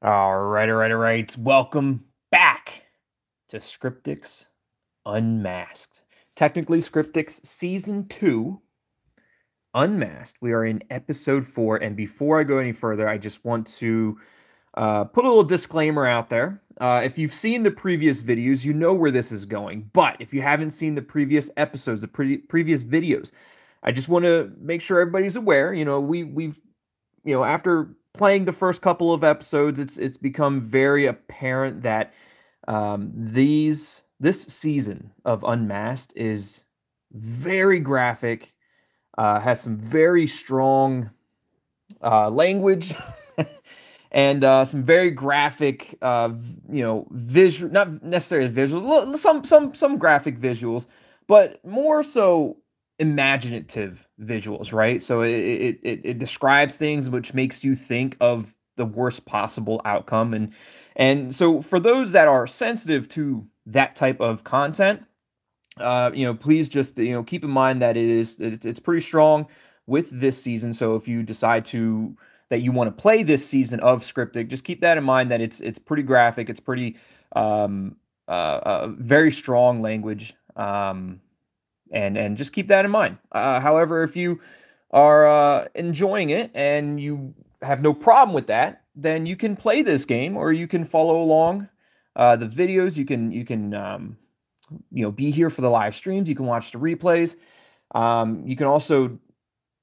All right. Welcome back to Scriptic's Unmasked. Technically, Scriptic's Season 2, Unmasked. We are in Episode 4, and before I go any further, I just want to put a little disclaimer out there. If you've seen the previous videos, you know where this is going. But if you haven't seen the previous episodes, the previous videos, I just want to make sure everybody's aware. We've after playing the first couple of episodes, it's become very apparent that this season of Unmasked is very graphic, has some very strong language, and some very graphic, visual, not necessarily visuals, some graphic visuals, but more so imaginative visuals, right? So it describes things which makes you think of the worst possible outcome, and so for those that are sensitive to that type of content, please just keep in mind that it's pretty strong with this season. So if you decide that you want to play this season of Scriptic, just keep that in mind, that it's pretty graphic, it's pretty very strong language. And just keep that in mind. However, if you are enjoying it and you have no problem with that, then you can play this game, or you can follow along the videos. You can be here for the live streams. You can watch the replays. You can also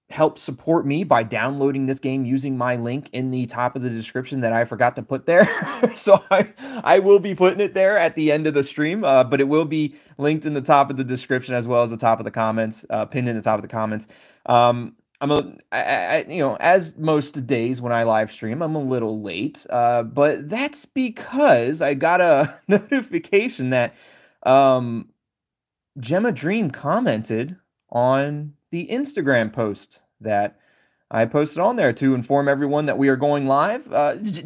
help support me by downloading this game using my link in the top of the description that I forgot to put there. So I will be putting it there at the end of the stream, but it will be linked in the top of the description as well as the top of the comments, pinned in the top of the comments. As most days when I live stream, I'm a little late, but that's because I got a notification that Gemma Dream commented on the Instagram post that I posted on there to inform everyone that we are going live.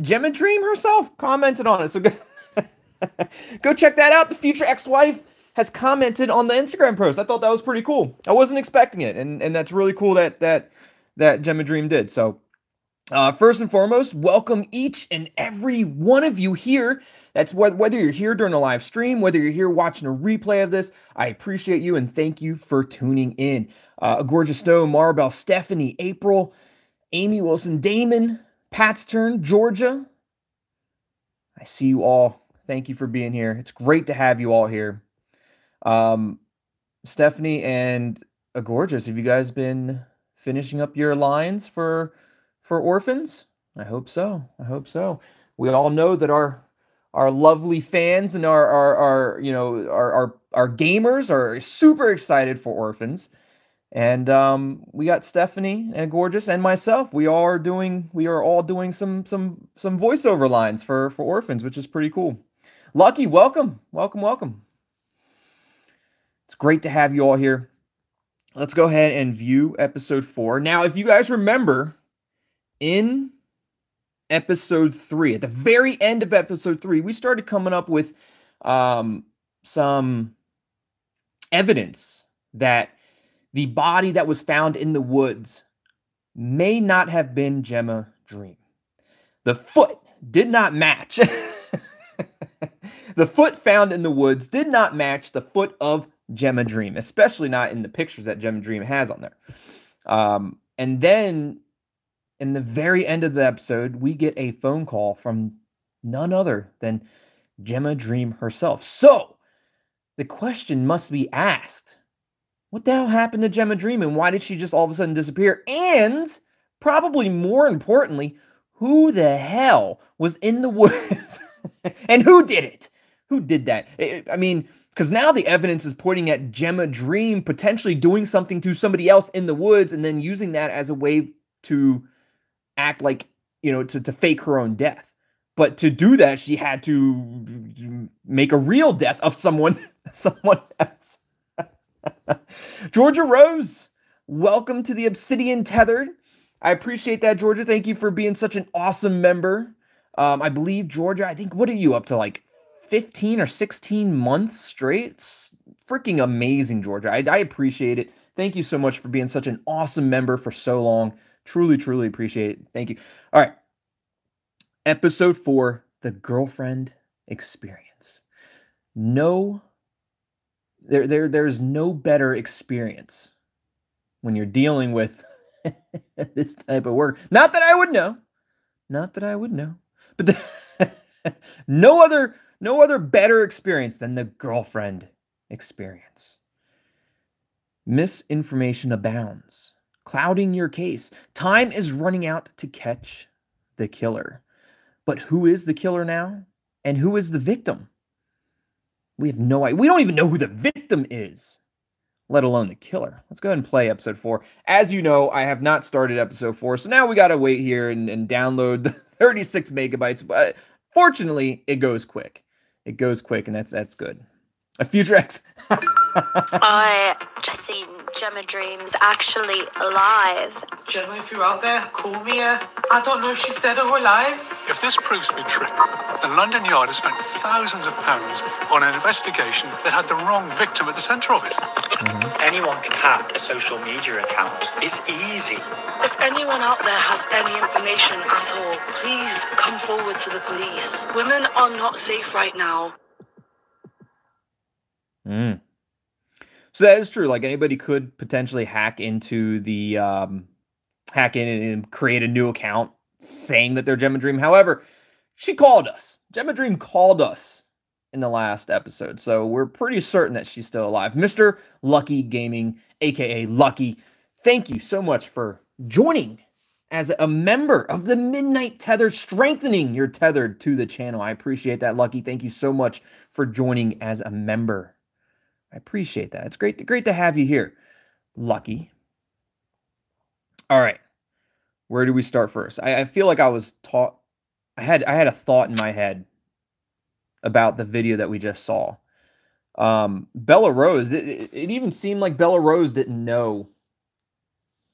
Gemma Dream herself commented on it, so go check that out. The future ex-wife has commented on the Instagram post. I thought that was pretty cool. I wasn't expecting it, and that's really cool that Gemma Dream did. So first and foremost, welcome each and every one of you here. That's whether you're here during a live stream, whether you're here watching a replay of this, I appreciate you and thank you for tuning in. A Gorgeous Snow, Maribel, Stephanie, April, Amy Wilson, Damon, Pat's Turn, Georgia. I see you all. Thank you for being here. It's great to have you all here. Stephanie and A Gorgeous, have you guys been finishing up your lines for orphans? I hope so. I hope so. We all know that our lovely fans and our gamers are super excited for orphans. And we got Stephanie and Gorgeous and myself. We are all doing some voiceover lines for orphans, which is pretty cool. Lucky, welcome. It's great to have you all here. Let's go ahead and view episode 4. Now, if you guys remember, in episode 3, at the very end of episode 3, we started coming up with some evidence that the body that was found in the woods may not have been Gemma Dream. The foot did not match. The foot found in the woods did not match the foot of Gemma Dream, especially not in the pictures that Gemma Dream has on there. And then in the very end of the episode, we get a phone call from none other than Gemma Dream herself. So the question must be asked, what the hell happened to Gemma Dream, and why did she just all of a sudden disappear? And probably more importantly, who the hell was in the woods? And who did it? Who did that? I mean, because now the evidence is pointing at Gemma Dream potentially doing something to somebody else in the woods and then using that as a way to act like, to fake her own death. But to do that, she had to make a real death of someone else. Georgia Rose, welcome to the Obsidian Tethered. I appreciate that, Georgia. Thank you for being such an awesome member. I believe, Georgia, I think, what are you up to, like 15 or 16 months straight? It's freaking amazing, Georgia. I appreciate it. Thank you so much for being such an awesome member for so long. Truly, truly appreciate it. Thank you. All right. Episode 4, The Girlfriend Experience. There's no better experience when you're dealing with this type of work. Not that I would know. Not that I would know. But no other better experience than the girlfriend experience. Misinformation abounds, clouding your case. Time is running out to catch the killer. But who is the killer now? And who is the victim? We have no idea. We don't even know who the victim is, let alone the killer. Let's go ahead and play episode 4. As you know, I have not started episode 4, so now we got to wait here and download the 36 megabytes. But fortunately, it goes quick. It goes quick, and that's good. A future ex. I just seen Gemma Dream's actually alive. Gemma, if you're out there, call me. I don't know if she's dead or alive. If this proves to be true, the London Yard has spent thousands of pounds on an investigation that had the wrong victim at the centre of it. Anyone can hack a social media account. It's easy. If anyone out there has any information at all, please come forward to the police. Women are not safe right now. So that is true. Like, anybody could potentially hack into the hack in and create a new account saying that they're Gemma Dream. However, she called us. Gemma Dream called us in the last episode, so we're pretty certain that she's still alive. Mr. Lucky Gaming, aka Lucky, thank you so much for joining as a member of the Midnight Tether, strengthening your tether to the channel. I appreciate that, Lucky. Thank you so much for joining as a member. I appreciate that. It's great to have you here, Lucky. All right. Where do we start first? I feel like I was taught. I had a thought in my head about the video that we just saw. Bella Rose, it even seemed like Bella Rose didn't know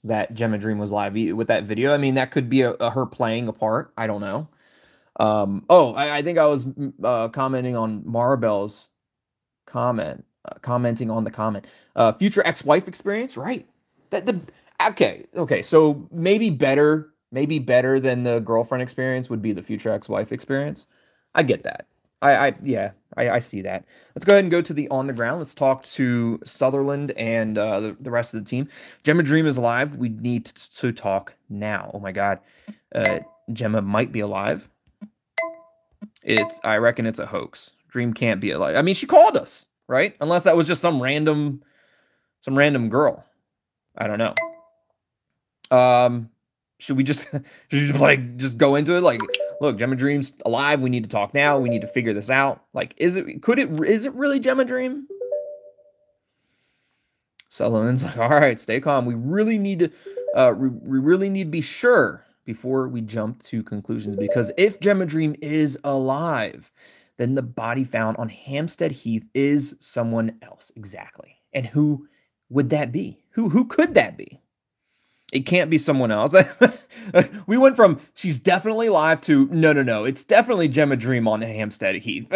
that Gemma Dream was live with that video. I mean, that could be her playing a part. I don't know. I think I was commenting on Maribel's comment. Commenting on the comment. Future ex-wife experience, right? Okay. So maybe better than the girlfriend experience would be the future ex-wife experience. I get that. I see that. Let's go ahead and go to the on the ground. Let's talk to Sutherland and the rest of the team. Gemma Dream is alive. We need to talk now. Oh my God, Gemma might be alive. I reckon it's a hoax. Dream can't be alive. I mean, she called us. Right? Unless that was just some random girl. I don't know. Should we just go into it? Like, look, Gemma Dream's alive. We need to talk now. We need to figure this out. Like, is it really Gemma Dream? Sullivan's like, all right, stay calm. We really need to be sure before we jump to conclusions, because if Gemma Dream is alive, then the body found on Hampstead Heath is someone else. Exactly. And who would that be? Who could that be? It can't be someone else. We went from she's definitely alive to no. It's definitely Gemma Dream on Hampstead Heath.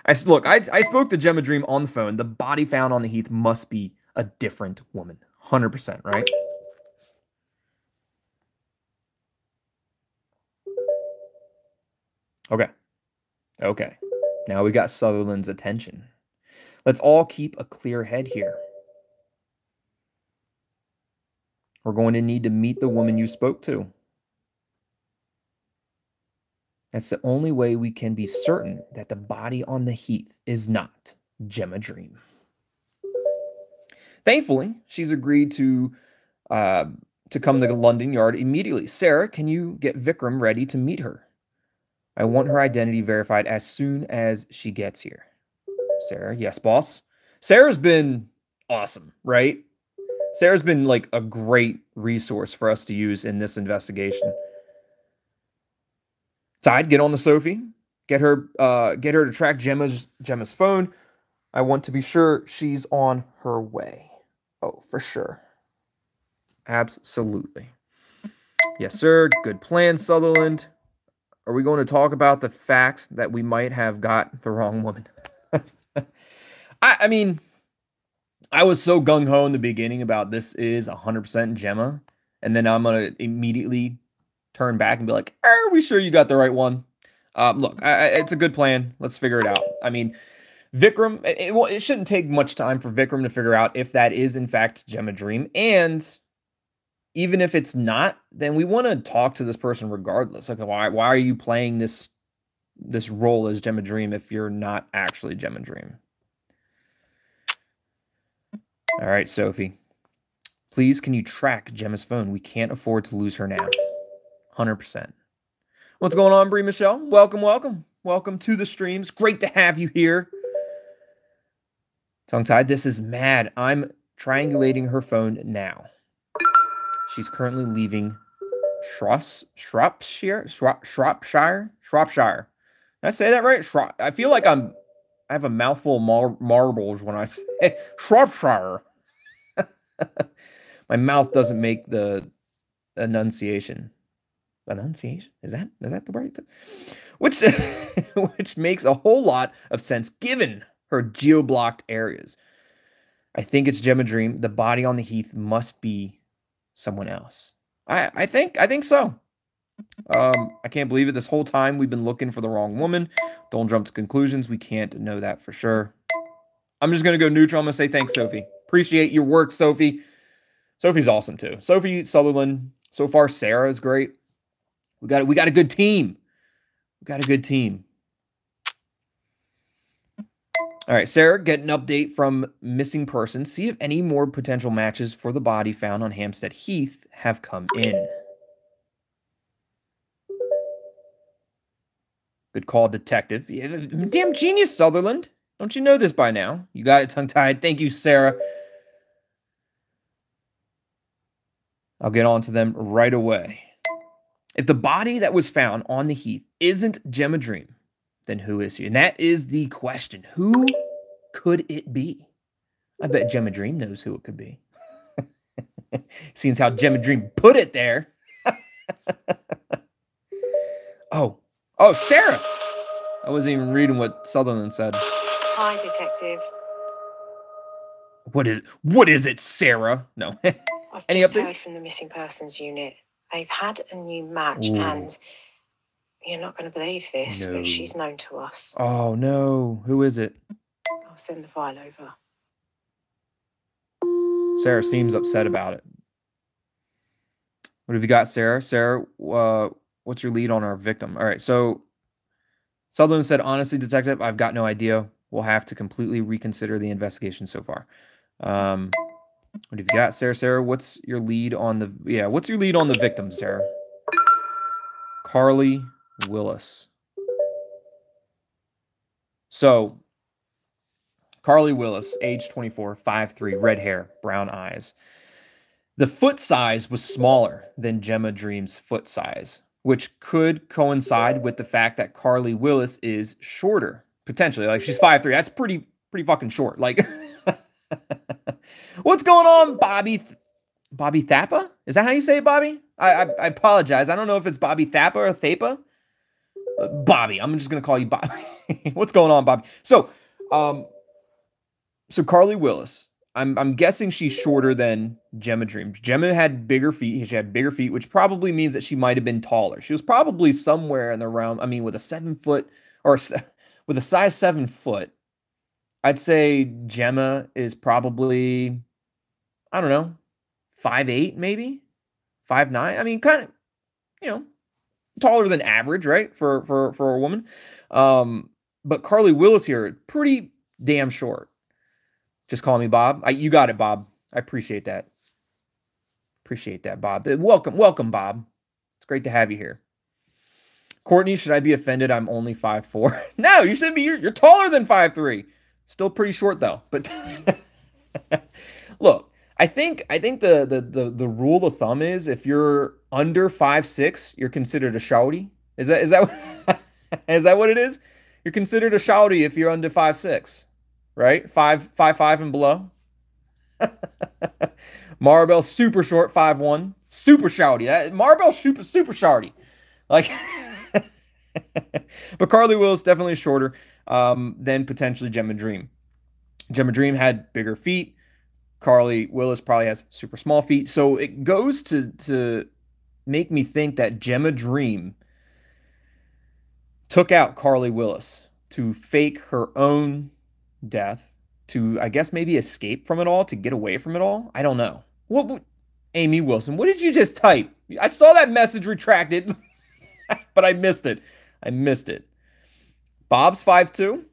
I spoke to Gemma Dream on the phone. The body found on the Heath must be a different woman. 100%, right? Okay. Now we got Sutherland's attention. Let's all keep a clear head here. We're going to need to meet the woman you spoke to. That's the only way we can be certain that the body on the Heath is not Gemma Dream. Thankfully, she's agreed to come to the London Yard immediately. Sarah, can you get Vikram ready to meet her? I want her identity verified as soon as she gets here. Sarah, yes, boss. Sarah's been awesome, right? Sarah's been like a great resource for us to use in this investigation. Tide, get on the Sophie. Get her to track Gemma's phone. I want to be sure she's on her way. Oh, for sure. Absolutely. Yes, sir. Good plan, Sutherland. Are we going to talk about the fact that we might have got the wrong woman? I mean, I was so gung-ho in the beginning about this is 100% Gemma, and then I'm going to immediately turn back and be like, are we sure you got the right one? Look, it's a good plan. Let's figure it out. I mean, Vikram, it shouldn't take much time for Vikram to figure out if that is, in fact, Gemma Dream. And even if it's not, then we want to talk to this person regardless. Like, why are you playing this role as Gemma Dream if you're not actually Gemma Dream? All right, Sophie. Please, can you track Gemma's phone? We can't afford to lose her now. 100%. What's going on, Brie Michelle? Welcome, welcome. Welcome to the streams. Great to have you here. Tongue-tied, this is mad. I'm triangulating her phone now. She's currently leaving Shropshire. Did I say that right? I feel like I have a mouthful of marbles when I say Shropshire. My mouth doesn't make the enunciation. Enunciation? Is that the right thing? Which makes a whole lot of sense given her geo-blocked areas. I think it's Gemma Dream. The body on the heath must be someone else. I think so. I can't believe it. This whole time we've been looking for the wrong woman. Don't jump to conclusions. We can't know that for sure. I'm just gonna go neutral. I'm gonna say thanks, Sophie. Appreciate your work, Sophie. Sophie's awesome too. Sophie Sutherland. So far, Sarah is great. We got a good team. We got a good team. All right, Sarah, get an update from missing persons. See if any more potential matches for the body found on Hampstead Heath have come in. Good call, detective. Damn genius, Sutherland. Don't you know this by now? You got it tongue-tied. Thank you, Sarah. I'll get on to them right away. If the body that was found on the heath isn't Gemma Dream, then who is she? And that is the question. Who could it be? I bet Gemma Dream knows who it could be. Seeing how Gemma Dream put it there. Oh, Sarah. I wasn't even reading what Sutherland said. Hi, detective. What is it, Sarah? No. I've Any just updates? heard from the missing persons unit. They've had a new match, Ooh. and you're not going to believe this, No. but she's known to us. Oh, no. Who is it? I'll send the file over. Sarah seems upset about it. What have you got, Sarah? Sarah, what's your lead on our victim? All right, so Sutherland said, honestly, detective, I've got no idea. We'll have to completely reconsider the investigation so far. What have you got, Sarah? Sarah, what's your lead on the victim, Sarah? Carly Willis. So, Carly Willis, age 24, 5'3", red hair, brown eyes. The foot size was smaller than Gemma Dream's foot size, which could coincide with the fact that Carly Willis is shorter, potentially. Like, she's 5'3". That's pretty fucking short. Like, what's going on, Bobby Thappa? Is that how you say it, Bobby? I apologize. I don't know if it's Bobby Thappa or Thapa. Bobby. I'm just going to call you Bobby. What's going on, Bobby? So Carly Willis, I'm guessing she's shorter than Gemma Dream. Gemma had bigger feet. She had bigger feet, which probably means that she might have been taller. She was probably somewhere in the realm. I mean, with a 7 foot or with a size 7 foot, I'd say Gemma is probably, I don't know, 5'8", maybe 5'9". I mean, kind of, taller than average, right? For a woman. But Carly Willis here, pretty damn short. Just call me Bob. You got it, Bob. I appreciate that. Appreciate that, Bob. Welcome, Bob. It's great to have you here. Courtney, should I be offended? I'm only 5'4". No, you shouldn't be. You're taller than 5'3". Still pretty short though. But look, I think the rule of thumb is if you're under 5'6", you're considered a shouty. Is that what it is? You're considered a shouty if you're under 5'6". Right? 5'5" and below. Maribel, super short, 5'1". Super shouty. Maribel, super shouty. Like, but Carly Willis definitely shorter than potentially Gemma Dream. Gemma Dream had bigger feet. Carly Willis probably has super small feet. So it goes to make me think that Gemma Dream took out Carly Willis to fake her own death, to, I guess, maybe escape from it all, to get away from it all. I don't know. What Amy Wilson, what did you just type? I saw that message retracted, but I missed it. I missed it. Bob's 5'2".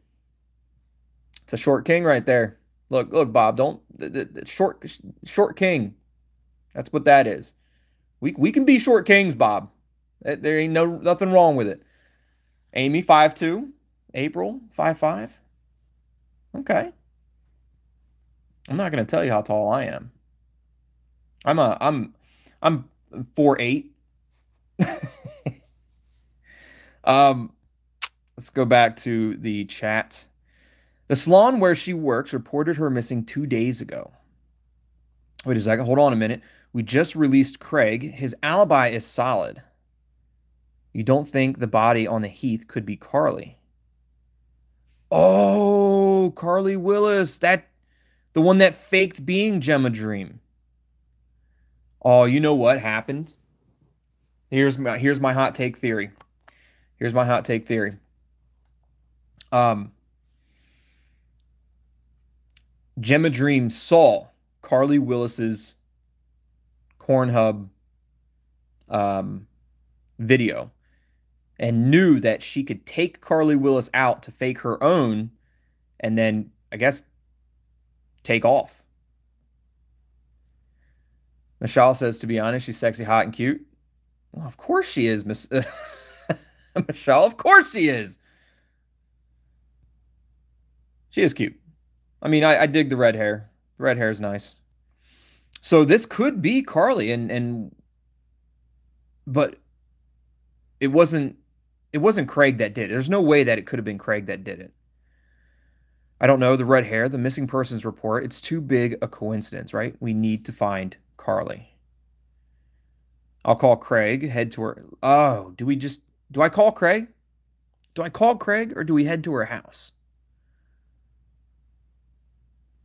It's a short king right there. Look, Bob, don't short king. That's what that is. We can be short kings, Bob. There ain't nothing wrong with it. Amy 5'2", April 5'5". Okay. I'm not going to tell you how tall I am. I'm 4'8". Let's go back to the chat. The salon where she works reported her missing 2 days ago. Wait a second. Hold on a minute. We just released Craig. His alibi is solid. You don't think the body on the heath could be Carly? Oh, Carly Willis. The one that faked being Gemma Dream. Oh, you know what happened? Here's my hot take theory. Here's my hot take theory. Gemma Dream saw Carly Willis's Pornhub video and knew that she could take Carly Willis out to fake her own and then, I guess, take off. Michelle says, to be honest, she's sexy, hot, and cute. Well, of course she is, Miss Michelle. Of course she is. She is cute. I mean, I dig the red hair. The red hair is nice. So this could be Carly, but it wasn't Craig that did it. There's no way that it could have been Craig that did it. I don't know. The red hair, the missing persons report, it's too big a coincidence, right? We need to find Carly. I'll call Craig, head to her. Oh, do I call Craig? Do I call Craig or do we head to her house?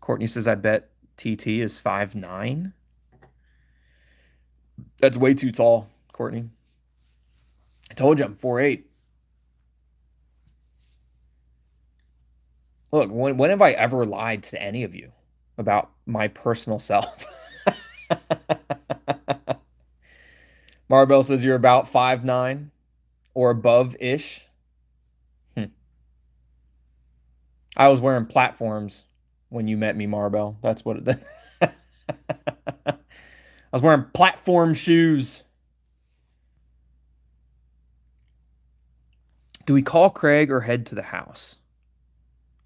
Courtney says, I bet TT is 5'9". That's way too tall, Courtney. I told you I'm 4'8". Look, when have I ever lied to any of you about my personal self? Maribel says you're about 5'9" or above-ish. I was wearing platforms when you met me, Maribel. That's what it... I was wearing platform shoes. Do we call Craig or head to the house?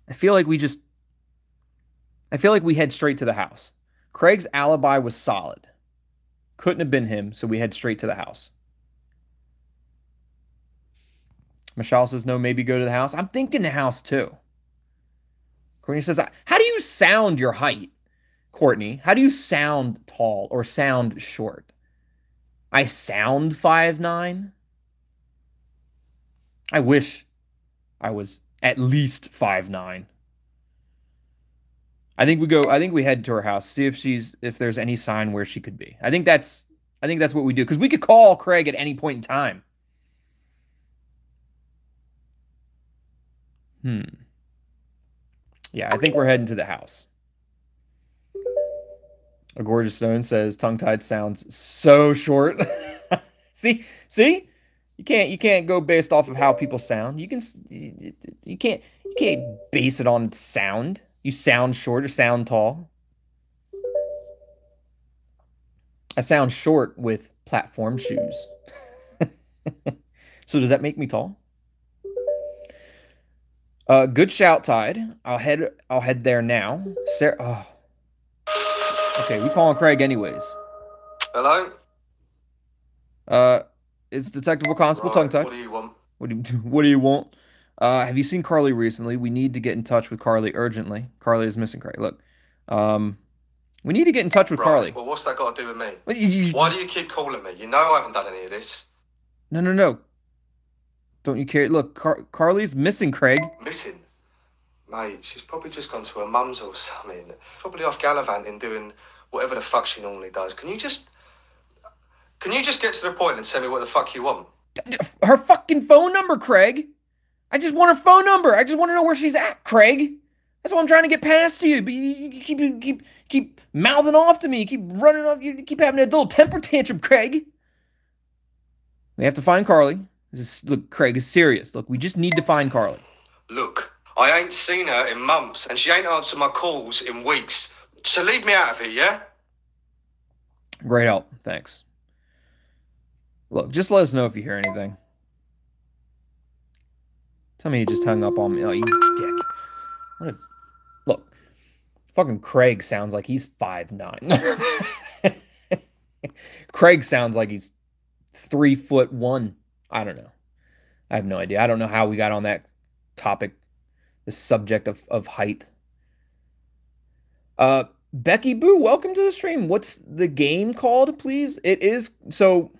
I feel like we head straight to the house. Craig's alibi was solid. Couldn't have been him, so we head straight to the house. Michelle says, no, maybe go to the house. I'm thinking the house, too. Courtney says, how do you sound your height, Courtney? How do you sound tall or sound short? I sound 5'9"? I wish I was at least 5'9". I think we head to her house, see if there's any sign where she could be. I think that's what we do, because we could call Craig at any point in time. Yeah, I think we're heading to the house. A Gorgeous Stone says tongue-tied sounds so short. See? You can't go based off of how people sound. You can't base it on sound. You sound short or sound tall. I sound short with platform shoes. So does that make me tall? Good shout, Tide. I'll head there now. Sarah. Oh. Okay, we calling Craig anyways. Hello. It's Detective Constable Tongue-Tied. What do you want? What do you want? Have you seen Carly recently? We need to get in touch with Carly urgently. Carly is missing, Craig. Look, we need to get in touch with Carly. Well, what's that got to do with me? Why do you keep calling me? You know I haven't done any of this. No. Don't you care? Look, Carly's missing, Craig. Missing? Mate, she's probably just gone to her mum's or something. Probably off gallivanting, doing whatever the fuck she normally does. Can you just... Can you just get to the point and tell me what the fuck you want? Her fucking phone number, Craig. I just want her phone number. I just want to know where she's at, Craig. That's what I'm trying to get past to you. But you keep mouthing off to me. You keep running off. You keep having a little temper tantrum, Craig. We have to find Carly. Look, Craig is serious. Look, we just need to find Carly. Look, I ain't seen her in months, and she ain't answered my calls in weeks. So leave me out of it, yeah? Great help. Thanks. Look, just let us know if you hear anything. Tell me you just hung up on me. Oh, you dick. Look, fucking Craig sounds like he's 5'9". Craig sounds like he's 3'1". I don't know. I have no idea. I don't know how we got on that topic, the subject of height. Becky Boo, welcome to the stream. What's the game called, please? It is so.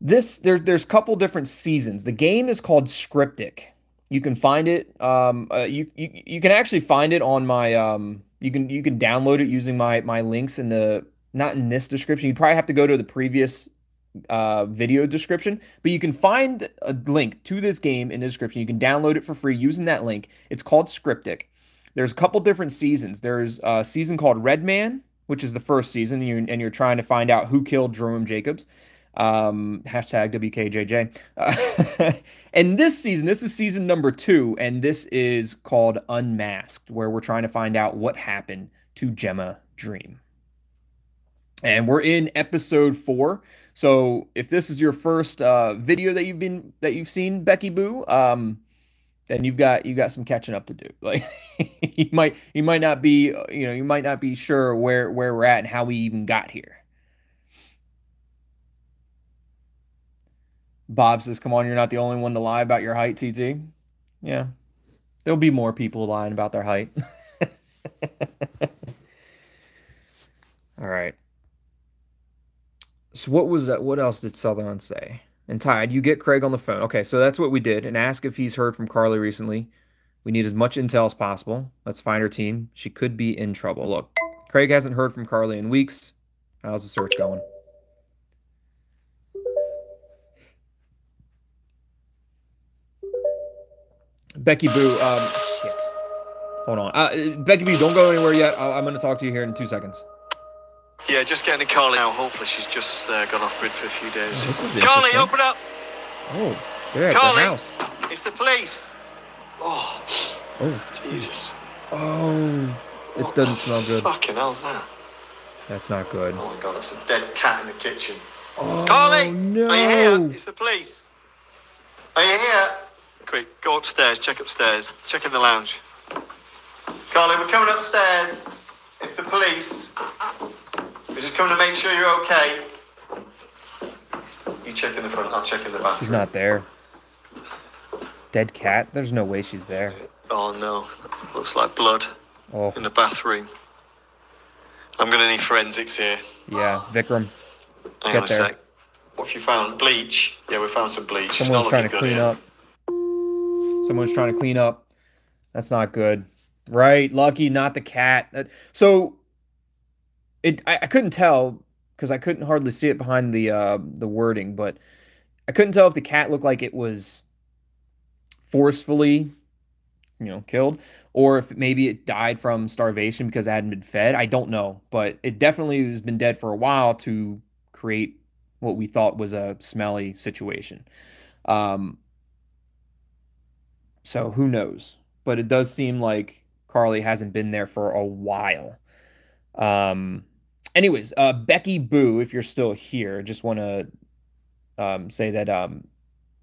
There's a couple different seasons. The game is called Scriptic. You can find it. You can actually find it on my you can download it using my links in the, not in this description. You probably have to go to the previous video description, but you can find a link to this game in the description. You can download it for free using that link. It's called Scriptic. There's a couple different seasons. There's a season called Red Man, which is the first season, and you're trying to find out who killed Jerome Jacobs. Hashtag WKJJ. And this season, this is season number 2, and this is called Unmasked, where we're trying to find out what happened to Gemma Dream. And we're in episode 4. So if this is your first video that you've seen, Becky Boo, then you've got some catching up to do. Like you might not be, you might not be sure where we're at and how we even got here. Bob says, come on, you're not the only one to lie about your height, TT. Yeah. There'll be more people lying about their height. All right. So what was that? What else did Sutherland say? And Tide, you get Craig on the phone. Okay, so that's what we did. And ask if he's heard from Carly recently. We need as much intel as possible. Let's find her team. She could be in trouble. Look, Craig hasn't heard from Carly in weeks. How's the search going? Becky Boo, shit. Hold on. Becky Boo, don't go anywhere yet. I'm going to talk to you here in 2 seconds. Yeah, just getting to Carly now. Hopefully she's just gone off grid for a few days. Oh, this is Carly, open up! Oh, they're at Carly, the house. It's the police! Oh, Jesus. Oh, it doesn't smell good. Fucking hell's that? That's not good. Oh my God, that's a dead cat in the kitchen. Oh, Carly, no. are you here? It's the police. Are you here? Quick, go upstairs, check upstairs. Check in the lounge. Carly, we're coming upstairs. It's the police. We're just coming to make sure you're okay. You check in the front, I'll check in the bathroom. She's not there. Dead cat? There's no way she's there. Oh no, looks like blood in the bathroom. I'm gonna need forensics here. Yeah, Vikram. Hang on a sec. What have you found? Bleach? Yeah, we found some bleach. Someone's trying to clean up. Someone's trying to clean up. That's not good. Right, Lucky, not the cat. So I couldn't tell because I couldn't hardly see it behind the wording, but I couldn't tell if the cat looked like it was forcefully, killed, or if maybe it died from starvation because it hadn't been fed. I don't know, but it definitely has been dead for a while to create what we thought was a smelly situation. So who knows? But it does seem like Carly hasn't been there for a while. Anyways, Becky Boo, if you're still here, just want to say that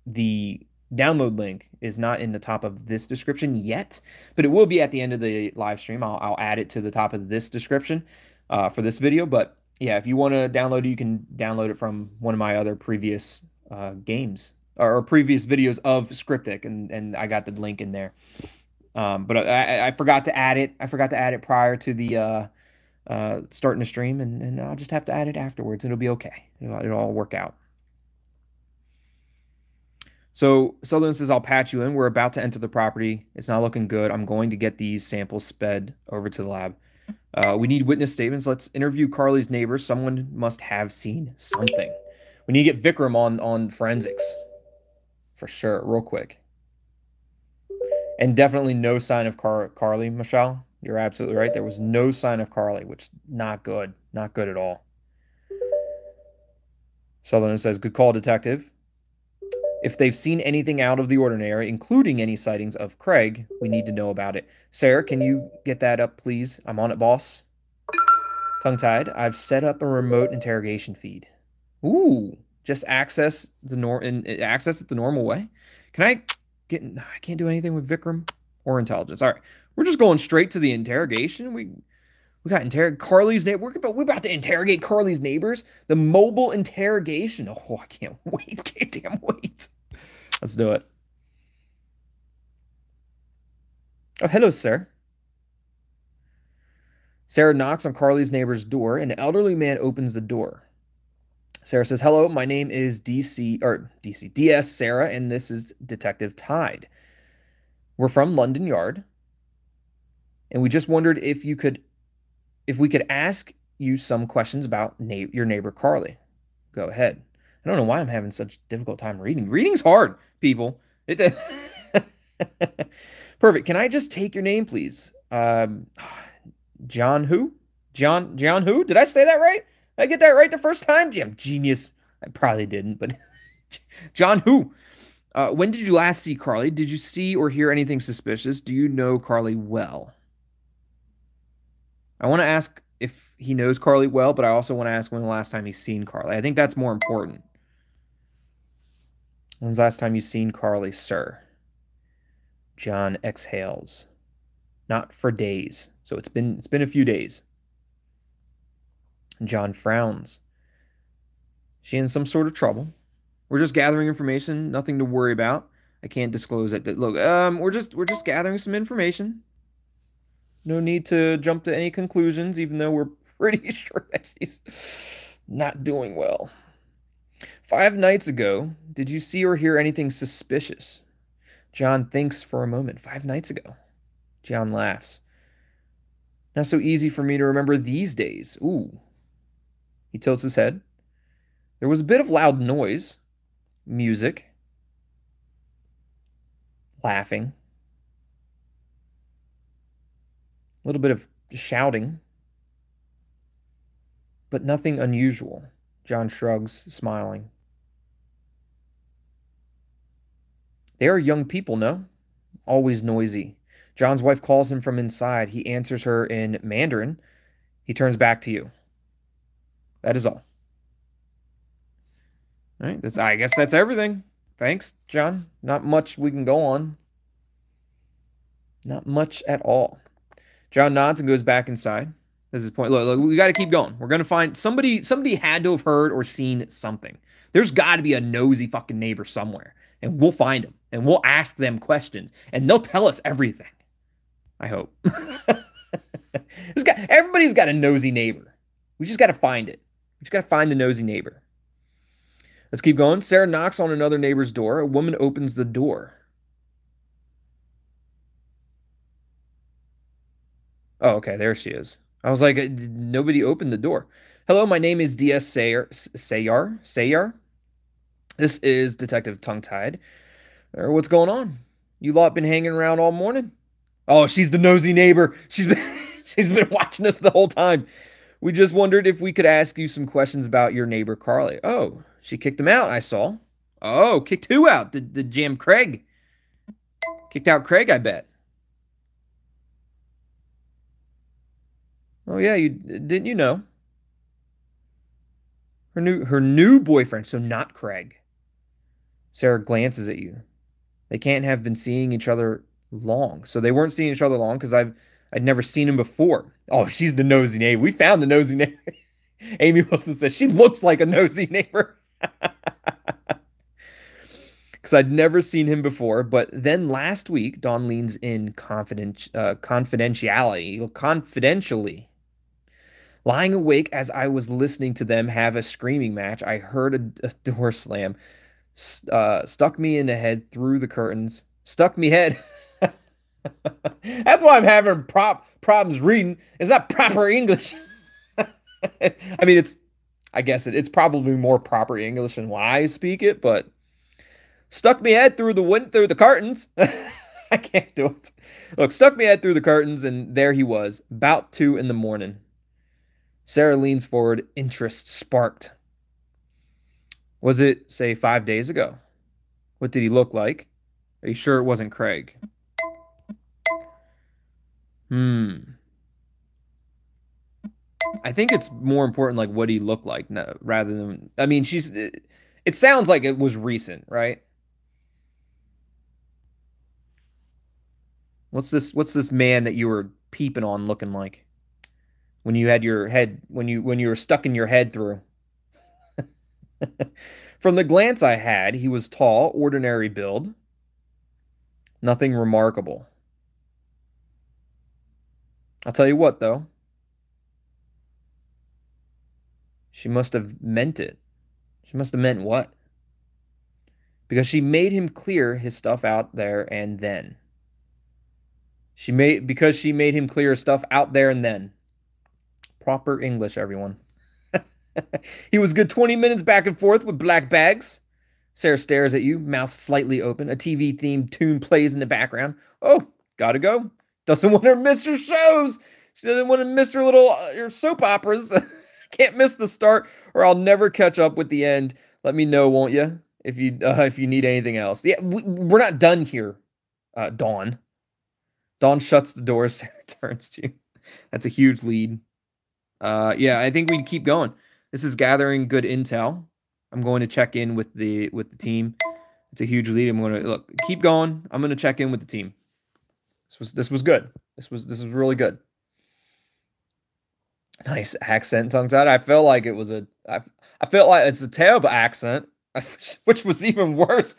the download link is not in the top of this description yet, but it will be at the end of the live stream. I'll add it to the top of this description for this video. But yeah, if you want to download it, you can download it from one of my other previous games or previous videos of Scriptic, and I got the link in there. But I forgot to add it. I forgot to add it prior to the starting the stream, and I'll just have to add it afterwards. It'll be okay. It'll all work out. So Sutherland says, I'll patch you in. We're about to enter the property. It's not looking good. I'm going to get these samples sped over to the lab. We need witness statements. Let's interview Carly's neighbors. Someone must have seen something. We need to get Vikram on forensics. For sure, real quick. And definitely no sign of Carly, Michelle. You're absolutely right. There was no sign of Carly, which is not good. Not good at all. Sutherland says, good call, detective. If they've seen anything out of the ordinary, including any sightings of Craig, we need to know about it. Sarah, can you get that up, please? I'm on it, boss. Tongue-tied. I've set up a remote interrogation feed. Ooh, just access it the normal way. Can I get? I can't do anything with Vikram or intelligence. All right, we're just going straight to the interrogation. We got Carly's neighbor. We're about to interrogate Carly's neighbors. The mobile interrogation. Oh, I can't wait. Can't damn wait. Let's do it. Oh, hello, sir. Sarah knocks on Carly's neighbor's door. An elderly man opens the door. Sarah says, hello, my name is DS Sarah, and this is Detective Tide. We're from London Yard, and we just wondered if we could ask you some questions about your neighbor Carly. Go ahead. I don't know why I'm having such a difficult time reading. Reading's hard, people. Perfect. Can I just take your name, please? John who? John who? Did I say that right? Did I get that right the first time? I'm genius. I probably didn't, but John who? When did you last see Carly? Did you see or hear anything suspicious? Do you know Carly well? I want to ask if he knows Carly well, but I also want to ask when the last time he's seen Carly. I think that's more important. When's the last time you've seen Carly, sir? John exhales. Not for days. So it's been a few days. John frowns. She in some sort of trouble. We're just gathering information, nothing to worry about. I can't disclose it. Look, we're just gathering some information. No need to jump to any conclusions, even though we're pretty sure that she's not doing well. 5 nights ago, did you see or hear anything suspicious? John thinks for a moment. 5 nights ago. John laughs. Not so easy for me to remember these days. Ooh. He tilts his head. There was a bit of loud noise. Music. Laughing. A little bit of shouting. But nothing unusual. John shrugs, smiling. They are young people, no? Always noisy. John's wife calls him from inside. He answers her in Mandarin. He turns back to you. That is all. All right, I guess that's everything. Thanks, John. Not much we can go on. Not much at all. John nods and goes back inside. This is his point. Look, we got to keep going. We're going to find somebody had to have heard or seen something. There's got to be a nosy fucking neighbor somewhere. And we'll find them. And we'll ask them questions. And they'll tell us everything. I hope. Everybody's got a nosy neighbor. We just got to find it. We just got to find the nosy neighbor. Let's keep going. Sarah knocks on another neighbor's door. A woman opens the door. Oh, okay. There she is. I was like, nobody opened the door. Hello, my name is DS Sayar. This is Detective Tongue-Tied. What's going on? You lot been hanging around all morning? Oh, she's the nosy neighbor. She's been watching us the whole time. We just wondered if we could ask you some questions about your neighbor, Carly. Oh, she kicked him out, I saw. Oh, kicked who out? The jam Craig. Kicked out Craig, I bet. Oh, yeah, didn't you know? Her new boyfriend, so not Craig. Sarah glances at you. They can't have been seeing each other long. So they weren't seeing each other long because I'd never seen him before. Oh, she's the nosy neighbor. We found the nosy neighbor. Amy Wilson says she looks like a nosy neighbor. Because I'd never seen him before. But then last week, Dawn leans in confidentially. Lying awake as I was listening to them have a screaming match, I heard a door slam. Stuck me in the head through the curtains. Stuck me head. That's why I'm having problems reading. It's not proper English. I mean, I guess it's probably more proper English than when I speak it, but stuck me head through the curtains. I can't do it. Look, stuck me head through the curtains, and there he was, about 2 in the morning. Sarah leans forward, interest sparked. Was it, say, 5 days ago? What did he look like? Are you sure it wasn't Craig? I think it's more important, like, what he looked like, no, rather than... I mean, it sounds like it was recent, right? What's this man that you were peeping on looking like? When you had your head... When you were stucking your head through? From the glance I had, he was tall, ordinary build. Nothing remarkable. I'll tell you what, though. She must have meant it. She must have meant what? Because she made him clear his stuff out there and then. Because she made him clear his stuff out there and then. Proper English, everyone. He was good 20 minutes back and forth with black bags. Sarah stares at you, mouth slightly open. A TV-themed tune plays in the background. Oh, gotta go. Doesn't want to miss her shows. She doesn't want to miss her little her soap operas. Can't miss the start, or I'll never catch up with the end. Let me know, won't you? If you need anything else. Yeah, we're not done here, Dawn. Dawn shuts the door. Sarah turns to you. That's a huge lead. Yeah, I think we keep going. This is gathering good intel. I'm going to check in with the team. It's a huge lead. I'm going to keep going. I'm going to check in with the team. This was good. This was really good. Nice accent, tongue tied. I felt like it was I felt like it's a terrible accent, which was even worse.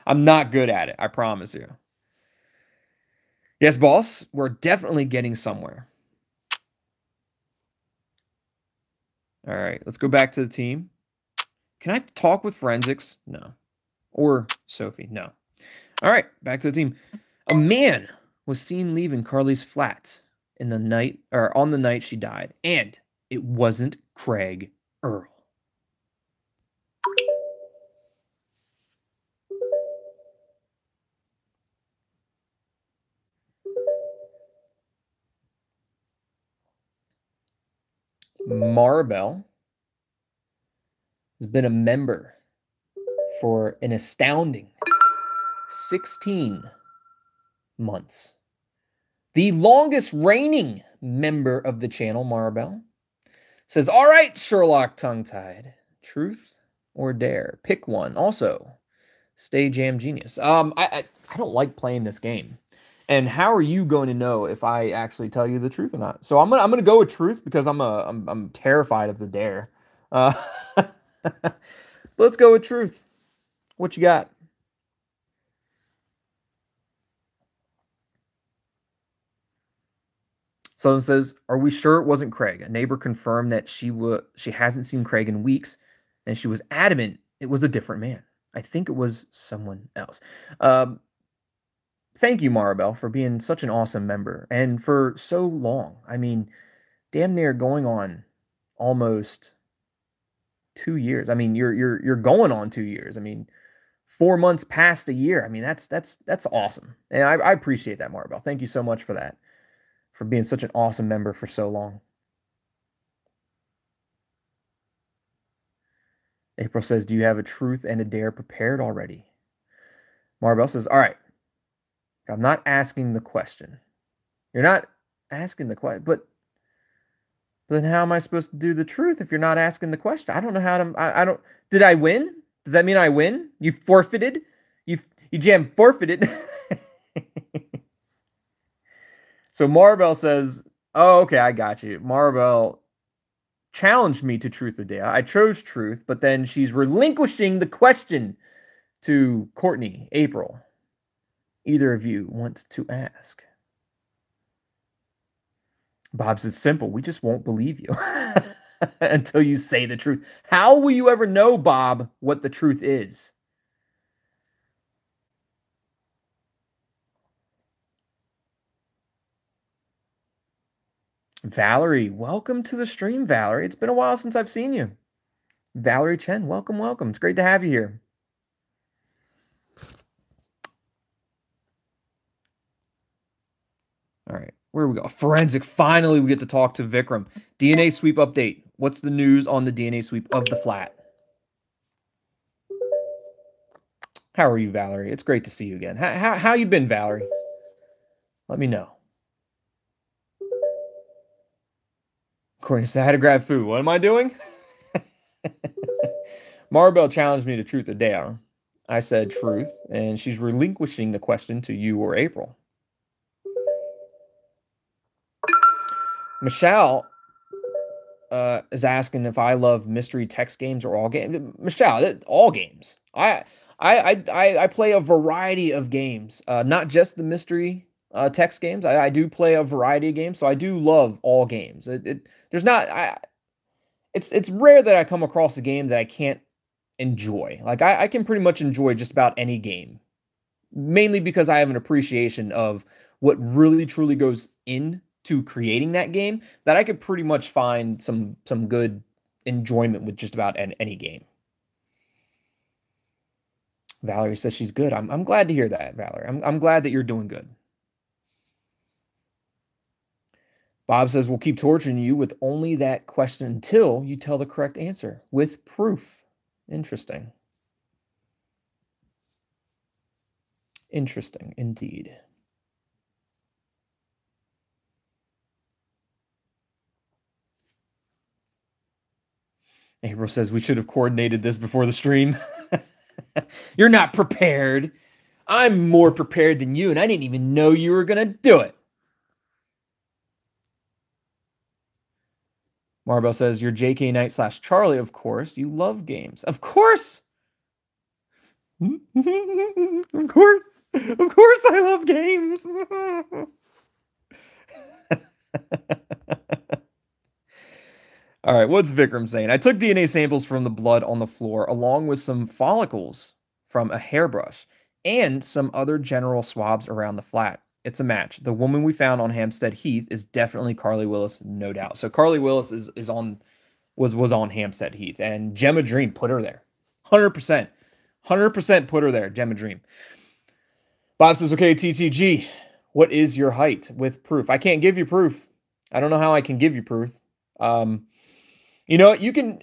I'm not good at it. I promise you. Yes, boss. We're definitely getting somewhere. All right, let's go back to the team. Can I talk with forensics? No. Or Sophie? No. All right, back to the team. A man was seen leaving Carly's flat in the night, or on the night she died, and it wasn't Craig Earl. Maribel has been a member for an astounding 16 months. The longest reigning member of the channel, Maribel, says, all right, Sherlock tongue-tied, truth or dare? Pick one. Also, stay jam genius. I don't like playing this game. And how are you going to know if I actually tell you the truth or not? So I'm gonna go with truth because I'm terrified of the dare. Let's go with truth. What you got? Someone says, "Are we sure it wasn't Craig?" A neighbor confirmed that she hasn't seen Craig in weeks, and she was adamant it was a different man. I think it was someone else. Thank you, Maribel, for being such an awesome member and for so long. I mean, damn near going on almost 2 years. I mean, you're going on 2 years. I mean, 4 months past a year. I mean, that's awesome, and I appreciate that, Maribel. Thank you so much for that, for being such an awesome member for so long. April says, "Do you have a truth and a dare prepared already?" Maribel says, "All right. I'm not asking the question. You're not asking the question, but then how am I supposed to do the truth if you're not asking the question? I don't know how to. I don't. Did I win? Does that mean I win? You forfeited. You jam forfeited." So Maribel says, "Oh, okay, I got you." Maribel challenged me to truth or dare. I chose truth, but then she's relinquishing the question to Courtney, April. Either of you wants to ask? Bob says, "Simple. We just won't believe you until you say the truth." How will you ever know, Bob, what the truth is? Valerie, welcome to the stream, Valerie. It's been a while since I've seen you. Valerie Chen, welcome, welcome. It's great to have you here. All right, where we go? Forensic. Finally, we get to talk to Vikram. DNA sweep update. What's the news on the DNA sweep of the flat? How are you, Valerie? It's great to see you again. How you been, Valerie? Let me know. Courtney said, I had to grab food. What am I doing? Maribel challenged me to truth or dare. I said truth, and she's relinquishing the question to you or April. Michelle is asking if I love mystery text games or all games. Michelle, all games. I play a variety of games, not just the mystery text games. I do play a variety of games, so I do love all games. It's rare that I come across a game that I can't enjoy. Like I can pretty much enjoy just about any game, mainly because I have an appreciation of what really truly goes into creating that game, that I could pretty much find some good enjoyment with just about any game. Valerie says she's good. I'm glad to hear that, Valerie. I'm glad that you're doing good. Bob says we'll keep torturing you with only that question until you tell the correct answer with proof. Interesting. Interesting indeed. April says we should have coordinated this before the stream. You're not prepared. I'm more prepared than you, and I didn't even know you were going to do it. Maribel says, you're JK Knight / Charlie, of course. You love games. Of course. Of course. Of course I love games. All right, what's Vikram saying? I took DNA samples from the blood on the floor along with some follicles from a hairbrush and some other general swabs around the flat. It's a match. The woman we found on Hampstead Heath is definitely Carly Willis, no doubt. So Carly Willis was on Hampstead Heath, and Gemma Dream put her there. 100%. 100% put her there, Gemma Dream. Bob says, okay, TTG, what is your height with proof? I can't give you proof. I don't know how I can give you proof. You know, you can,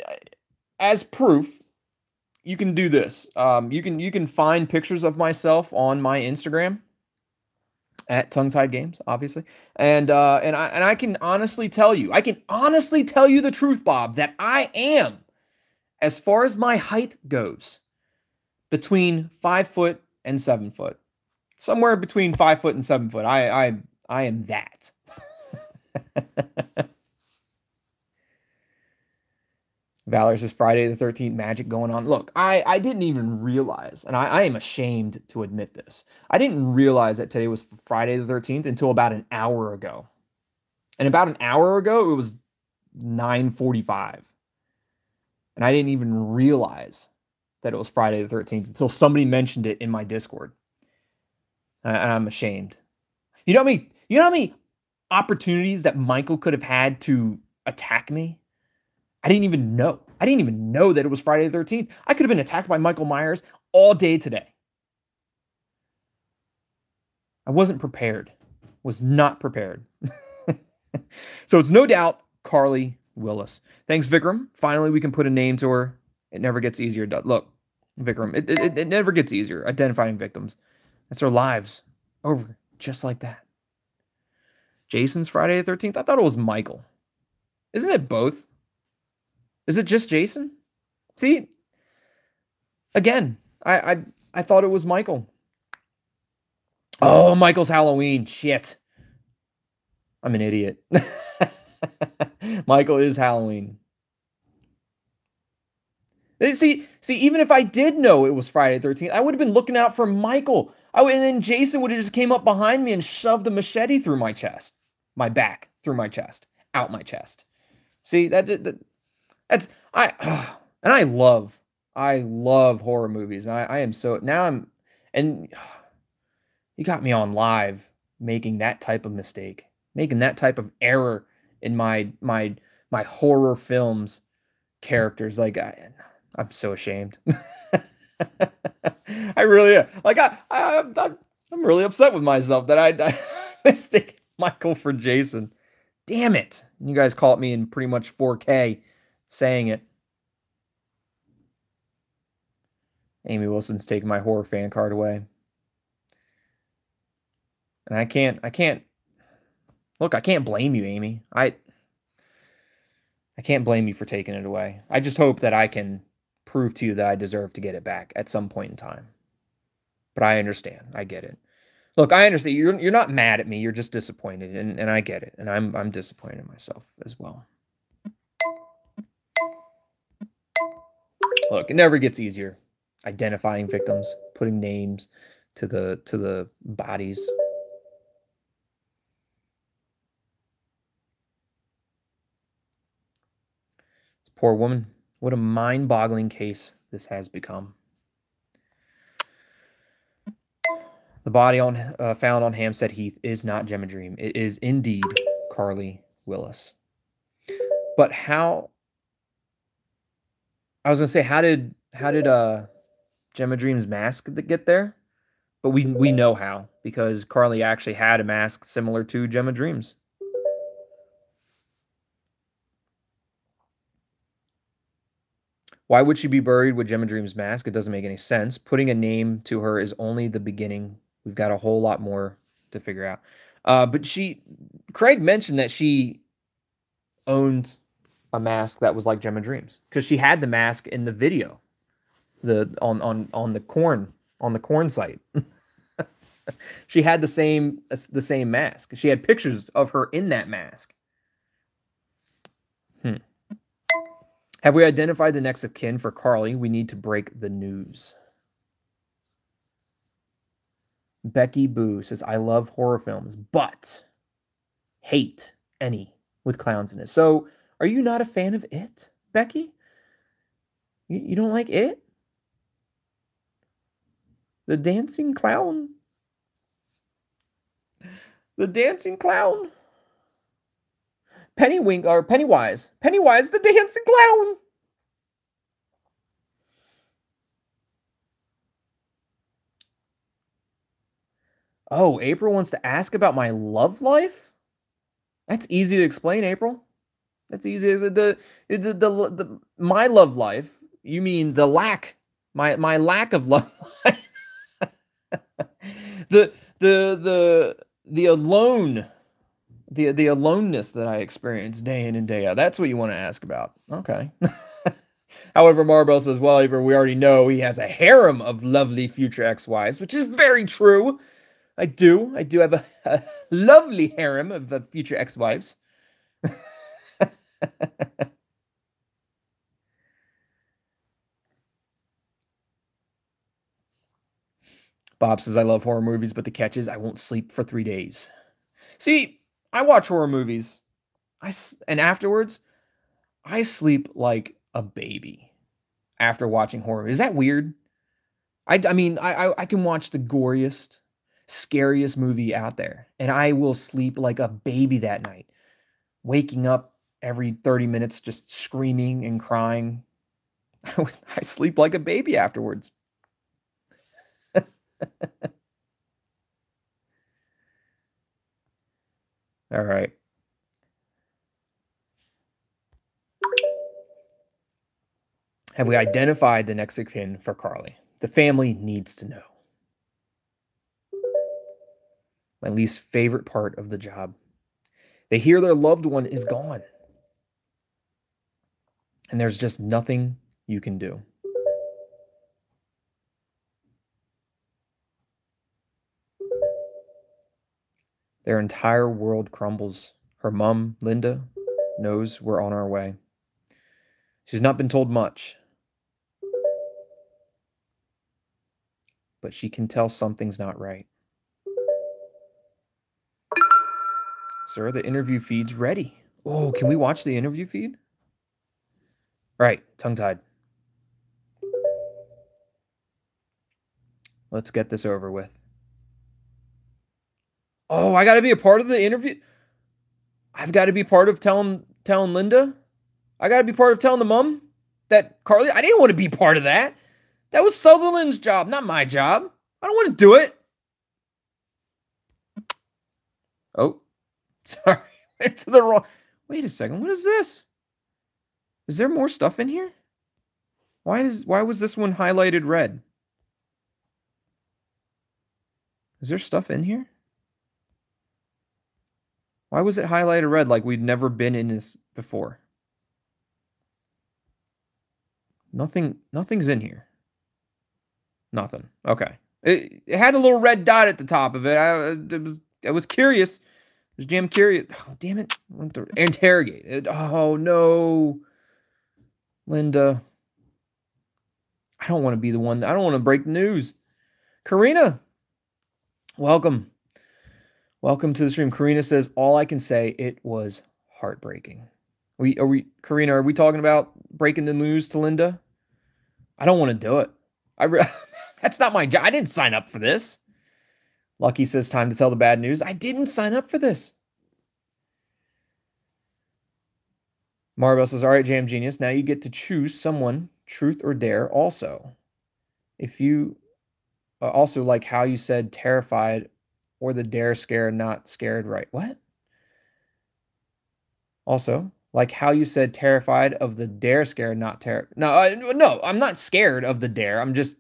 as proof, you can do this. You can find pictures of myself on my Instagram at Tongue Tied Games, obviously, and I can honestly tell you, the truth, Bob, that I am, as far as my height goes, between 5 foot and 7 foot, somewhere between 5 foot and 7 foot. I am that. Valor says Friday the 13th magic going on. Look, I didn't even realize, and I am ashamed to admit this. I didn't realize that today was Friday the 13th until about an hour ago. And about an hour ago, it was 9:45. And I didn't even realize that it was Friday the 13th until somebody mentioned it in my Discord. And I'm ashamed. You know how many opportunities that Michael could have had to attack me? I didn't even know. I didn't even know that it was Friday the 13th. I could have been attacked by Michael Myers all day today. I wasn't prepared. Was not prepared. So it's no doubt Carly Willis. Thanks, Vikram. Finally, we can put a name to her. It never gets easier. Look, Vikram, it never gets easier identifying victims. It's their lives over just like that. Jason's Friday the 13th? I thought it was Michael. Isn't it both? Is it just Jason? See, again, I thought it was Michael. Oh, Michael's Halloween. Shit. I'm an idiot. Michael is Halloween. See, even if I did know it was Friday the 13th, I would have been looking out for Michael. And then Jason would have just came up behind me and shoved the machete through my chest. My back, through my chest, out my chest. See, and I love horror movies. And you got me on live making that type of mistake, making that type of error in my horror films characters. Like I'm so ashamed. I really like I'm really upset with myself that I mistaken Michael for Jason. Damn it. You guys caught me in pretty much 4K saying it. Amy Wilson's taking my horror fan card away. And I can't look, I can't blame you, Amy. I can't blame you for taking it away. I just hope that I can prove to you that I deserve to get it back at some point in time. But I understand. I get it. Look, I understand. You're not mad at me. You're just disappointed, and I get it. And I'm disappointed in myself as well. Look, it never gets easier. Identifying victims, putting names to the bodies. This poor woman. What a mind-boggling case this has become. The body found on Hampstead Heath is not Gemma Dream. It is indeed Carly Willis. But how? I was gonna say, how did Gemma Dream's mask get there? But we know how, because Carly actually had a mask similar to Gemma Dream's. Why would she be buried with Gemma Dream's mask? It doesn't make any sense. Putting a name to her is only the beginning. We've got a whole lot more to figure out. But Craig mentioned that she owned a mask that was like Gemma Dream's, because she had the mask in the video, on the corn site. She had the same mask. She had pictures of her in that mask. Have we identified the next of kin for Carly? We need to break the news. Becky Boo says, I love horror films, but hate any with clowns in it. So, are you not a fan of It, Becky? You don't like It? The dancing clown? The dancing clown? Pennywise. Pennywise the dancing clown. Oh, April wants to ask about my love life? That's easy to explain, April. That's easy. My love life. You mean the lack, my lack of love life. the aloneness that I experience day in and day out. That's what you want to ask about. Okay. However, Marbell says, well, we already know he has a harem of lovely future ex-wives, which is very true. I do have a lovely harem of future ex-wives. Bob says, I love horror movies, but the catch is I won't sleep for 3 days. See, I watch horror movies, and afterwards, I sleep like a baby after watching horror. Is that weird? I mean, I can watch the goriest, scariest movie out there, and I will sleep like a baby that night, waking up every 30 minutes just screaming and crying. I sleep like a baby afterwards. All right. Have we identified the next of kin for Carly? The family needs to know. My least favorite part of the job. They hear their loved one is gone. And there's just nothing you can do. Their entire world crumbles. Her mom, Linda, knows we're on our way. She's not been told much, but she can tell something's not right. Sir, the interview feed's ready. Oh, can we watch the interview feed? Right, tongue-tied. Let's get this over with. Oh, I got to be a part of the interview. I've got to be part of telling Linda. I got to be part of telling the mom that Carly. I didn't want to be part of that. That was Sutherland's job, not my job. I don't want to do it. Oh, sorry. It's the wrong. Wait a second. What is this? Is there more stuff in here? Why was this one highlighted red? Is there stuff in here? Why was it highlighted red like we'd never been in this before? Nothing's in here. Nothing. Okay. It had a little red dot at the top of it. I was curious. I was damn curious. Oh, damn it. I went to interrogate. Oh, no. Linda. I don't want to be the one. I don't want to break the news. Karina. Welcome. Welcome to the stream. Karina says, all I can say, it was heartbreaking. Karina, are we talking about breaking the news to Linda? I don't want to do it. That's not my job. I didn't sign up for this. Lucky says, time to tell the bad news. I didn't sign up for this. Maribel says, all right, Jam Genius, now you get to choose someone, truth or dare, also. If you also like how you said terrified or the dare scared, not scared, right? What? Also, like how you said terrified of the dare scared, not terrified. No, I'm not scared of the dare. I'm just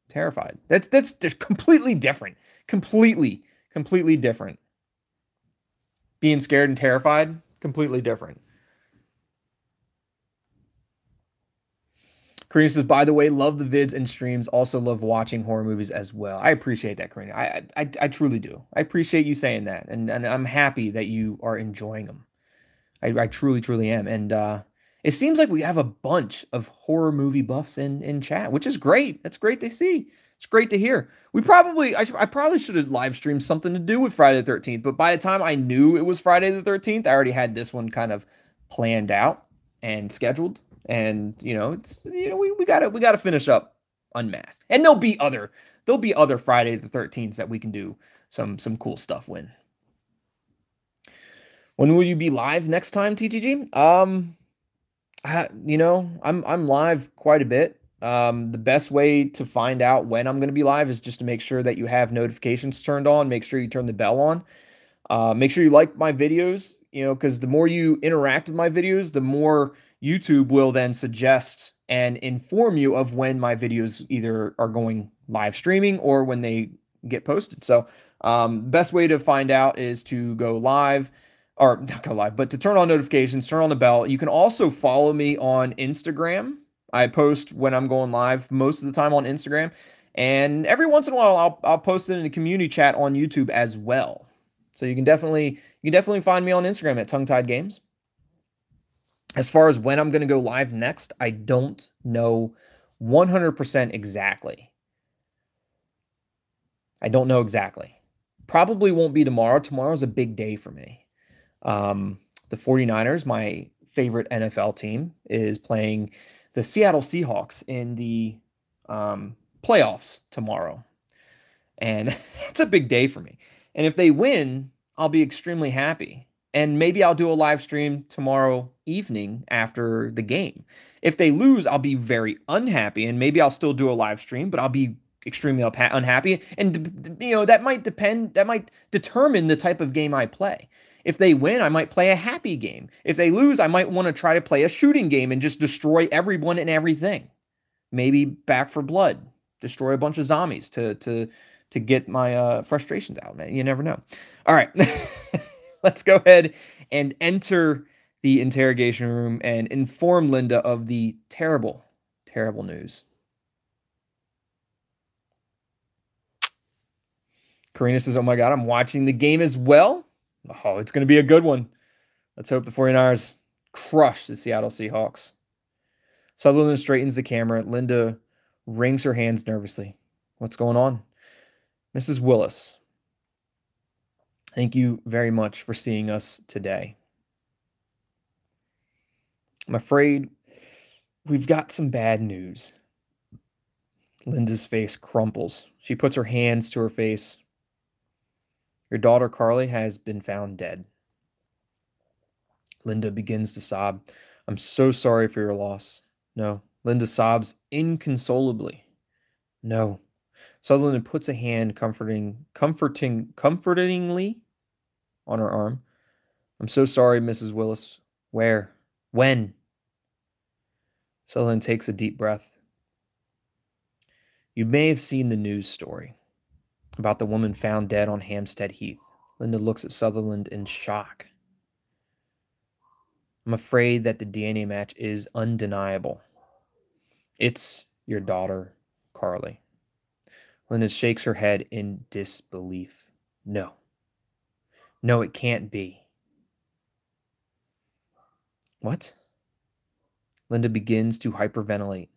terrified. That's completely different. Completely different. Being scared and terrified, completely different. Karina says, by the way, love the vids and streams. Also love watching horror movies as well. I appreciate that, Karina. I truly do. I appreciate you saying that. And I'm happy that you are enjoying them. I truly am. And it seems like we have a bunch of horror movie buffs in chat, which is great. That's great to see. It's great to hear. I probably should have live streamed something to do with Friday the 13th. But by the time I knew it was Friday the 13th, I already had this one kind of planned out and scheduled. And we gotta finish up Unmasked, and there'll be other Friday the 13th that we can do some cool stuff when will you be live next time, TTG? I'm live quite a bit. The best way to find out when I'm going to be live is just to make sure that you have notifications turned on. Make sure you turn the bell on. Make sure you like my videos, because the more you interact with my videos, the more YouTube will then suggest and inform you of when my videos either are going live streaming or when they get posted. So best way to find out is to go live, or not go live, but to turn on notifications, turn on the bell. You can also follow me on Instagram. I post when I'm going live most of the time on Instagram. And every once in a while, I'll post it in a community chat on YouTube as well. So you can definitely find me on Instagram at Tongue Tied Games. As far as when I'm going to go live next, I don't know 100% exactly. I don't know exactly. Probably won't be tomorrow. Tomorrow's a big day for me. The 49ers, my favorite NFL team, is playing the Seattle Seahawks in the playoffs tomorrow. And it's a big day for me. And if they win, I'll be extremely happy. And maybe I'll do a live stream tomorrow evening after the game. If they lose, I'll be very unhappy. And maybe I'll still do a live stream, but I'll be extremely unhappy. And, that might determine the type of game I play. If they win, I might play a happy game. If they lose, I might want to try to play a shooting game and just destroy everyone and everything. Maybe Back for Blood. Destroy a bunch of zombies to get my frustrations out, man. You never know. All right. Let's go ahead and enter the interrogation room and inform Linda of the terrible, terrible news. Karina says, oh my God, I'm watching the game as well. Oh, it's going to be a good one. Let's hope the 49ers crush the Seattle Seahawks. Sutherland straightens the camera. Linda wrings her hands nervously. What's going on? Mrs. Willis, thank you very much for seeing us today. I'm afraid we've got some bad news. Linda's face crumples. She puts her hands to her face. Your daughter, Carly, has been found dead. Linda begins to sob. I'm so sorry for your loss. No. Linda sobs inconsolably. No. Sutherland puts a hand comfortingly on her arm. I'm so sorry, Mrs. Willis. Where? When? Sutherland takes a deep breath. You may have seen the news story about the woman found dead on Hampstead Heath. Linda looks at Sutherland in shock. I'm afraid that the DNA match is undeniable. It's your daughter, Carly. Linda shakes her head in disbelief. No. No, it can't be. What? Linda begins to hyperventilate.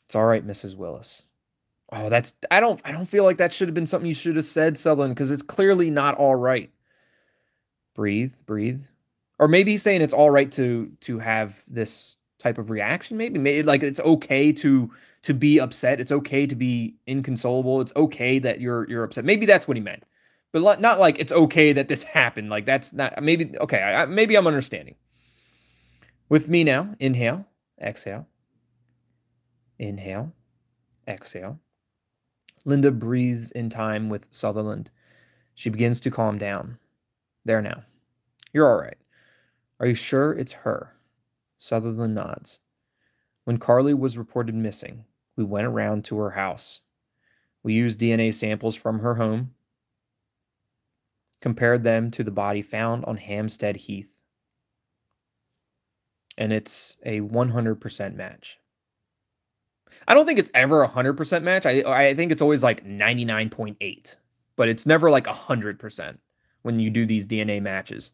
It's all right, Mrs. Willis. Oh, I don't feel like that should have been something you should have said, Sutherland, because it's clearly not all right. Breathe. Or maybe he's saying it's all right to have this type of reaction, maybe like it's okay to be upset. It's okay to be inconsolable. It's okay that you're upset. Maybe that's what he meant. But not like it's okay that this happened. Like that's not, maybe, okay, maybe I'm understanding. With me now, inhale, exhale. Inhale, exhale. Linda breathes in time with Sutherland. She begins to calm down. There now. You're all right. Are you sure it's her? Sutherland nods. When Carly was reported missing, we went around to her house. We used DNA samples from her home, compared them to the body found on Hampstead Heath. And it's a 100% match. I don't think it's ever a 100% match. I think it's always like 99.8, but it's never like 100% when you do these DNA matches.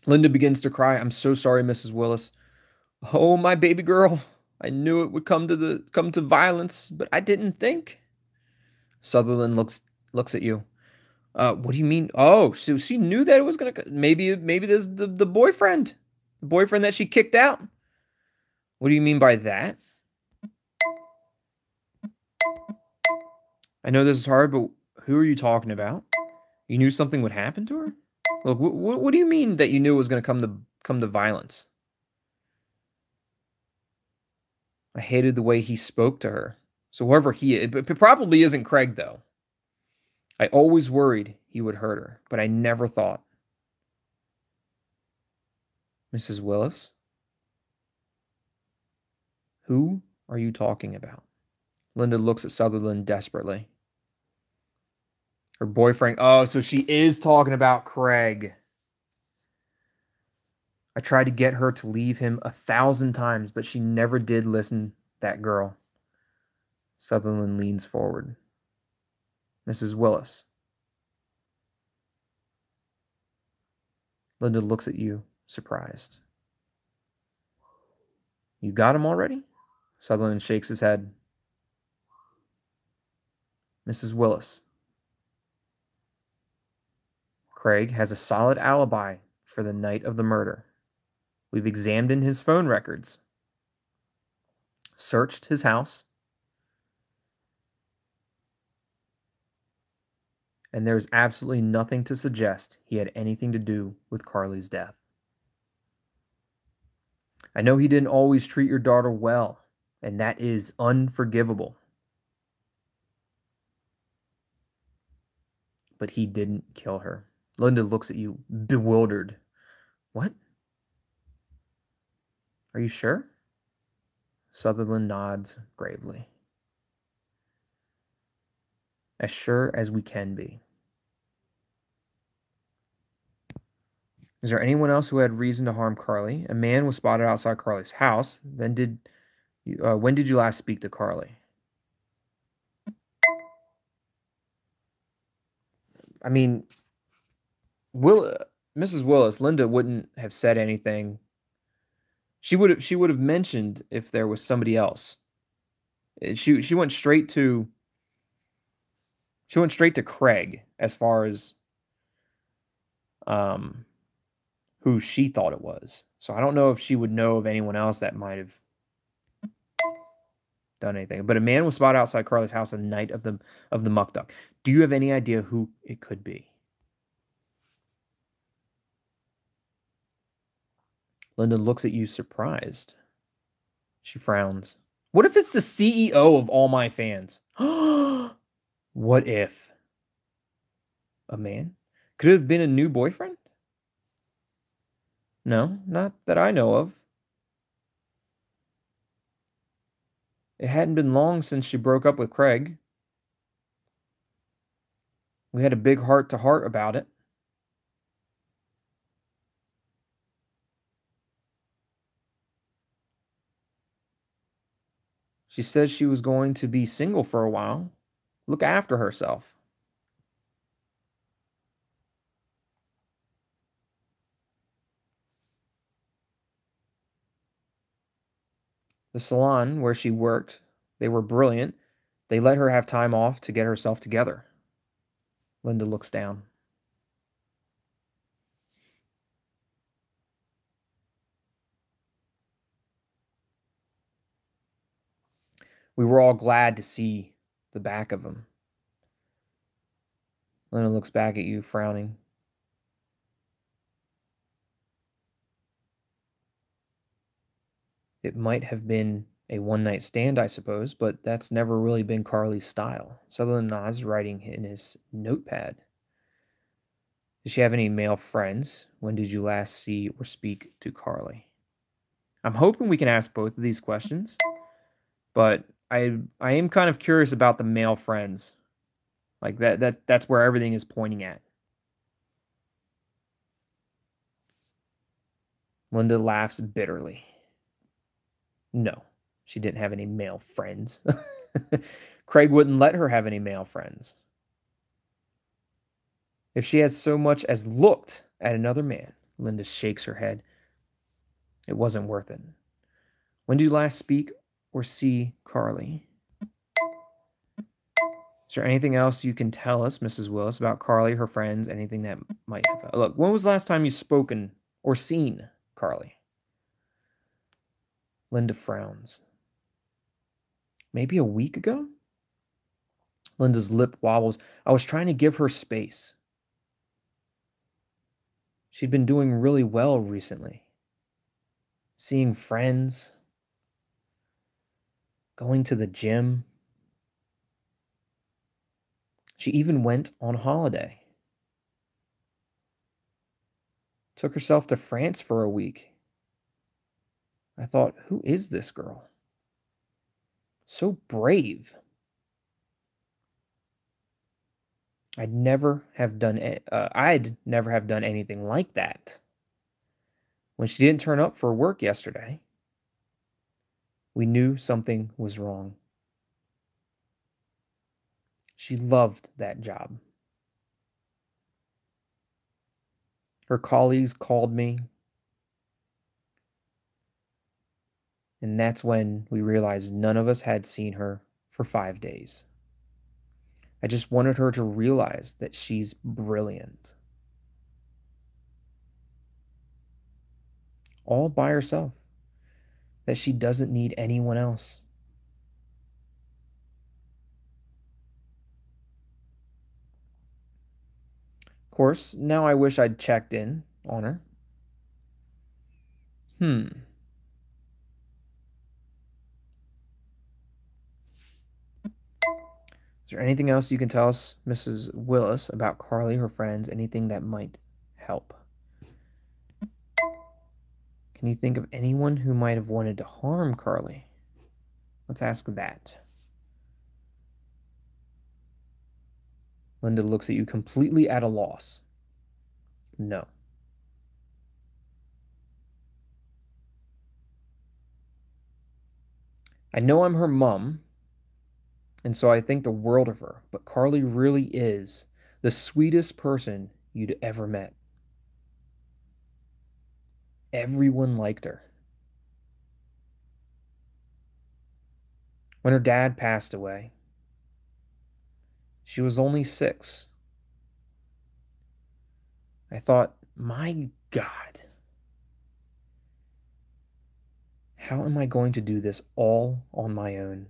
Linda begins to cry. I'm so sorry, Mrs. Willis. Oh, my baby girl. I knew it would come to violence, but I didn't think. Sutherland looks at you. What do you mean? Oh, so she knew that it was gonna. Maybe there's the boyfriend that she kicked out. What do you mean by that? I know this is hard, but who are you talking about? You knew something would happen to her? Look, what do you mean that you knew it was going to come to violence? I hated the way he spoke to her. So whoever he is, it probably isn't Craig, though. I always worried he would hurt her, but I never thought. Mrs. Willis? Who are you talking about? Linda looks at Sutherland desperately. Her boyfriend. Oh, so she is talking about Craig. I tried to get her to leave him 1,000 times, but she never did listen, that girl. Sutherland leans forward. Mrs. Willis. Linda looks at you, surprised. You got him already? Sutherland shakes his head. Mrs. Willis. Craig has a solid alibi for the night of the murder. We've examined his phone records, searched his house, and there's absolutely nothing to suggest he had anything to do with Carly's death. I know he didn't always treat your daughter well, and that is unforgivable. But he didn't kill her. Linda looks at you, bewildered. What? Are you sure? Sutherland nods gravely. As sure as we can be. Is there anyone else who had reason to harm Carly? A man was spotted outside Carly's house. When did you last speak to Carly? I mean, Mrs. Willis, Linda wouldn't have said anything. She would have mentioned if there was somebody else. She went straight to Craig as far as who she thought it was. So I don't know if she would know of anyone else that might have done anything. But a man was spotted outside Carly's house the night of the muck duck. Do you have any idea who it could be? Linda looks at you surprised. She frowns. What if it's the CEO of All My Fans? What if? A man? Could it have been a new boyfriend? No, not that I know of. It hadn't been long since she broke up with Craig. We had a big heart-to-heart about it. She says she was going to be single for a while, look after herself. The salon where she worked, they were brilliant. They let her have time off to get herself together. Linda looks down. We were all glad to see the back of him. Linda looks back at you, frowning. It might have been a one-night stand, I suppose, but that's never really been Carly's style. Sutherland nods, writing in his notepad. Does she have any male friends? When did you last see or speak to Carly? I'm hoping we can ask both of these questions, but I am kind of curious about the male friends. Like that's where everything is pointing at. Linda laughs bitterly. No, she didn't have any male friends. Craig wouldn't let her have any male friends. If she has so much as looked at another man, Linda shakes her head. It wasn't worth it. When did you last speak or see Carly? Is there anything else you can tell us, Mrs. Willis, about Carly, her friends, anything that might have... Look, when was the last time you spoken or seen Carly? Linda frowns. Maybe a week ago? Linda's lip wobbles. I was trying to give her space. She'd been doing really well recently. Seeing friends. Going to the gym. She even went on holiday. Took herself to France for a week. I thought, who is this girl? So brave. I'd never have done anything like that. When she didn't turn up for work yesterday, we knew something was wrong. She loved that job. Her colleagues called me, and that's when we realized none of us had seen her for 5 days. I just wanted her to realize that she's brilliant. All by herself. That she doesn't need anyone else. Of course, now I wish I'd checked in on her. Is there anything else you can tell us, Mrs. Willis, about Carly, her friends, anything that might help? Can you think of anyone who might have wanted to harm Carly? Let's ask that. Linda looks at you completely at a loss. No. I know I'm her mom, and so I think the world of her, but Carly really is the sweetest person you'd ever met. Everyone liked her. When her dad passed away, she was only 6. I thought, my God, how am I going to do this all on my own?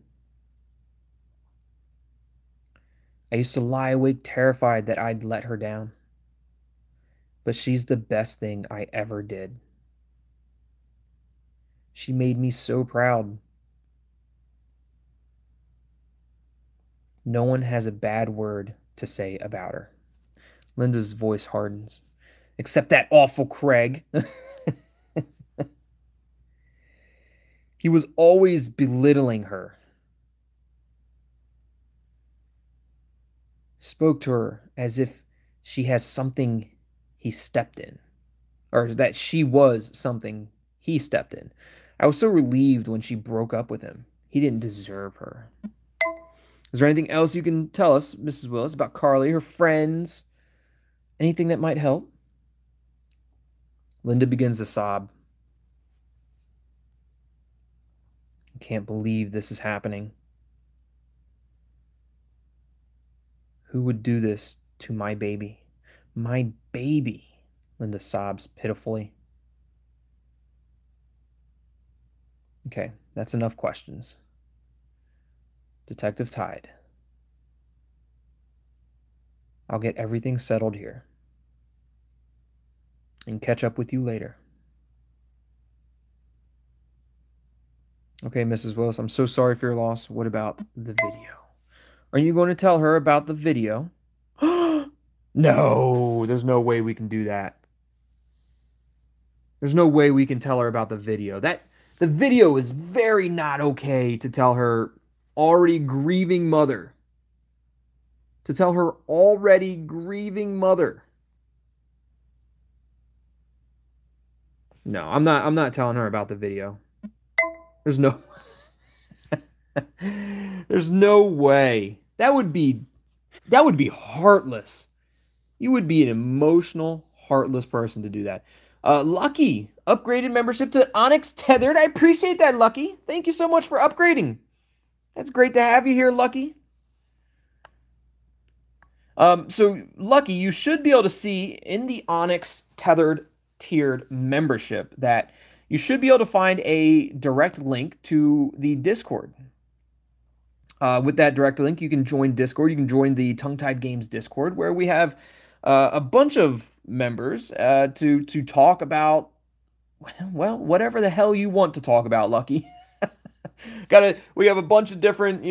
I used to lie awake terrified that I'd let her down. But she's the best thing I ever did. She made me so proud. No one has a bad word to say about her. Linda's voice hardens. Except that awful Craig. He was always belittling her. Spoke to her as if she has something he stepped in. Or that she was something he stepped in. I was so relieved when she broke up with him. He didn't deserve her. Is there anything else you can tell us, Mrs. Willis, about Carly, her friends? Anything that might help? Linda begins to sob. I can't believe this is happening. Who would do this to my baby? My baby, Linda sobs pitifully. Okay, that's enough questions. Detective Tide. I'll get everything settled here and catch up with you later. Okay, Mrs. Willis, I'm so sorry for your loss. What about the video? Are you going to tell her about the video? No, there's no way we can do that. There's no way we can tell her about the video. The video is very not okay to tell her already grieving mother. To tell her already grieving mother. No, I'm not telling her about the video. There's no There's no way. That would be heartless. You would be an emotional, heartless person to do that. Lucky upgraded membership to Onyx Tethered. I appreciate that, Lucky. Thank you so much for upgrading. That's great to have you here, Lucky. So, Lucky, you should be able to see in the Onyx Tethered tiered membership that you should be able to find a direct link to the Discord. With that direct link, you can join Discord. You can join the Tongue Tied Games Discord, where we have a bunch of members to talk about, well, whatever the hell you want to talk about, Lucky. We have a bunch of different,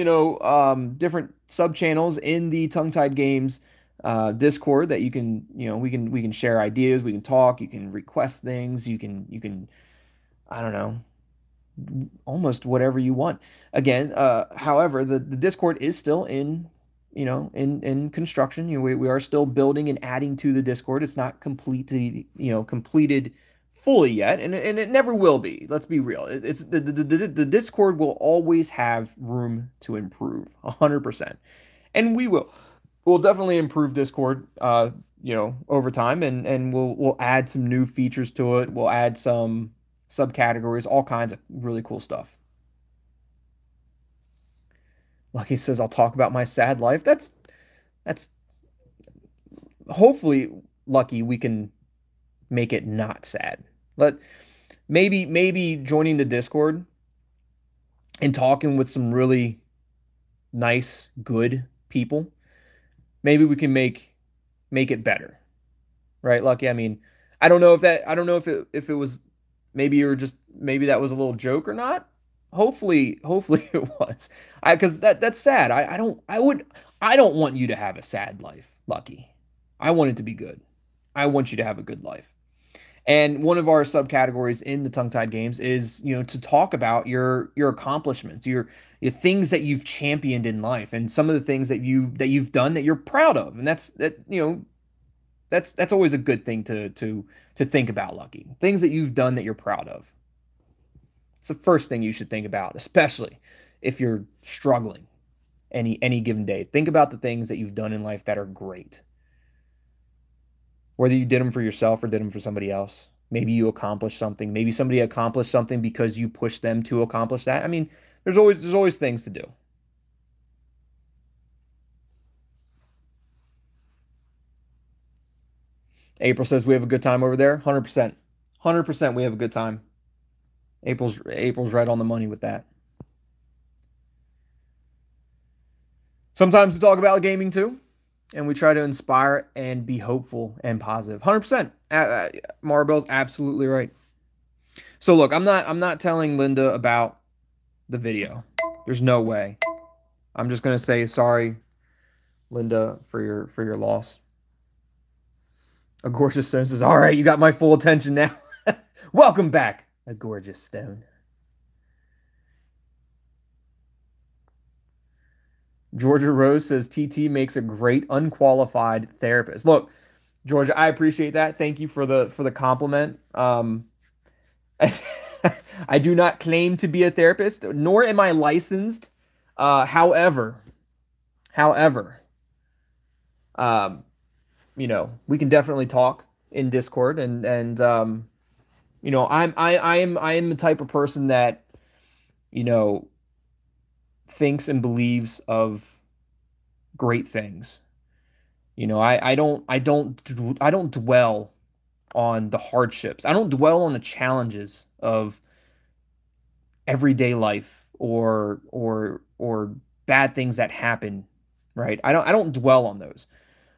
different sub-channels in the Tongue Tied Games Discord that you can, we can share ideas, we can talk, you can request things, you can, I don't know, almost whatever you want. Again, however, the Discord is still in construction. We are still building and adding to the Discord. It's not completed fully yet, and it never will be. Let's be real. It's the Discord will always have room to improve, 100%, and we'll definitely improve Discord, over time, and we'll add some new features to it. We'll add some subcategories, all kinds of really cool stuff. Lucky says, I'll talk about my sad life. That's hopefully, Lucky, we can make it not sad. Maybe joining the Discord and talking with some really nice, good people, maybe we can make it better. Right, Lucky? I mean, I don't know if it was, maybe that was a little joke or not. Hopefully it was. Because that's sad. I don't want you to have a sad life, Lucky. I want it to be good. I want you to have a good life. And one of our subcategories in the Tongue Tied Games is, to talk about your accomplishments, your things that you've championed in life, and some of the things that you've done that you're proud of. And that's always a good thing to think about, Lucky. Things that you've done that you're proud of. It's the first thing you should think about, especially if you're struggling any given day. Think about the things that you've done in life that are great. Whether you did them for yourself or did them for somebody else. Maybe you accomplished something. Maybe somebody accomplished something because you pushed them to accomplish that. I mean, there's always things to do. April says we have a good time over there. 100%. 100% we have a good time. April's right on the money with that. Sometimes we talk about gaming too, and we try to inspire and be hopeful and positive. 100%. Maribel's absolutely right. So look, I'm not telling Linda about the video. There's no way. I'm just gonna say sorry, Linda, for your loss. A gorgeous stone says, "All right, you got my full attention now." Welcome back, a gorgeous stone. Georgia Rose says TT makes a great unqualified therapist. Look, Georgia, I appreciate that. Thank you for the compliment. I do not claim to be a therapist, nor am I licensed. However, we can definitely talk in Discord, and I am the type of person that thinks and believes of great things. I don't dwell on the hardships. I don't dwell on the challenges of everyday life or bad things that happen, right? I don't dwell on those.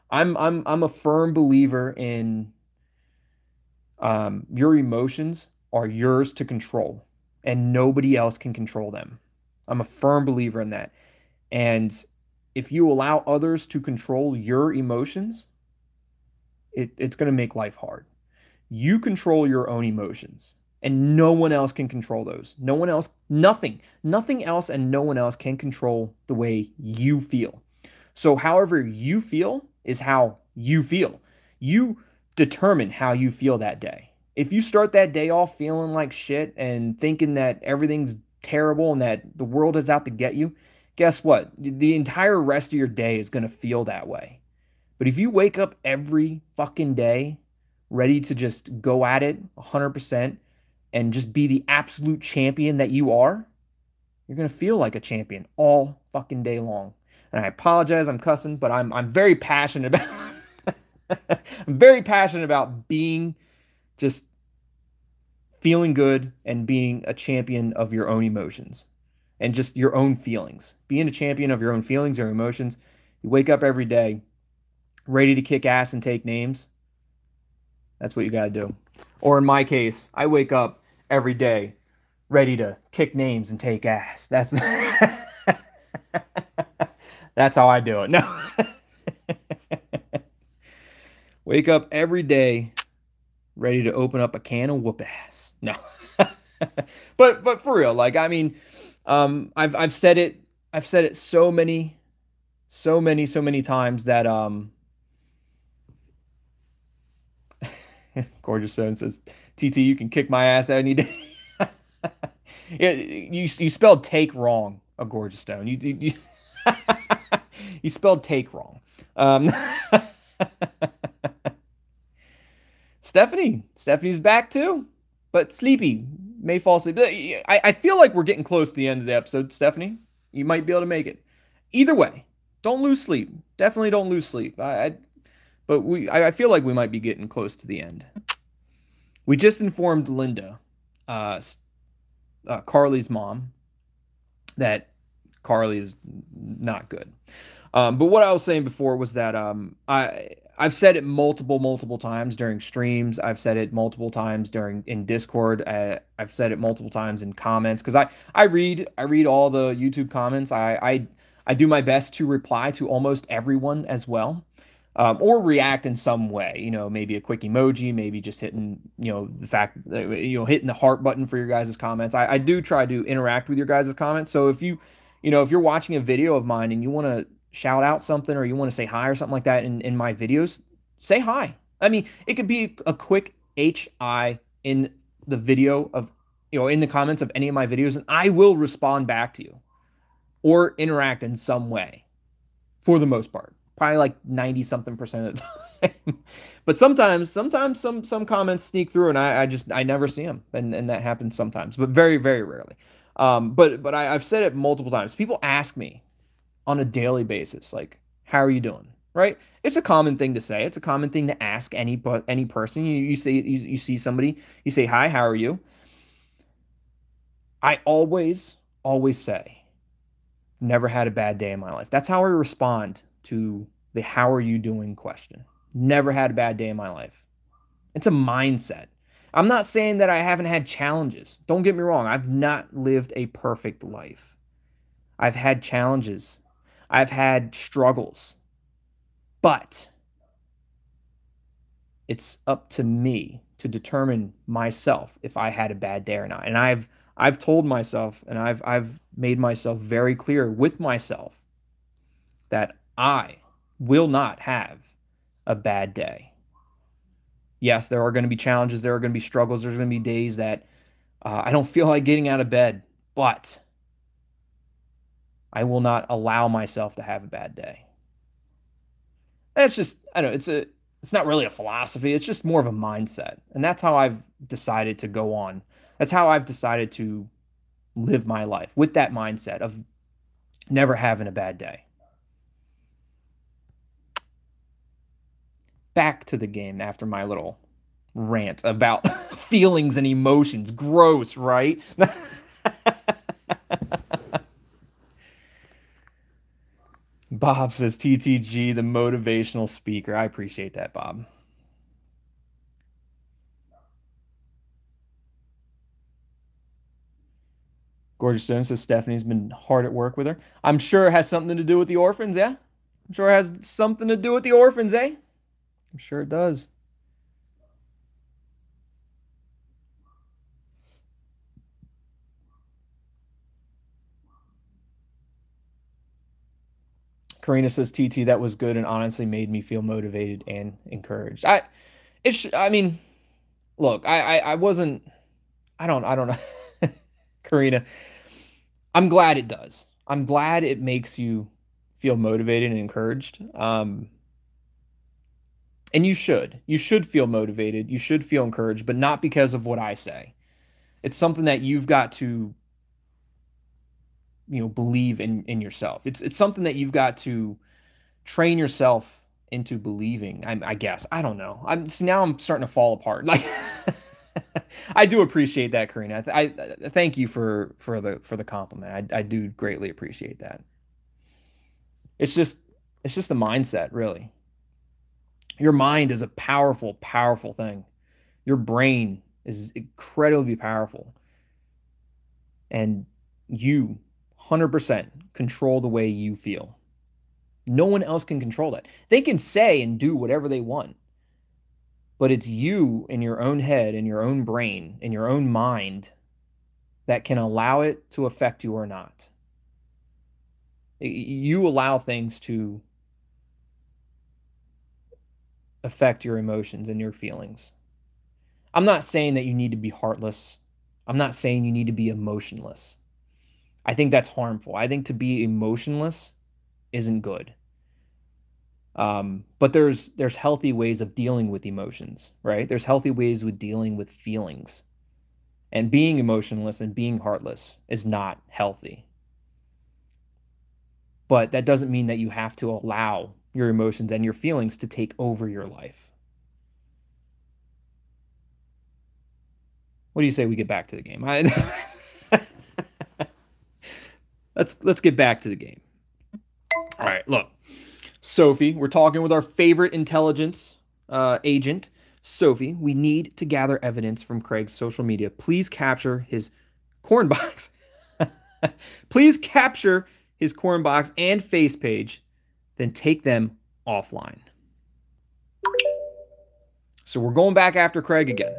I'm a firm believer in your emotions are yours to control and nobody else can control them. I'm a firm believer in that. And if you allow others to control your emotions, it's going to make life hard. You control your own emotions, and no one else can control those. No one else, nothing else, and no one else can control the way you feel. So however you feel is how you feel. You determine how you feel that day. If you start that day off feeling like shit and thinking that everything's terrible and that the world is out to get you, guess what? The entire rest of your day is going to feel that way. But if you wake up every fucking day ready to just go at it 100% and just be the absolute champion that you are, you're going to feel like a champion all fucking day long. And I apologize, I'm cussing, but I'm very passionate about I'm very passionate about being just feeling good and being a champion of your own emotions and just your own feelings. Being a champion of your own feelings or emotions. You wake up every day ready to kick ass and take names. That's what you got to do. Or in my case, I wake up every day ready to kick names and take ass. That's that's how I do it. No. Wake up every day ready to open up a can of whoop ass. No. but for real, like, I mean, I've said it so many times that Gorgeous Stone says, TT, you can kick my ass any day. Yeah, you spelled take wrong, a Gorgeous Stone. You you spelled take wrong. Stephanie's back too, but sleepy, may fall asleep. I feel like we're getting close to the end of the episode, Stephanie. You might be able to make it. Either way, don't lose sleep. Definitely don't lose sleep. I feel like we might be getting close to the end. We just informed Linda, Carly's mom, that Carly is not good. But what I was saying before was that I've said it multiple times during streams. I've said it multiple times in Discord. I've said it multiple times in comments because I read all the YouTube comments. I do my best to reply to almost everyone as well, or react in some way. Maybe a quick emoji, maybe just hitting hitting the heart button for your guys' comments. I do try to interact with your guys' comments. So if if you're watching a video of mine and you want to shout out something or you want to say hi or something like that in my videos, say hi. I mean, it could be a quick HI in the video of, in the comments of any of my videos, and I will respond back to you or interact in some way for the most part. Probably like 90-something% of the time. But sometimes some comments sneak through and I never see them. And that happens sometimes, but very, very rarely. But I've said it multiple times. People ask me on a daily basis, like, how are you doing? Right? It's a common thing to say. It's a common thing to ask any person. You see somebody, you say, hi, how are you? I always say, never had a bad day in my life. That's how I respond to the how are you doing question. Never had a bad day in my life. It's a mindset. I'm not saying that I haven't had challenges. Don't get me wrong. I've not lived a perfect life. I've had challenges. I've had struggles. But it's up to me to determine myself if I had a bad day or not. And I've told myself, and I've made myself very clear with myself that I will not have a bad day. Yes, there are going to be challenges, there are going to be struggles, there's going to be days that I don't feel like getting out of bed, but I will not allow myself to have a bad day. That's just, I don't know, it's not really a philosophy, it's just more of a mindset. And that's how I've decided to go on. That's how I've decided to live my life, with that mindset of never having a bad day. Back to the game after my little rant about feelings and emotions. Gross, right? Bob says, TTG, the motivational speaker. I appreciate that, Bob. Gorgeous Stone says Stephanie's been hard at work with her. I'm sure it has something to do with the orphans, yeah? I'm sure it has something to do with the orphans, eh? I'm sure it does. Karina says, TT, that was good and honestly made me feel motivated and encouraged. I mean, look, I wasn't, I don't know. Karina, I'm glad it does. I'm glad it makes you feel motivated and encouraged. And you should feel motivated. You should feel encouraged, but not because of what I say. It's something that you've got to, believe in yourself. It's something that you've got to train yourself into believing. I guess. I don't know. Now I'm starting to fall apart. Like, I do appreciate that, Karina. I thank you for the compliment. I do greatly appreciate that. It's just a mindset, really. Your mind is a powerful, powerful thing. Your brain is incredibly powerful. And you 100% control the way you feel. No one else can control that. They can say and do whatever they want. But it's you in your own head, in your own brain, in your own mind that can allow it to affect you or not. You allow things to affect your emotions and your feelings. I'm not saying that you need to be heartless. I'm not saying you need to be emotionless. I think that's harmful. I think to be emotionless isn't good. But there's healthy ways of dealing with emotions, right? There's healthy ways with dealing with feelings. And being emotionless and being heartless is not healthy. But that doesn't mean that you have to allow your emotions and your feelings to take over your life. What do you say we get back to the game? Let's get back to the game. All right, look. Sophie, we're talking with our favorite intelligence agent, Sophie. We need to gather evidence from Craig's social media. Please capture his corn box. Please capture his corn box and face page, then take them offline. So we're going back after Craig again.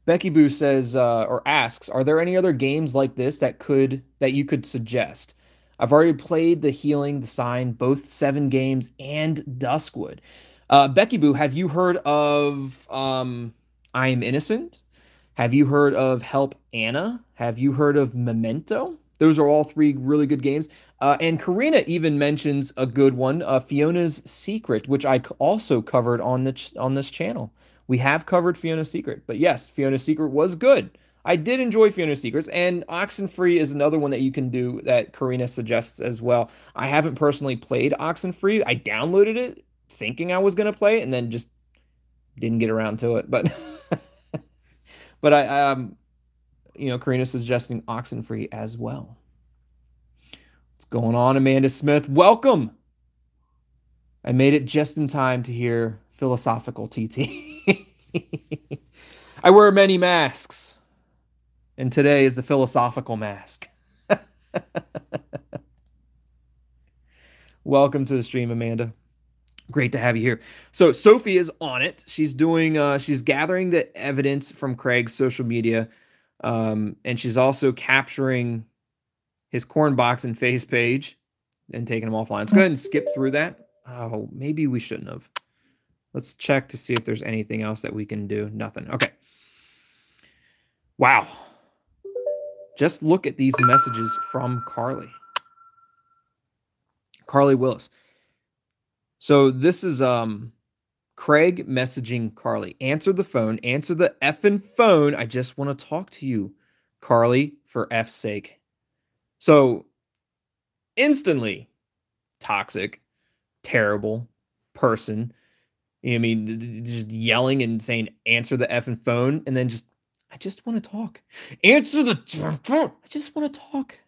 Becky Boo says, or asks, are there any other games like this that you could suggest? I've already played The Healing, The Sign, both 7 games, and Duskwood. Becky Boo, have you heard of I Am Innocent? Have you heard of Help Anna? Have you heard of Memento? Those are all 3 really good games. And Karina even mentions a good one, Fiona's Secret, which I also covered on this channel. We have covered Fiona's Secret, but yes, Fiona's Secret was good. I did enjoy Fiona's Secrets, and Oxenfree is another one that you can do that Karina suggests as well. I haven't personally played Oxenfree. I downloaded it thinking I was going to play it, and then just didn't get around to it. But but Karina's suggesting Oxenfree as well. What's going on, Amanda Smith? Welcome. I made it just in time to hear philosophical TT. I wear many masks, and today is the philosophical mask. Welcome to the stream, Amanda. Great to have you here. So Sophie is on it. She's doing, she's gathering the evidence from Craig's social media, and she's also capturing his corn box and face page and taking them offline. Let's go ahead and skip through that. Oh, maybe we shouldn't have. Let's check to see if there's anything else that we can do. Nothing. Okay. Wow. Just look at these messages from Carly. Carly Willis. So this is Craig messaging Carly. Answer the phone. Answer the effing phone. I just want to talk to you, Carly, for F's sake. So instantly toxic, terrible person. I mean, just yelling and saying, answer the effing phone. And then just, I just want to talk. Answer the phone. I just want to talk.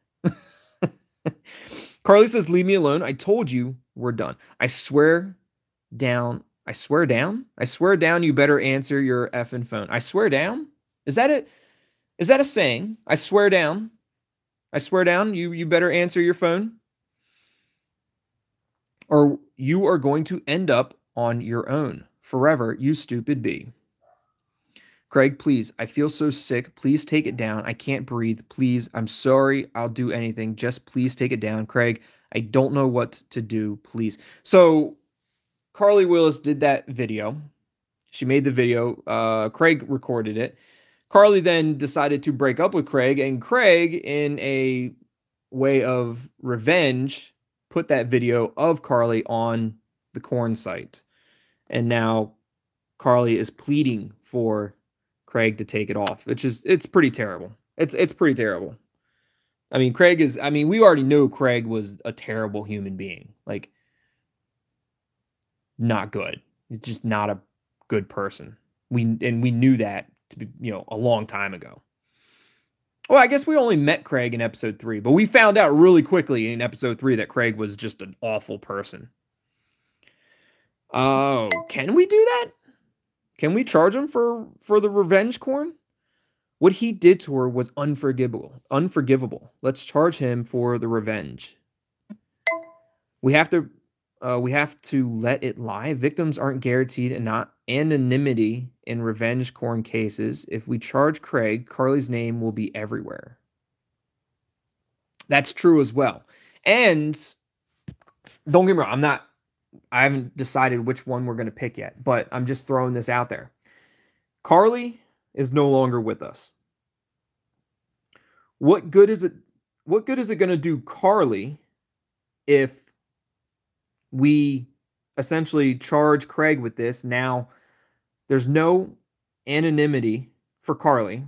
Carly says, leave me alone. I told you we're done. I swear down. I swear down. I swear down. You better answer your effing phone. I swear down. Is that it? Is that a saying? I swear down. I swear down. You better answer your phone. Or you are going to end up on your own forever, you stupid bee. Craig, please. I feel so sick. Please take it down. I can't breathe. Please. I'm sorry. I'll do anything. Just please take it down. Craig, I don't know what to do. Please. So Carly Willis did that video. She made the video. Craig recorded it. Carly then decided to break up with Craig, and Craig, in a way of revenge, put that video of Carly on the corn site. And now Carly is pleading for Craig to take it off, which is, it's pretty terrible. It's pretty terrible. I mean, we already knew Craig was a terrible human being. Like, not good. He's just not a good person. We knew that to be, a long time ago. Well, I guess we only met Craig in episode 3, but we found out really quickly in episode 3 that Craig was just an awful person. Oh, can we do that? Can we charge him for the revenge corn? What he did to her was unforgivable. Let's charge him for the revenge. We have to let it lie. Victims aren't guaranteed and not anonymity in revenge corn cases. If we charge Craig, Carly's name will be everywhere. That's true as well. And don't get me wrong, I haven't decided which one we're going to pick yet, but I'm just throwing this out there. Carly is no longer with us. What good is it going to do Carly if we essentially charge Craig with this? Now there's no anonymity for Carly.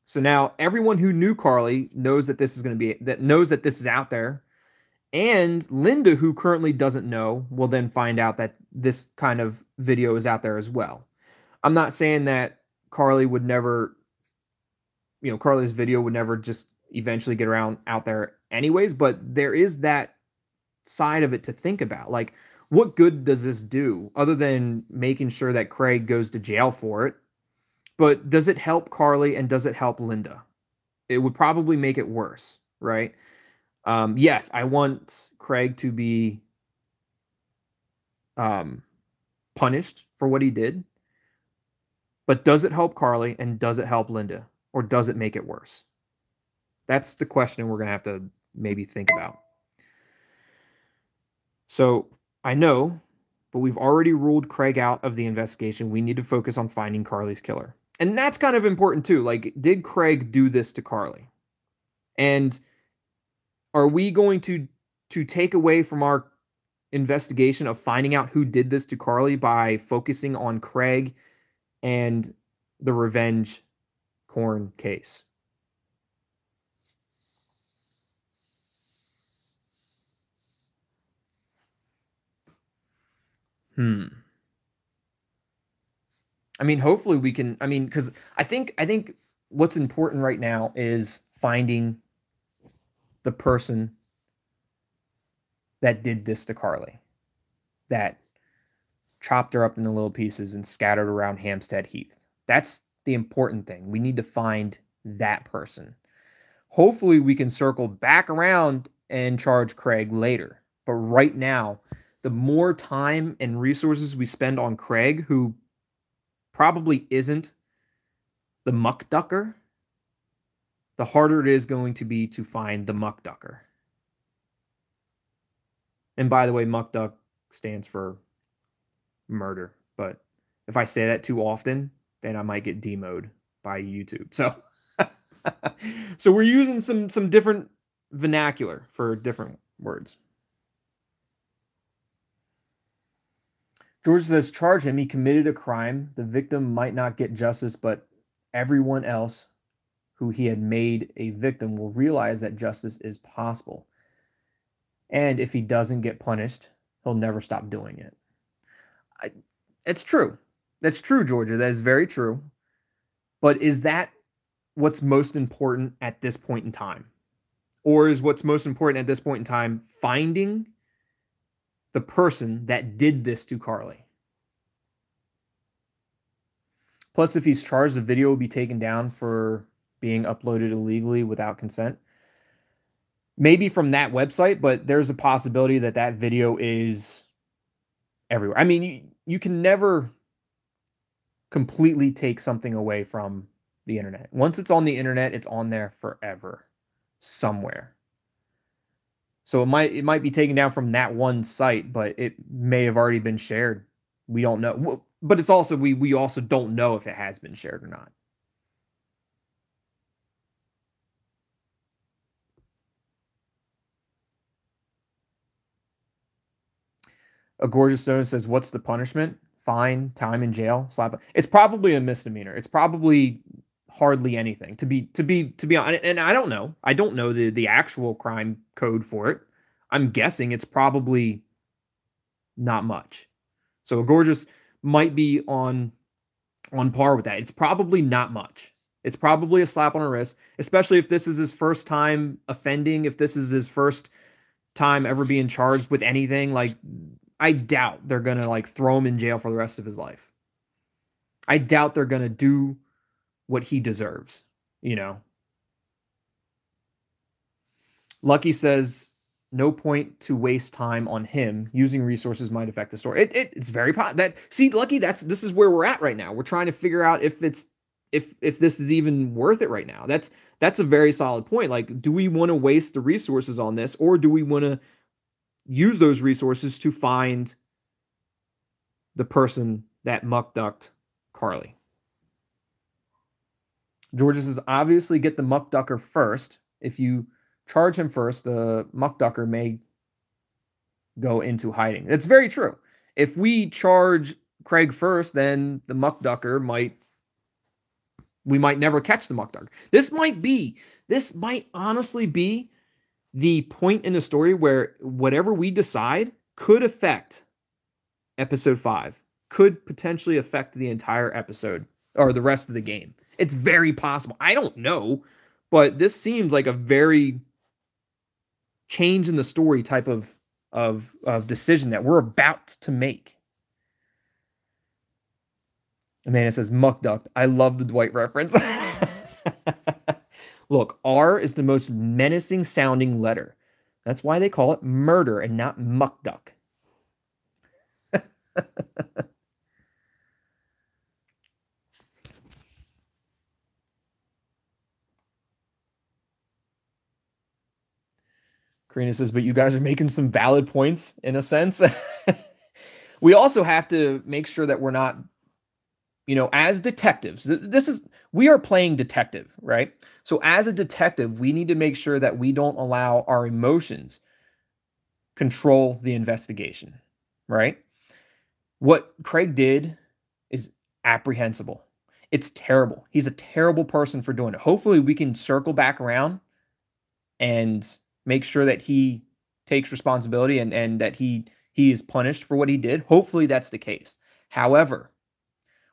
So now everyone who knew Carly knows that this is out there. And Linda, who currently doesn't know, will then find out that this kind of video is out there as well. I'm not saying that Carly would never, Carly's video would never just eventually get out there anyways, but there is that side of it to think about. Like, what good does this do other than making sure that Craig goes to jail for it? But does it help Carly and does it help Linda? It would probably make it worse, right? Yes, I want Craig to be punished for what he did. But does it help Carly and does it help Linda? Or does it make it worse? That's the question we're going to have to maybe think about. So I know, but we've already ruled Craig out of the investigation. We need to focus on finding Carly's killer. And that's kind of important too. Like, did Craig do this to Carly? And are we going to take away from our investigation of finding out who did this to Carly by focusing on Craig and the revenge corn case? I mean, hopefully we can, because I think what's important right now is finding the person that did this to Carly, that chopped her up into little pieces and scattered around Hampstead Heath. That's the important thing. We need to find that person. Hopefully we can circle back around and charge Craig later. But right now, the more time and resources we spend on Craig, who probably isn't the muck ducker, the harder it is going to be to find the muck ducker. And by the way, muck duck stands for murder. But if I say that too often, then I might get demoed by YouTube. So we're using some different vernacular for different words. George says, charge him. He committed a crime. The victim might not get justice, but everyone else who he had made a victim will realize that justice is possible. And if he doesn't get punished, he'll never stop doing it. It's true. That's true, Georgia. That is very true. But is that what's most important at this point in time? Or is what's most important at this point in time finding the person that did this to Carly? Plus, if he's charged, the video will be taken down for being uploaded illegally without consent. Maybe from that website, but there's a possibility that that video is everywhere. I mean, you can never completely take something away from the internet. Once it's on the internet, it's on there forever, somewhere. So it might be taken down from that one site, but it may have already been shared. We don't know. But it's also we also don't know if it has been shared or not. A Gorgeous Stone says, what's the punishment? Fine, time in jail, slap. It's probably a misdemeanor. It's probably hardly anything, to be honest. And I don't know. I don't know the actual crime code for it. I'm guessing it's probably not much. So a Gorgeous might be on par with that. It's probably not much. It's probably a slap on the wrist, especially if this is his first time offending, if this is his first time ever being charged with anything. Like, I doubt they're going to like throw him in jail for the rest of his life. I doubt they're going to do what he deserves, you know. Lucky says, no point to waste time on him. Using resources might affect the story. It's very that. See, Lucky, this is where we're at right now. We're trying to figure out if this is even worth it right now. That's a very solid point. Like, do we want to waste the resources on this, or do we want to use those resources to find the person that muck ducked Carly? Georgia says, obviously get the muck ducker first. If you charge him first, the muck ducker may go into hiding. That's very true. If we charge Craig first, then the muck ducker we might never catch the muck ducker. This might honestly be the point in the story where whatever we decide could affect episode 5, could potentially affect the entire episode or the rest of the game. It's very possible. I don't know, but this seems like a very change in the story type of decision that we're about to make. Amanda says, muck duck. I love the Dwight reference. Look, R is the most menacing sounding letter. That's why they call it murder and not muck duck. Karina says, but you guys are making some valid points in a sense. We also have to make sure that we're not, you know, as detectives, we are playing detective, right? So as a detective, we need to make sure that we don't allow our emotions control the investigation, right? What Craig did is apprehensible. It's terrible. He's a terrible person for doing it. Hopefully we can circle back around and make sure that he takes responsibility and that he is punished for what he did. Hopefully that's the case. However,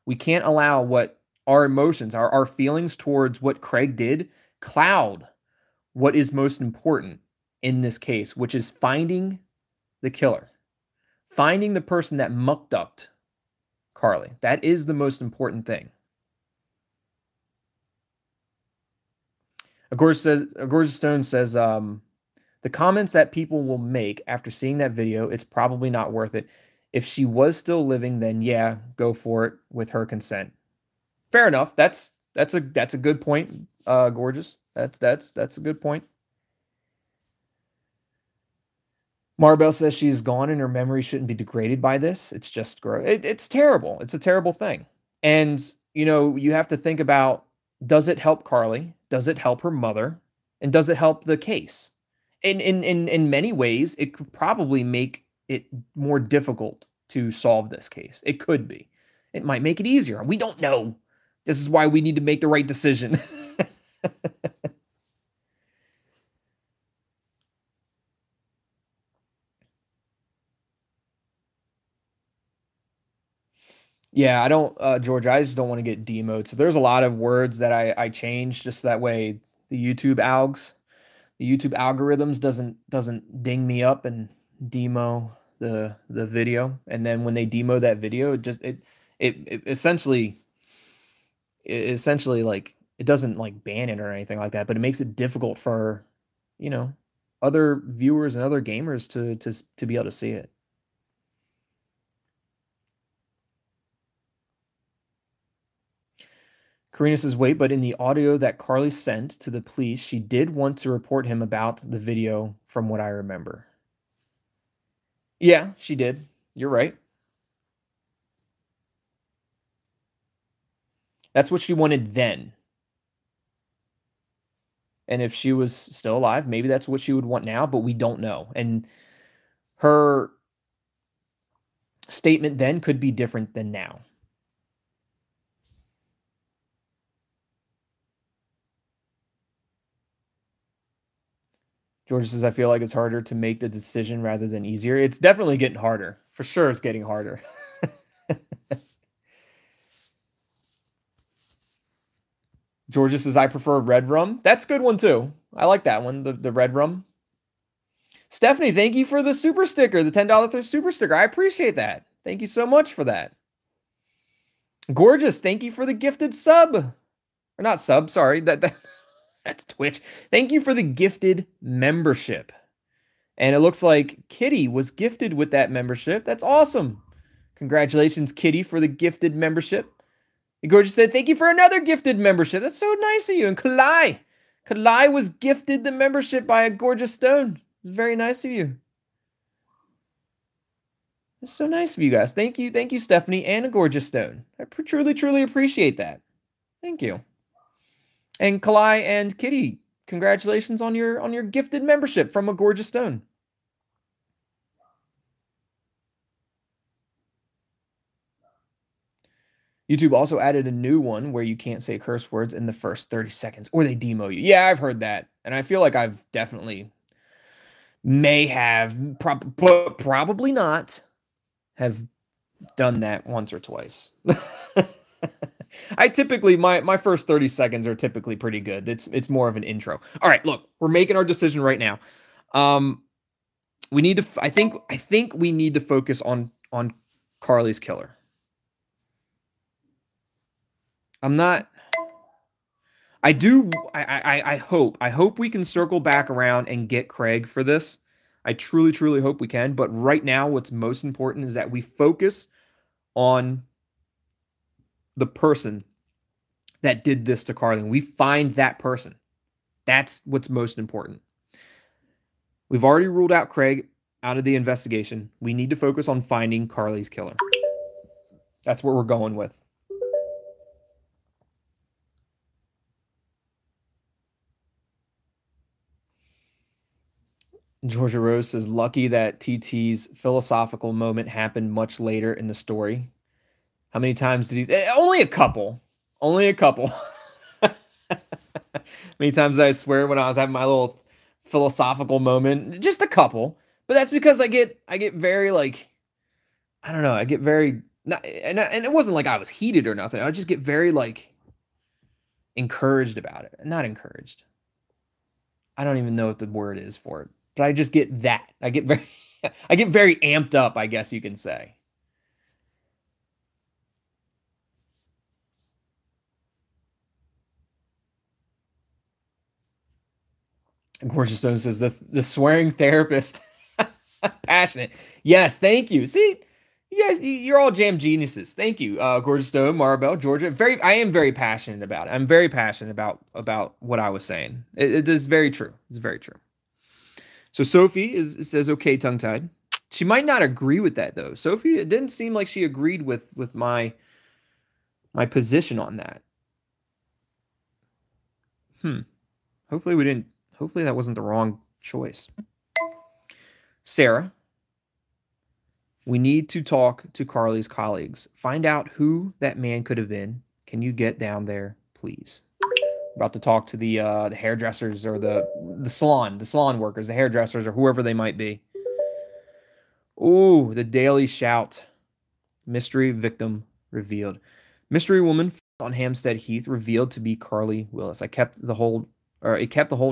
we can't allow what our emotions, our feelings towards what Craig did, cloud what is most important in this case, which is finding the killer. Finding the person that mucked up Carly. That is the most important thing. A Gorgeous Stone says, the comments that people will make after seeing that video, it's probably not worth it. If she was still living, then yeah, go for it with her consent. Fair enough. That's a good point, Gorgeous. That's a good point. Marbell says she's gone and her memory shouldn't be degraded by this. It's just gross. It's terrible. It's a terrible thing. And, you know, you have to think about, does it help Carly? Does it help her mother? And does it help the case? In many ways, it could probably make it more difficult to solve this case. It could be. It might make it easier. We don't know. This is why we need to make the right decision. Yeah, I don't, George, I just don't want to get demoed. So there's a lot of words that I changed just that way the YouTube algorithms doesn't ding me up and demo the video. And then when they demo that video, it essentially like, it doesn't like ban it or anything like that, but it makes it difficult for, you know, other viewers and other gamers to be able to see it. Karina says, wait, but in the audio that Carly sent to the police, she did want to report him about the video from what I remember. Yeah, she did. You're right. That's what she wanted then. And if she was still alive, maybe that's what she would want now, but we don't know. And her statement then could be different than now. George says, I feel like it's harder to make the decision rather than easier. It's definitely getting harder. For sure, it's getting harder. George says, I prefer red rum. That's a good one, too. I like that one, the red rum. Stephanie, thank you for the super sticker, the $10 super sticker. I appreciate that. Thank you so much for that. Gorgeous, thank you for the gifted sub. Or not sub, sorry. That's Twitch. Thank you for the gifted membership. And it looks like Kitty was gifted with that membership. That's awesome. Congratulations, Kitty, for the gifted membership. And Gorgeous said, thank you for another gifted membership. That's so nice of you. And Kalai was gifted the membership by a Gorgeous Stone. It's very nice of you. It's so nice of you guys. Thank you, Stephanie, and a Gorgeous Stone. I truly appreciate that. Thank you. And Kalai and Kitty, congratulations on your gifted membership from a Gorgeous Stone. YouTube also added a new one where you can't say curse words in the first 30 seconds or they demo you. Yeah, I've heard that. And I feel like I've definitely may have, but probably not, have done that once or twice. I typically, my first 30 seconds are typically pretty good. It's more of an intro. All right, look, we're making our decision right now. We need to, I think we need to focus on Carly's killer. I hope we can circle back around and get Craig for this. I truly hope we can. But right now, what's most important is that we focus on the person that did this to Carly. We find that person. That's what's most important. We've already ruled out Craig out of the investigation. We need to focus on finding Carly's killer. That's what we're going with. Georgia Rose says, lucky that TT's philosophical moment happened much later in the story. How many times did he... Only a couple. Only a couple. Many times I swear when I was having my little philosophical moment. Just a couple. But that's because I get very, like... I don't know. I get very... And it wasn't like I was heated or nothing. I just get very, like... encouraged about it. Not encouraged. I don't even know what the word is for it. But I just get that. I get very... I get very amped up, I guess you can say. Gorgeous Stone says the swearing therapist. Passionate. Yes, thank you. See, you guys, you're all jam geniuses. Thank you, Gorgeous Stone, Maribel, Georgia. I am very passionate about it. I'm very passionate about what I was saying. It is very true. It's very true. So Sophie says okay, tongue tied. She might not agree with that though. Sophie, it didn't seem like she agreed with my position on that. Hopefully that wasn't the wrong choice. Sarah, we need to talk to Carly's colleagues. Find out who that man could have been. Can you get down there, please? About to talk to the hairdressers or the salon workers, the hairdressers or whoever they might be. Ooh, the Daily Shout. Mystery victim revealed. Mystery woman on Hampstead Heath revealed to be Carly Willis. It kept the whole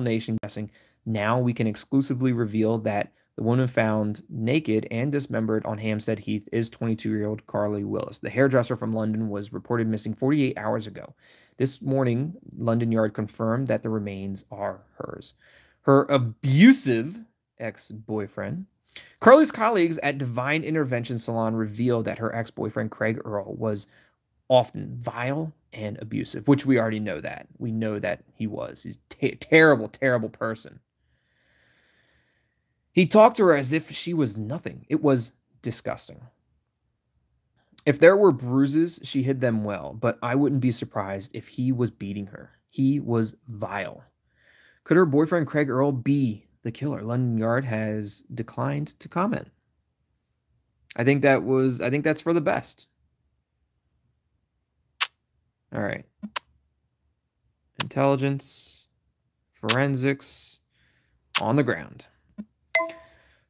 nation guessing. Now we can exclusively reveal that the woman found naked and dismembered on Hampstead Heath is 22-year-old Carly Willis. The hairdresser from London was reported missing 48 hours ago. This morning, London Yard confirmed that the remains are hers. Her abusive ex-boyfriend. Carly's colleagues at Divine Intervention Salon revealed that her ex-boyfriend, Craig Earl, was often vile and abusive, which we already know that. We know that he was. He's a terrible, terrible person. He talked to her as if she was nothing. It was disgusting. If there were bruises, she hid them well, but I wouldn't be surprised if he was beating her. He was vile. Could her boyfriend, Craig Earl, be the killer? London Yard has declined to comment. I think that's for the best. All right. Intelligence, forensics, on the ground.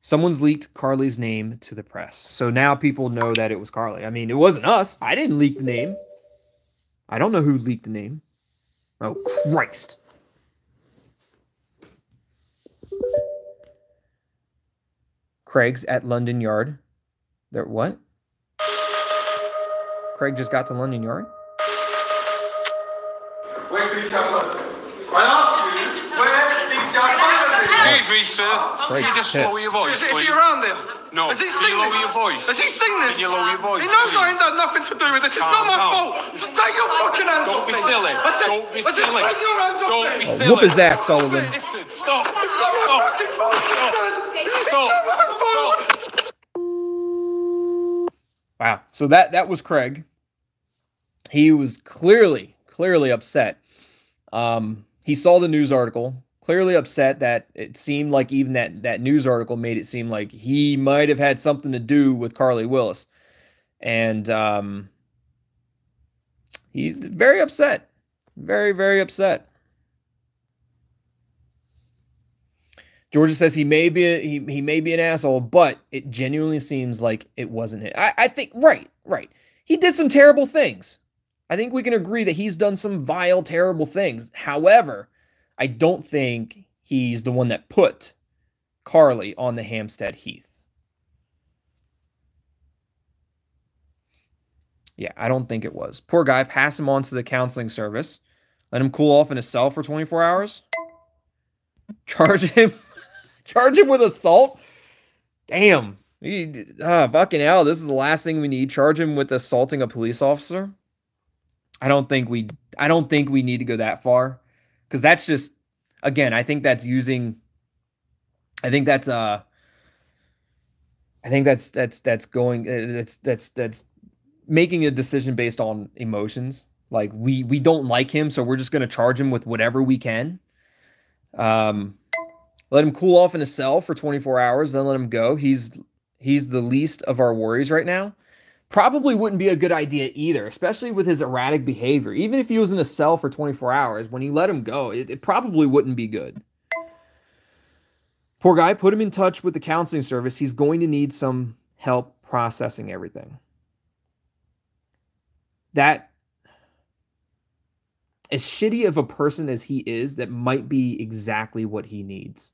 Someone's leaked Carly's name to the press. So now people know that it was Carly. I mean, it wasn't us. I didn't leak the name. I don't know who leaked the name. Oh, Christ. Craig's at London Yard. There, what? Craig just got to London Yard? Where's these guys? I asked you, where these guys? Excuse me, sir. Craig's Can you just pissed. lower your voice, Is please? he around there? No. Has he Can seen you lower this? your voice? Has he seen this? Can you lower your voice, He knows please? I ain't had nothing to do with this. It's Calm not my down. fault. Just take your fucking hands Don't off be me. silly. I said, Don't be I said, silly. take your hands off Don't me. be Oh, silly. whoop his ass, Sullivan. Listen, stop. It's not my fucking fault. It's not my fault. Wow. So that was Craig. He was clearly upset. He saw the news article, clearly upset that it seemed like even that news article made it seem like he might have had something to do with Carly Willis. And he's very upset. Very, very upset. Georgia says he may be an asshole, but it genuinely seems like it wasn't it. I think right. He did some terrible things. I think we can agree that he's done some vile, terrible things. However, I don't think he's the one that put Carly on the Hampstead Heath. Yeah, I don't think it was. Poor guy, pass him on to the counseling service. Let him cool off in his cell for 24 hours. Charge him with assault. Damn. Fucking hell, this is the last thing we need. Charge him with assaulting a police officer. I don't think we need to go that far, because that's just, again, I think that's making a decision based on emotions. Like we don't like him, so we're just going to charge him with whatever we can. Let him cool off in a cell for 24 hours, then let him go. He's the least of our worries right now. Probably wouldn't be a good idea either, especially with his erratic behavior. Even if he was in a cell for 24 hours, when you let him go, it probably wouldn't be good. Poor guy, put him in touch with the counseling service. He's going to need some help processing everything. That, as shitty of a person as he is, that might be exactly what he needs.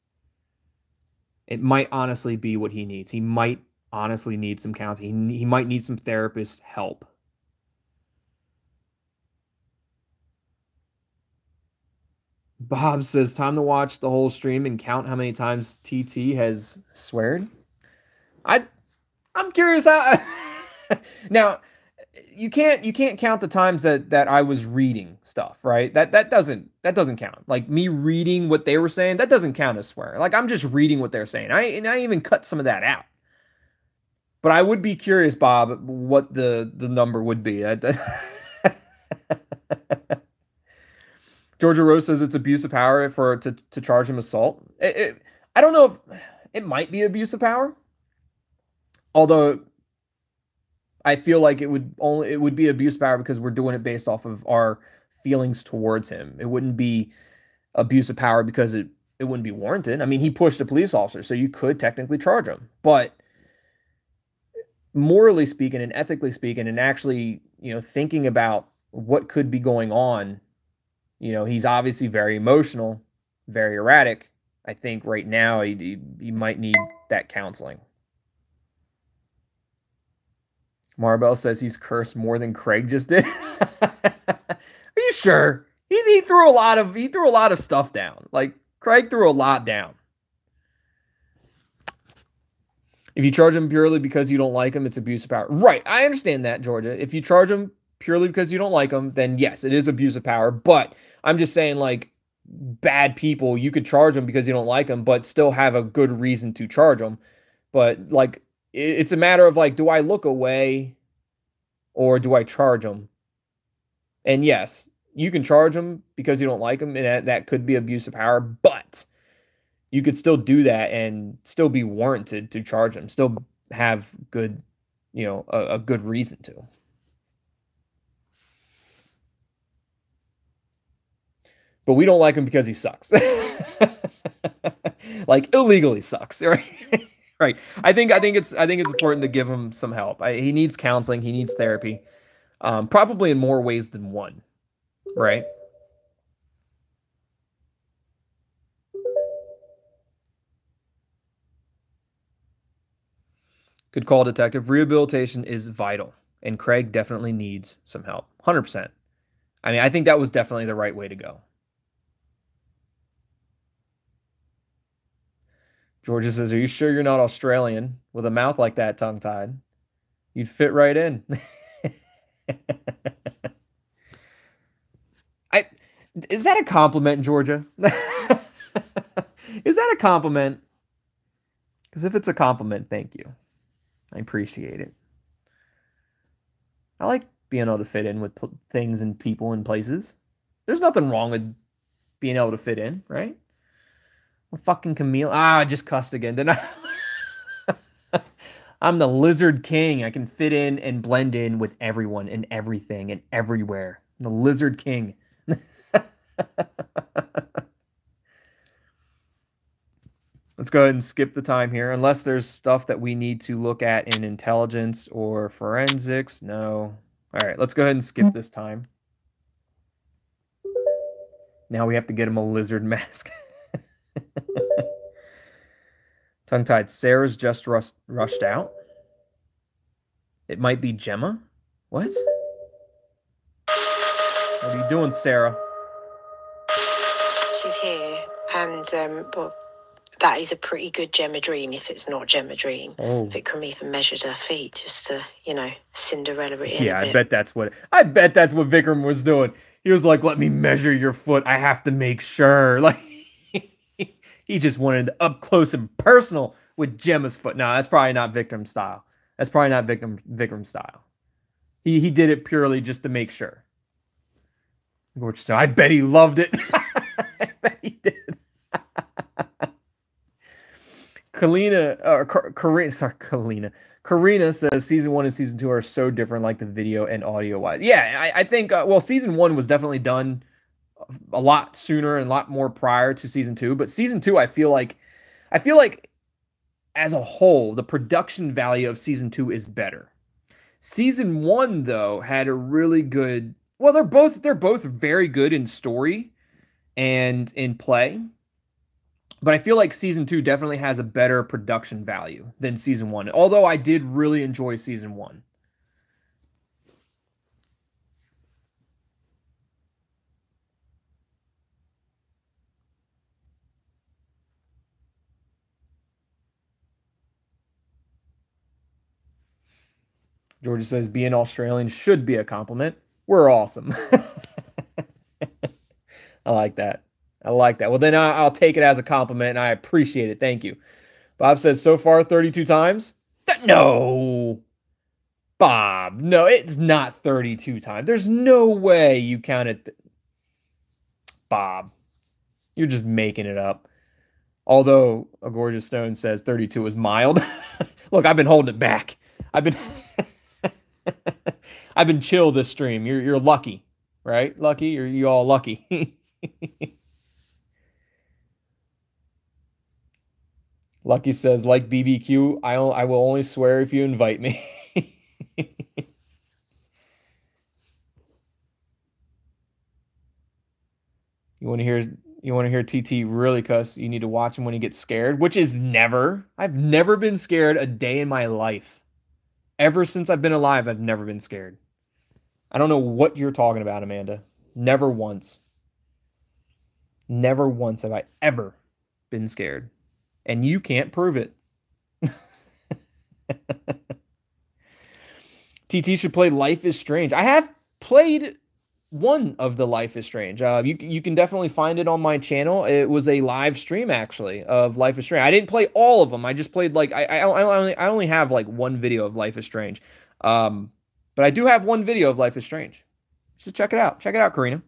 It might honestly be what he needs. He might honestly need some counseling. He might need some therapist help. Bob says, time to watch the whole stream and count how many times TT has sweared. I'm curious how. Now, you can't count the times that I was reading stuff, right? That doesn't count. Like me reading what they were saying, that doesn't count as swearing. Like I'm just reading what they're saying. I even cut some of that out. But I would be curious, Bob, what the number would be. Georgia Rose says it's abuse of power to charge him assault. I don't know if it might be abuse of power, although I feel like it would be abuse of power because we're doing it based off of our feelings towards him. It wouldn't be abuse of power because it wouldn't be warranted. I mean, he pushed a police officer, so you could technically charge him, but morally speaking and ethically speaking, and actually, thinking about what could be going on. He's obviously very emotional, very erratic. I think right now he might need that counseling. Marbell says he's cursed more than Craig just did. Are you sure? He threw a lot of stuff down. Like Craig threw a lot down. If you charge him purely because you don't like him, it's abuse of power. Right, I understand that, Georgia. If you charge him purely because you don't like him, then yes, it is abuse of power. But I'm just saying, like, bad people, you could charge them because you don't like them, but still have a good reason to charge them. But, like, it's a matter of, like, do I look away or do I charge them? And yes, you can charge them because you don't like them, and that could be abuse of power, but you could still do that and still be warranted to charge them, still have good, a good reason to. But we don't like him because he sucks. Like illegally sucks, right? Right. I think it's important to give him some help. He needs counseling, he needs therapy. Probably in more ways than one, right? Good call, detective. Rehabilitation is vital, and Craig definitely needs some help. 100%. I mean, I think that was definitely the right way to go. Georgia says, are you sure you're not Australian? With a mouth like that, tongue-tied, you'd fit right in. Is that a compliment, Georgia? Is that a compliment? Because if it's a compliment, thank you. I appreciate it. I like being able to fit in with things and people and places. There's nothing wrong with being able to fit in, right? Well, fucking Camille. I just cussed again, didn't I? I'm the lizard king. I can fit in and blend in with everyone and everything and everywhere. I'm the lizard king. Let's go ahead and skip the time here. Unless there's stuff that we need to look at in intelligence or forensics. No. All right, let's go ahead and skip this time. Now we have to get him a lizard mask. Tongue-tied. Sarah's just rushed out. It might be Gemma. What? What are you doing, Sarah? She's here, and well, that is a pretty good Gemma Dream. If it's not Gemma Dream, Vikram even measured her feet just to, Cinderella it in. Yeah, I bet that's what Vikram was doing. He was like, "Let me measure your foot. I have to make sure." Like he just wanted up close and personal with Gemma's foot. No, that's probably not Vikram's style. That's probably not Vikram's style. He did it purely just to make sure. I bet he loved it. I bet he did. Karina says season 1 and season 2 are so different, like the video and audio wise. Yeah, I think season 1 was definitely done a lot sooner and a lot more prior to season 2, but season 2 I feel like as a whole the production value of season 2 is better. Season 1 though had a really good, they're both very good in story and in play. But I feel like season 2 definitely has a better production value than season 1. Although I did really enjoy season 1. Georgia says being Australian should be a compliment. We're awesome. I like that. I like that. Well, then I'll take it as a compliment, and I appreciate it. Thank you. Bob says, so far 32 times? No. Bob, no, it's not 32 times. There's no way you counted. Bob, you're just making it up. Although a Gorgeous Stone says 32 is mild. Look, I've been holding it back. I've been I've been chill this stream. You're lucky, right? Lucky? You all lucky. Lucky says, like BBQ, I will only swear if you invite me. You want to hear TT really cuss? You need to watch him when he gets scared, which is never. I've never been scared a day in my life. Ever since I've been alive, I've never been scared. I don't know what you're talking about, Amanda. Never once. Never once have I ever been scared. And you can't prove it. TT should play Life is Strange. I have played one of the Life is Strange. You can definitely find it on my channel. It was a live stream, actually, of Life is Strange. I didn't play all of them. I just played, like, I only have, like, one video of Life is Strange. But I do have one video of Life is Strange. So check it out. Check it out, Karina.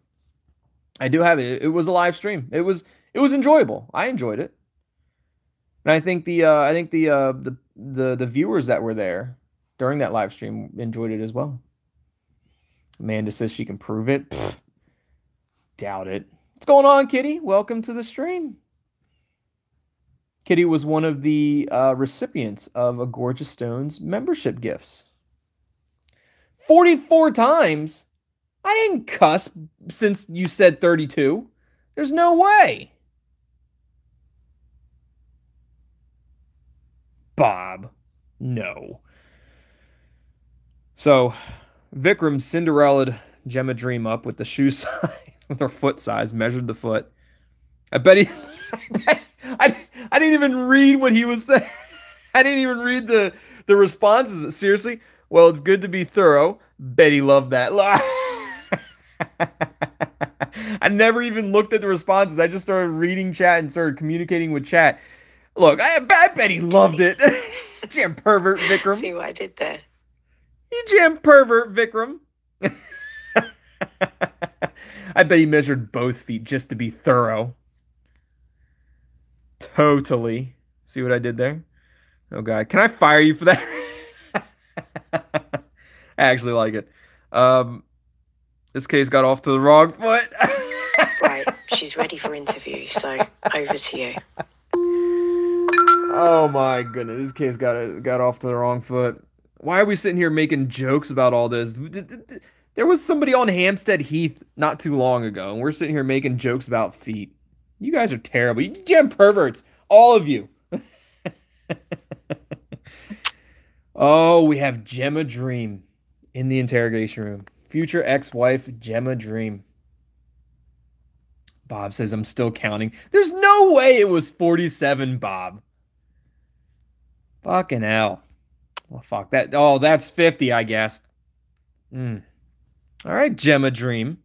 I do have it. It was a live stream. It was enjoyable. I enjoyed it. And I think the viewers that were there during that live stream enjoyed it as well. Amanda says she can prove it. Pfft, doubt it. What's going on, Kitty? Welcome to the stream. Kitty was one of the recipients of a Gorgeous Stones membership gifts. 44 times? I didn't cuss since you said 32. There's no way. Bob. No. So, Vikram Cinderella'd Gemma Dream up with the shoe size, with her foot size, measured the foot. I bet he... I didn't even read what he was saying. I didn't even read the responses. Seriously? Well, it's good to be thorough. Bet he loved that. I never even looked at the responses. I just started reading chat and started communicating with chat. Look, I bet he loved it. Jam pervert, Vikram. See what I did there? You jam pervert, Vikram. I bet he measured both feet just to be thorough. Totally. See what I did there? Oh, God. Can I fire you for that? I actually like it. This case got off to the wrong foot. Right. She's ready for interview, so over to you. Oh, my goodness. This case got off to the wrong foot. Why are we sitting here making jokes about all this? There was somebody on Hampstead Heath not too long ago, and we're sitting here making jokes about feet. You guys are terrible. You damn perverts. All of you. Oh, we have Gemma Dream in the interrogation room. Future ex-wife Gemma Dream. Bob says, I'm still counting. There's no way it was 47, Bob. Fucking hell. Well, fuck that. Oh, that's 50, I guess. All right, Gemma Dream.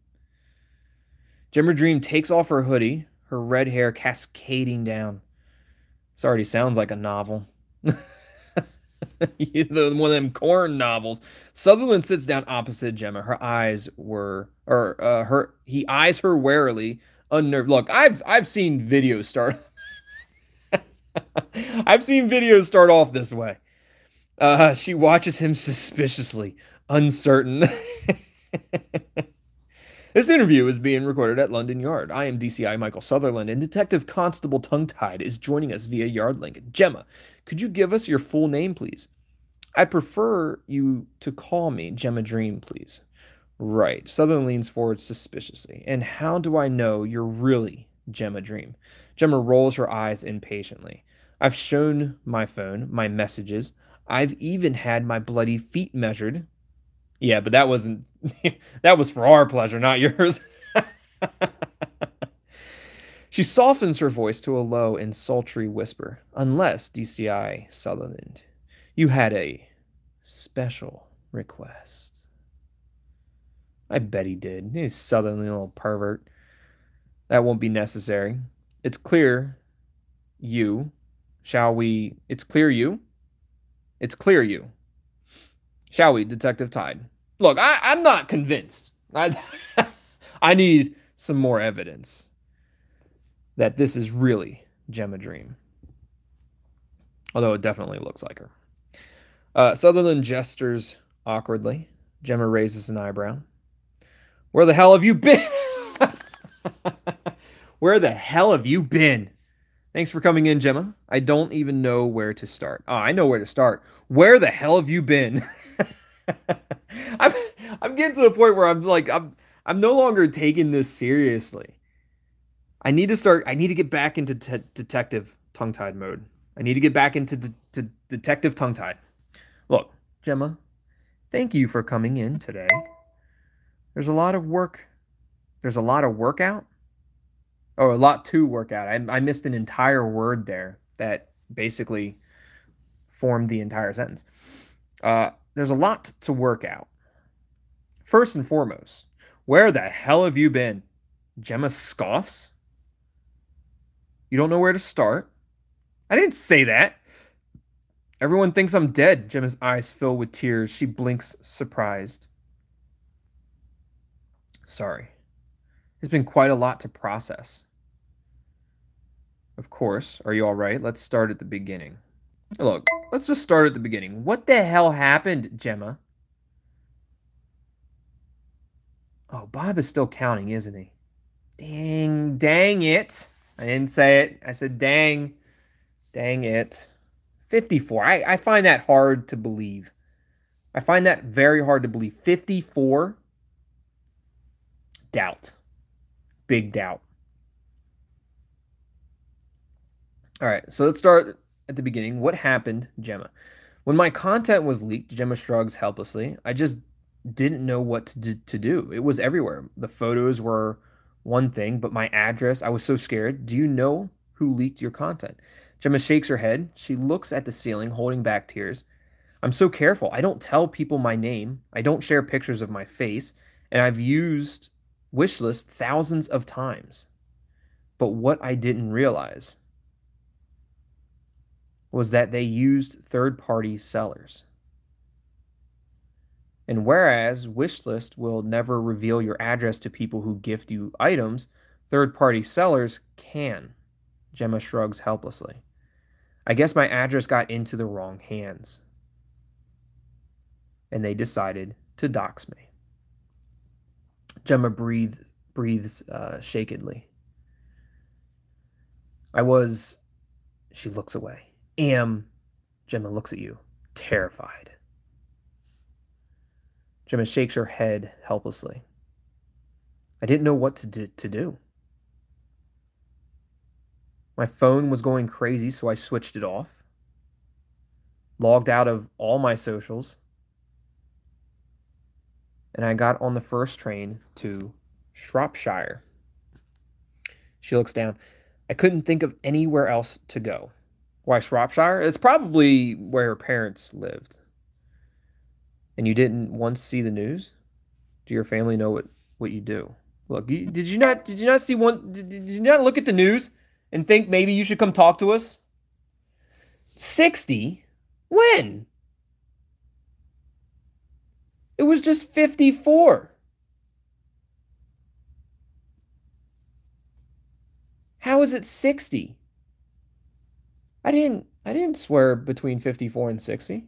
Gemma Dream takes off her hoodie, her red hair cascading down. This already sounds like a novel. One of them corn novels. Sutherland sits down opposite Gemma. He eyes her warily, unnerved. Look, I've seen videos start. I've seen videos start off this way. She watches him suspiciously, uncertain. This interview is being recorded at London Yard. I am DCI Michael Sutherland, and Detective Constable Tongue-Tied is joining us via Yard Link. Gemma, could you give us your full name, please? I'd prefer you to call me Gemma Dream, please. Right. Sutherland leans forward suspiciously. And how do I know you're really Gemma Dream? Gemma rolls her eyes impatiently. I've shown my phone, my messages. I've even had my bloody feet measured. Yeah, but that wasn't... that was for our pleasure, not yours. She softens her voice to a low and sultry whisper. Unless, DCI Sutherland, you had a special request. I bet he did. He's Sutherland, little pervert. That won't be necessary. It's clear you. Shall we? It's clear you. It's clear you. Shall we, Detective Tide? Look, I'm not convinced. I need some more evidence that this is really Gemma Dream. Although it definitely looks like her. Sutherland gestures awkwardly. Gemma raises an eyebrow. Where the hell have you been? Where the hell have you been? Thanks for coming in, Gemma. I don't even know where to start. Oh, I know where to start. Where the hell have you been? I'm getting to the point where I'm like, I'm no longer taking this seriously. I need to get back into detective tongue-tied mode. I need to get back into detective tongue-tied. Look, Gemma, thank you for coming in today. There's a lot of work. There's a lot of workout. Oh, a lot to work out. I missed an entire word there that basically formed the entire sentence. There's a lot to work out. First and foremost, where the hell have you been? Gemma scoffs. You don't know where to start? I didn't say that. Everyone thinks I'm dead. Gemma's eyes fill with tears. She blinks, surprised. Sorry. It's been quite a lot to process. Of course. Are you all right? Let's start at the beginning. Look, let's just start at the beginning. What the hell happened, Gemma? Oh, Bob is still counting, isn't he? Dang it. I didn't say it. I said dang it. 54. I find that hard to believe. I find that very hard to believe. 54? Doubt. Big doubt. All right, so let's start at the beginning. What happened, Gemma? When my content was leaked, Gemma shrugs helplessly. I just didn't know what to do. It was everywhere. The photos were one thing, but my address, I was so scared. Do you know who leaked your content? Gemma shakes her head. She looks at the ceiling, holding back tears. I'm so careful. I don't tell people my name. I don't share pictures of my face. And I've used Wishlist thousands of times. But what I didn't realize was that they used third-party sellers. And whereas Wishlist will never reveal your address to people who gift you items, third-party sellers can. Gemma shrugs helplessly. I guess my address got into the wrong hands. And they decided to dox me. Gemma breathes shakedly. She looks away. Gemma looks at you, terrified. Gemma shakes her head helplessly. I didn't know what to do. My phone was going crazy, so I switched it off. Logged out of all my socials. And I got on the first train to Shropshire. She looks down. I couldn't think of anywhere else to go. Why Shropshire? It's probably where her parents lived. And you didn't once see the news? Do your family know what you do? Look, did you not look at the news and think maybe you should come talk to us? 60? When? It was just 54. How is it 60? I didn't swear between 54 and 60.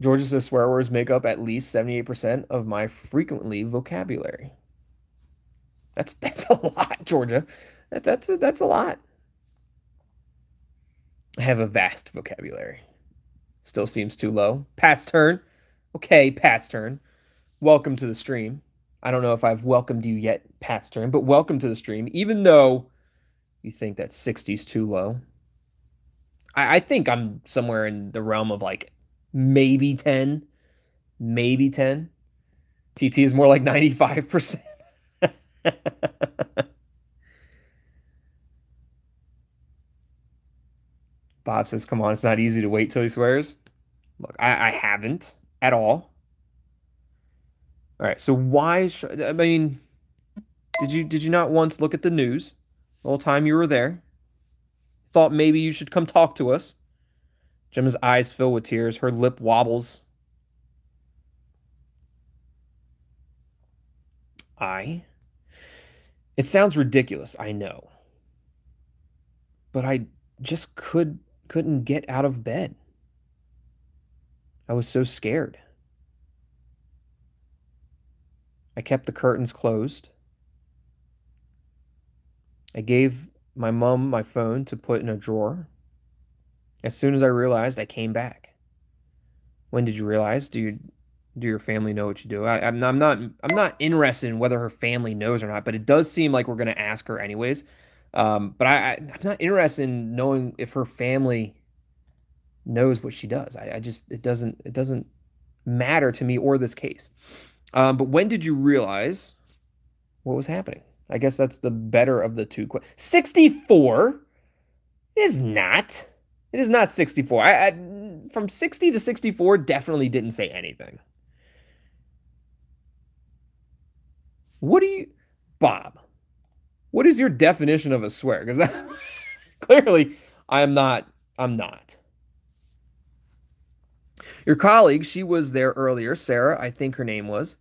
Georgia says swear words make up at least 78% of my frequently vocabulary. That's a lot, Georgia. That's a lot. I have a vast vocabulary. Still seems too low. Pat's turn. Okay, Pat's turn. Welcome to the stream. I don't know if I've welcomed you yet, Pat's turn, but welcome to the stream, even though you think that 60's too low. I think I'm somewhere in the realm of like maybe 10. Maybe 10. TT is more like 95%. Bob says, come on, it's not easy to wait till he swears. Look, I haven't at all. All right, so why? I mean, did you not once look at the news the whole time you were there? Thought maybe you should come talk to us. Gemma's eyes fill with tears. Her lip wobbles. It sounds ridiculous, I know. But I just couldn't get out of bed. I was so scared. I kept the curtains closed. I gave my mom my phone to put in a drawer. As soon as I realized, I came back. When did you realize? Do your family know what you do? I'm not interested in whether her family knows or not, but it does seem like we're gonna ask her anyways. But I'm not interested in knowing if her family knows what she does. I just it doesn't matter to me or this case. But when did you realize what was happening? I guess that's the better of the two. 64 is not. It is not 64. From 60 to 64 definitely didn't say anything. What do you, Bob? What is your definition of a swear? Because clearly I'm not. Your colleague, she was there earlier, Sarah, I think her name was.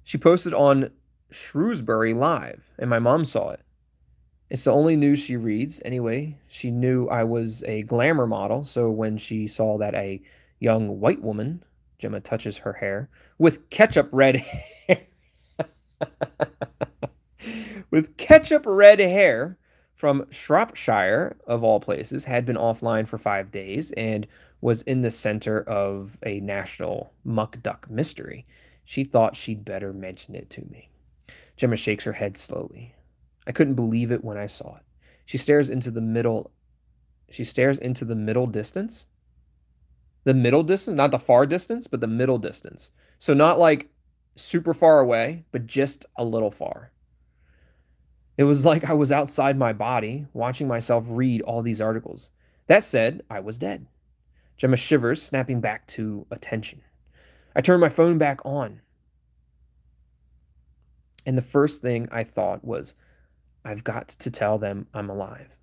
She posted on Shrewsbury Live, and my mom saw it. It's the only news she reads. Anyway, she knew I was a glamour model, so when she saw that a young white woman, Gemma touches her hair, with ketchup red hair, with ketchup red hair from Shropshire, of all places, had been offline for 5 days and was in the center of a national muck duck mystery. She thought she'd better mention it to me. Gemma shakes her head slowly. I couldn't believe it when I saw it. She stares into the middle. She stares into the middle distance. The middle distance, not the far distance, but the middle distance. So not like super far away, but just a little far. It was like I was outside my body, watching myself read all these articles. That said, I was dead. Gemma shivers, snapping back to attention. I turned my phone back on. And the first thing I thought was, I've got to tell them I'm alive.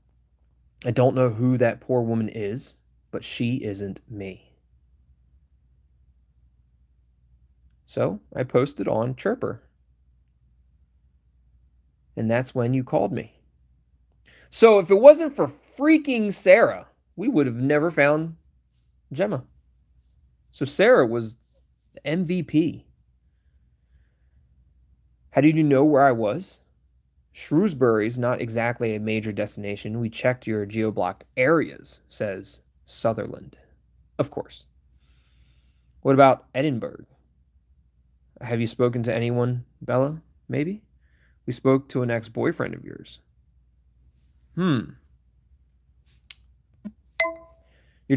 I don't know who that poor woman is, but she isn't me. So I posted on Chirper. And that's when you called me. So if it wasn't for freaking Sarah, we would have never found Gemma. So Sarah was the MVP. How did you know where I was? Shrewsbury's not exactly a major destination. We checked your geo-blocked areas, says Sutherland. Of course. What about Edinburgh? Have you spoken to anyone, Bella? Maybe? We spoke to an ex-boyfriend of yours. Your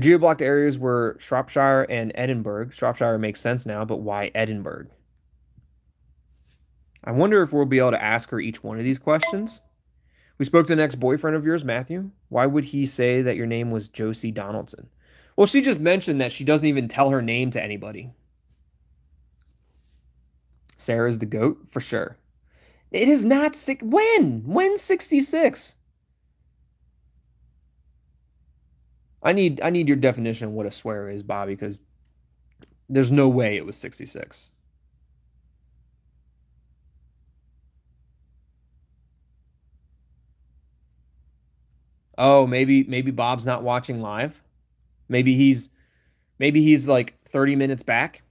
geo-blocked areas were Shropshire and Edinburgh. Shropshire makes sense now, but why Edinburgh? I wonder if we'll be able to ask her each one of these questions. We spoke to an ex-boyfriend of yours, Matthew. Why would he say that your name was Josie Donaldson? Well, she just mentioned that she doesn't even tell her name to anybody. Sarah's the GOAT, for sure. It is not sick. When? When's 66? I need your definition of what a swear is, Bobby, because there's no way it was 66. Oh, maybe Bob's not watching live. Maybe he's like 30 minutes back,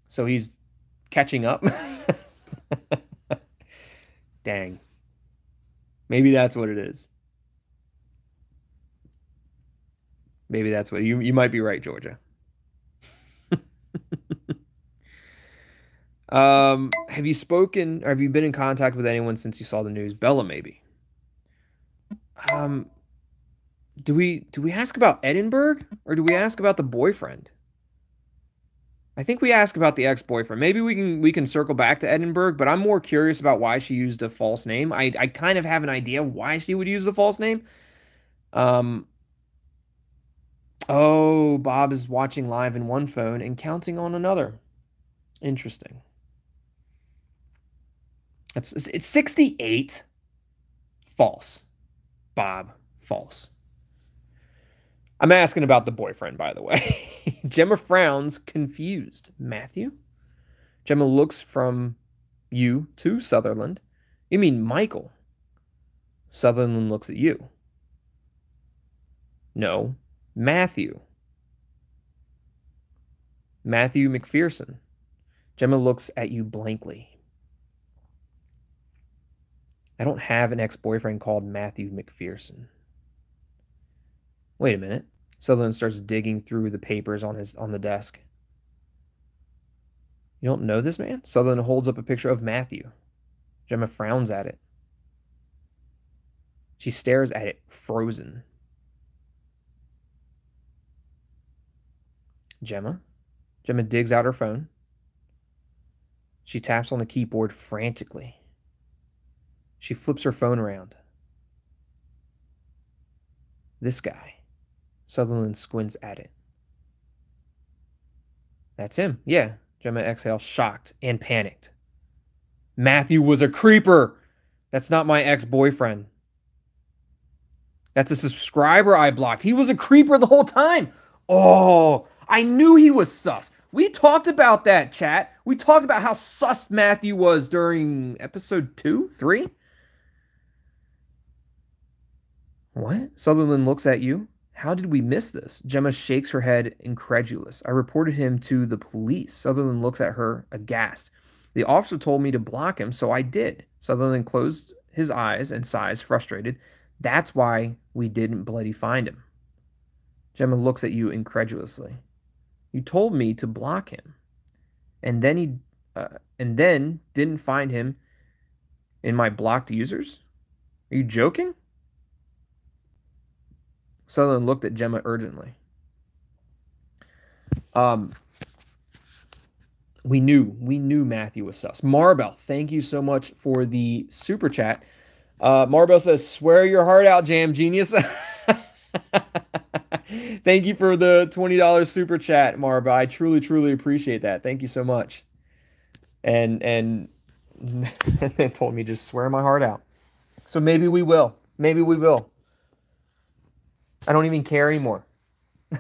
so he's catching up. Dang. Maybe that's what it is. Maybe that's what you might be right, Georgia. Have you spoken, or have you been in contact with anyone since you saw the news? Bella, maybe. Do we ask about Edinburgh, or do we ask about the boyfriend? I think we ask about the ex-boyfriend. Maybe we can circle back to Edinburgh, but I'm more curious about why she used a false name. I kind of have an idea why she would use a false name. Oh, Bob is watching live in one phone and counting on another. Interesting. It's 68. False. Bob, false. I'm asking about the boyfriend, by the way. Gemma frowns, confused. Matthew? Gemma looks from you to Sutherland. You mean Michael? Sutherland looks at you. No, Matthew. Matthew McPherson. Gemma looks at you blankly. I don't have an ex-boyfriend called Matthew McPherson. Wait a minute. Sutherland starts digging through the papers on the desk. You don't know this man? Sutherland holds up a picture of Matthew. Gemma frowns at it. She stares at it, frozen. Gemma? Gemma digs out her phone. She taps on the keyboard frantically. She flips her phone around. This guy. Sutherland squints at it. That's him. Yeah. Gemma exhales, shocked and panicked. Matthew was a creeper. That's not my ex-boyfriend. That's a subscriber I blocked. He was a creeper the whole time. Oh, I knew he was sus. We talked about that, chat. We talked about how sus Matthew was during episode 2, 3. What? Sutherland looks at you. How did we miss this? Gemma shakes her head, incredulous. I reported him to the police. Sutherland looks at her, aghast. The officer told me to block him, so I did. Sutherland closed his eyes and sighs, frustrated. That's why we didn't bloody find him. Gemma looks at you incredulously. You told me to block him, and then didn't find him in my blocked users? Are you joking? Sutherland looked at Gemma urgently. We knew Matthew was sus. Marbell, thank you so much for the super chat. Marbell says, swear your heart out, Jam Genius. Thank you for the $20 super chat, Marbell. I truly, truly appreciate that. Thank you so much. And they told me just swear my heart out. So maybe we will. Maybe we will. I don't even care anymore. I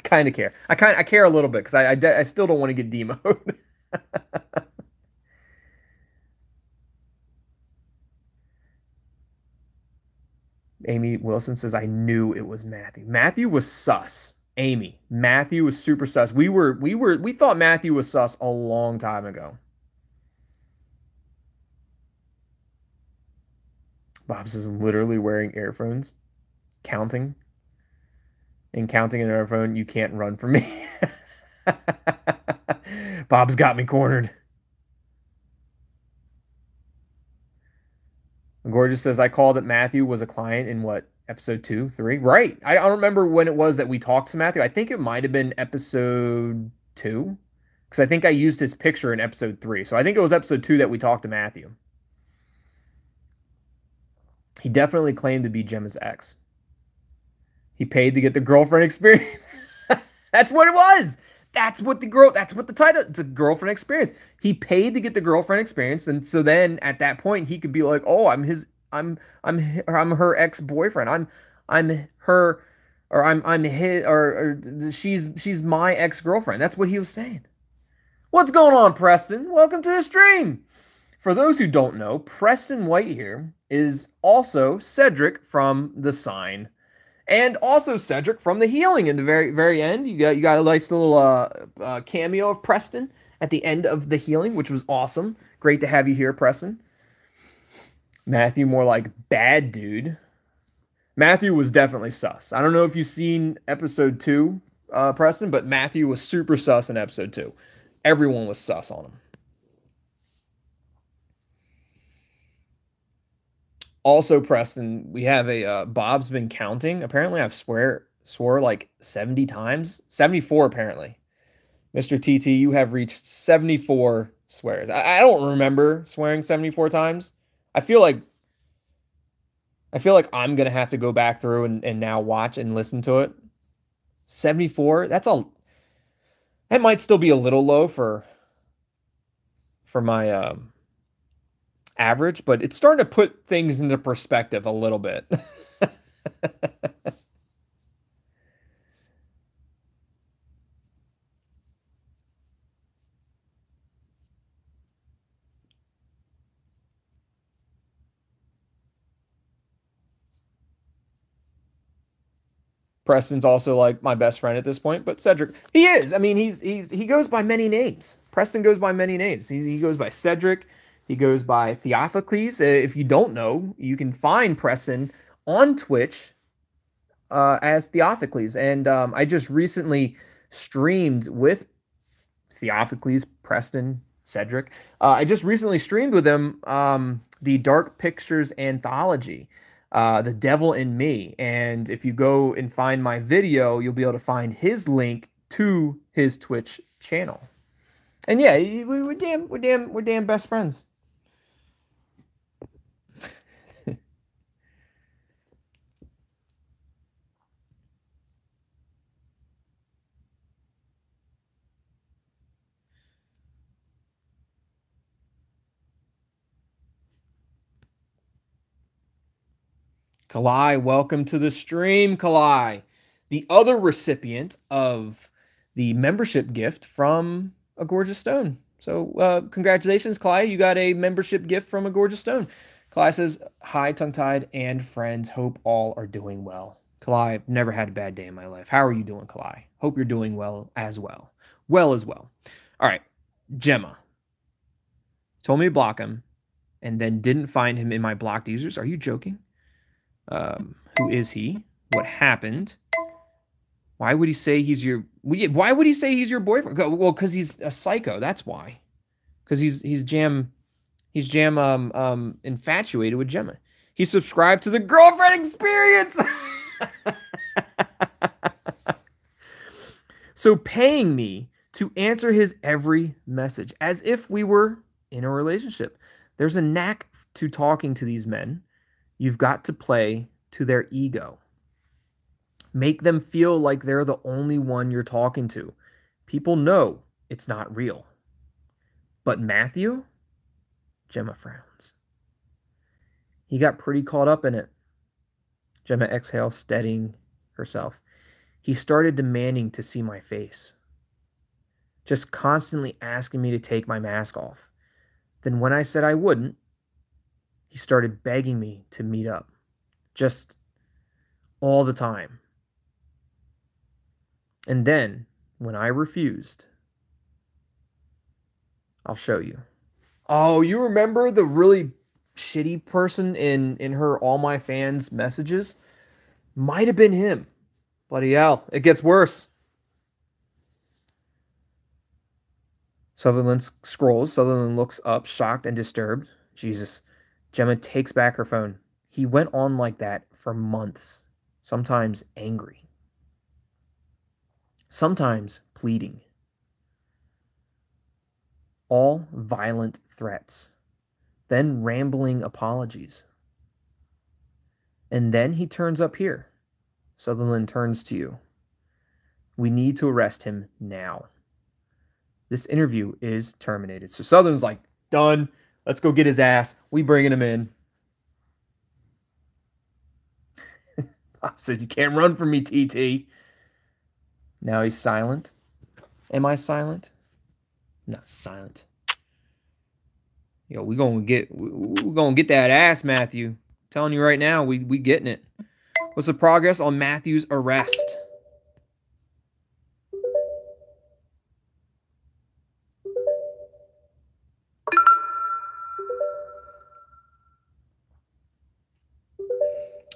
kind of care. I care a little bit because I still don't want to get demoed. Amy Wilson says, I knew it was Matthew. Matthew was sus. Amy, Matthew was super sus. We thought Matthew was sus a long time ago. Bob says, literally wearing earphones, counting in an phone, you can't run from me. Bob's got me cornered. Gorgeous says, I called that Matthew was a client in what, episode 2, 3? Right. I don't remember when it was that we talked to Matthew. I think it might have been episode 2, because I think I used his picture in episode 3. So I think it was episode 2 that we talked to Matthew. He definitely claimed to be Gemma's ex. He paid to get the girlfriend experience. That's what it was. That's what the title, it's a girlfriend experience. He paid to get the girlfriend experience. And so then at that point he could be like, oh, I'm her ex-boyfriend. I'm her, or I'm his, or she's my ex-girlfriend. That's what he was saying. What's going on, Preston? Welcome to the stream. For those who don't know, Preston White here is also Cedric from The Sign. And also Cedric from The Healing in the very, very end. You got a nice little cameo of Preston at the end of The Healing, which was awesome. Great to have you here, Preston. Matthew, more like bad dude. Matthew was definitely sus. I don't know if you've seen episode 2, Preston, but Matthew was super sus in episode 2. Everyone was sus on him. Also, Preston, we have a Bob's been counting. Apparently, I've swore like 70 times. 74, apparently. Mr. TT, you have reached 74 swears. I don't remember swearing 74 times. I feel like I'm gonna have to go back through and now watch and listen to it. 74, that might still be a little low for my average, but it's starting to put things into perspective a little bit. Preston's also like my best friend at this point, but Cedric, he is. I mean, he goes by many names. Preston goes by many names. He goes by Cedric. He goes by Theophocles. If you don't know, you can find Preston on Twitch as Theophocles. And I just recently streamed with Theophocles, Preston, Cedric. I just recently streamed with him the Dark Pictures anthology. The Devil in Me, and if you go and find my video, you'll be able to find his link to his Twitch channel. And yeah, we're damn best friends. Kalai, welcome to the stream, Kalai. The other recipient of the membership gift from A Gorgeous Stone. So congratulations, Kalai. You got a membership gift from A Gorgeous Stone. Kalai says, hi, Tongue-Tied and friends. Hope all are doing well. Kalai, I've never had a bad day in my life. How are you doing, Kalai? Hope you're doing well as well. Well as well. All right, Gemma. Told me to block him and then didn't find him in my blocked users. Are you joking? Who is he? What happened? Why would he say he's your? Why would he say he's your boyfriend? Well, because he's a psycho. That's why. Because he's jam infatuated with Gemma. He subscribed to the girlfriend experience. So paying me to answer his every message as if we were in a relationship. There's a knack to talking to these men. You've got to play to their ego. Make them feel like they're the only one you're talking to. People know it's not real. But Matthew? Gemma frowns. He got pretty caught up in it. Gemma exhales, steadying herself. He started demanding to see my face. Just constantly asking me to take my mask off. Then when I said I wouldn't, he started begging me to meet up. Just all the time. And then, when I refused, I'll show you. Oh, you remember the really shitty person in her All My Fans messages? Might have been him. Bloody hell, it gets worse. Sutherland scrolls. Sutherland looks up, shocked and disturbed. Jesus. Gemma takes back her phone. He went on like that for months, sometimes angry, sometimes pleading. All violent threats, then rambling apologies. And then he turns up here. Sutherland turns to you. We need to arrest him now. This interview is terminated. So Sutherland's like, done. Let's go get his ass. We bringing him in. Pop says, you can't run from me, TT. Now he's silent. Am I silent? Not silent. Yo, we're gonna get that ass, Matthew. I'm telling you right now, we getting it. What's the progress on Matthew's arrest?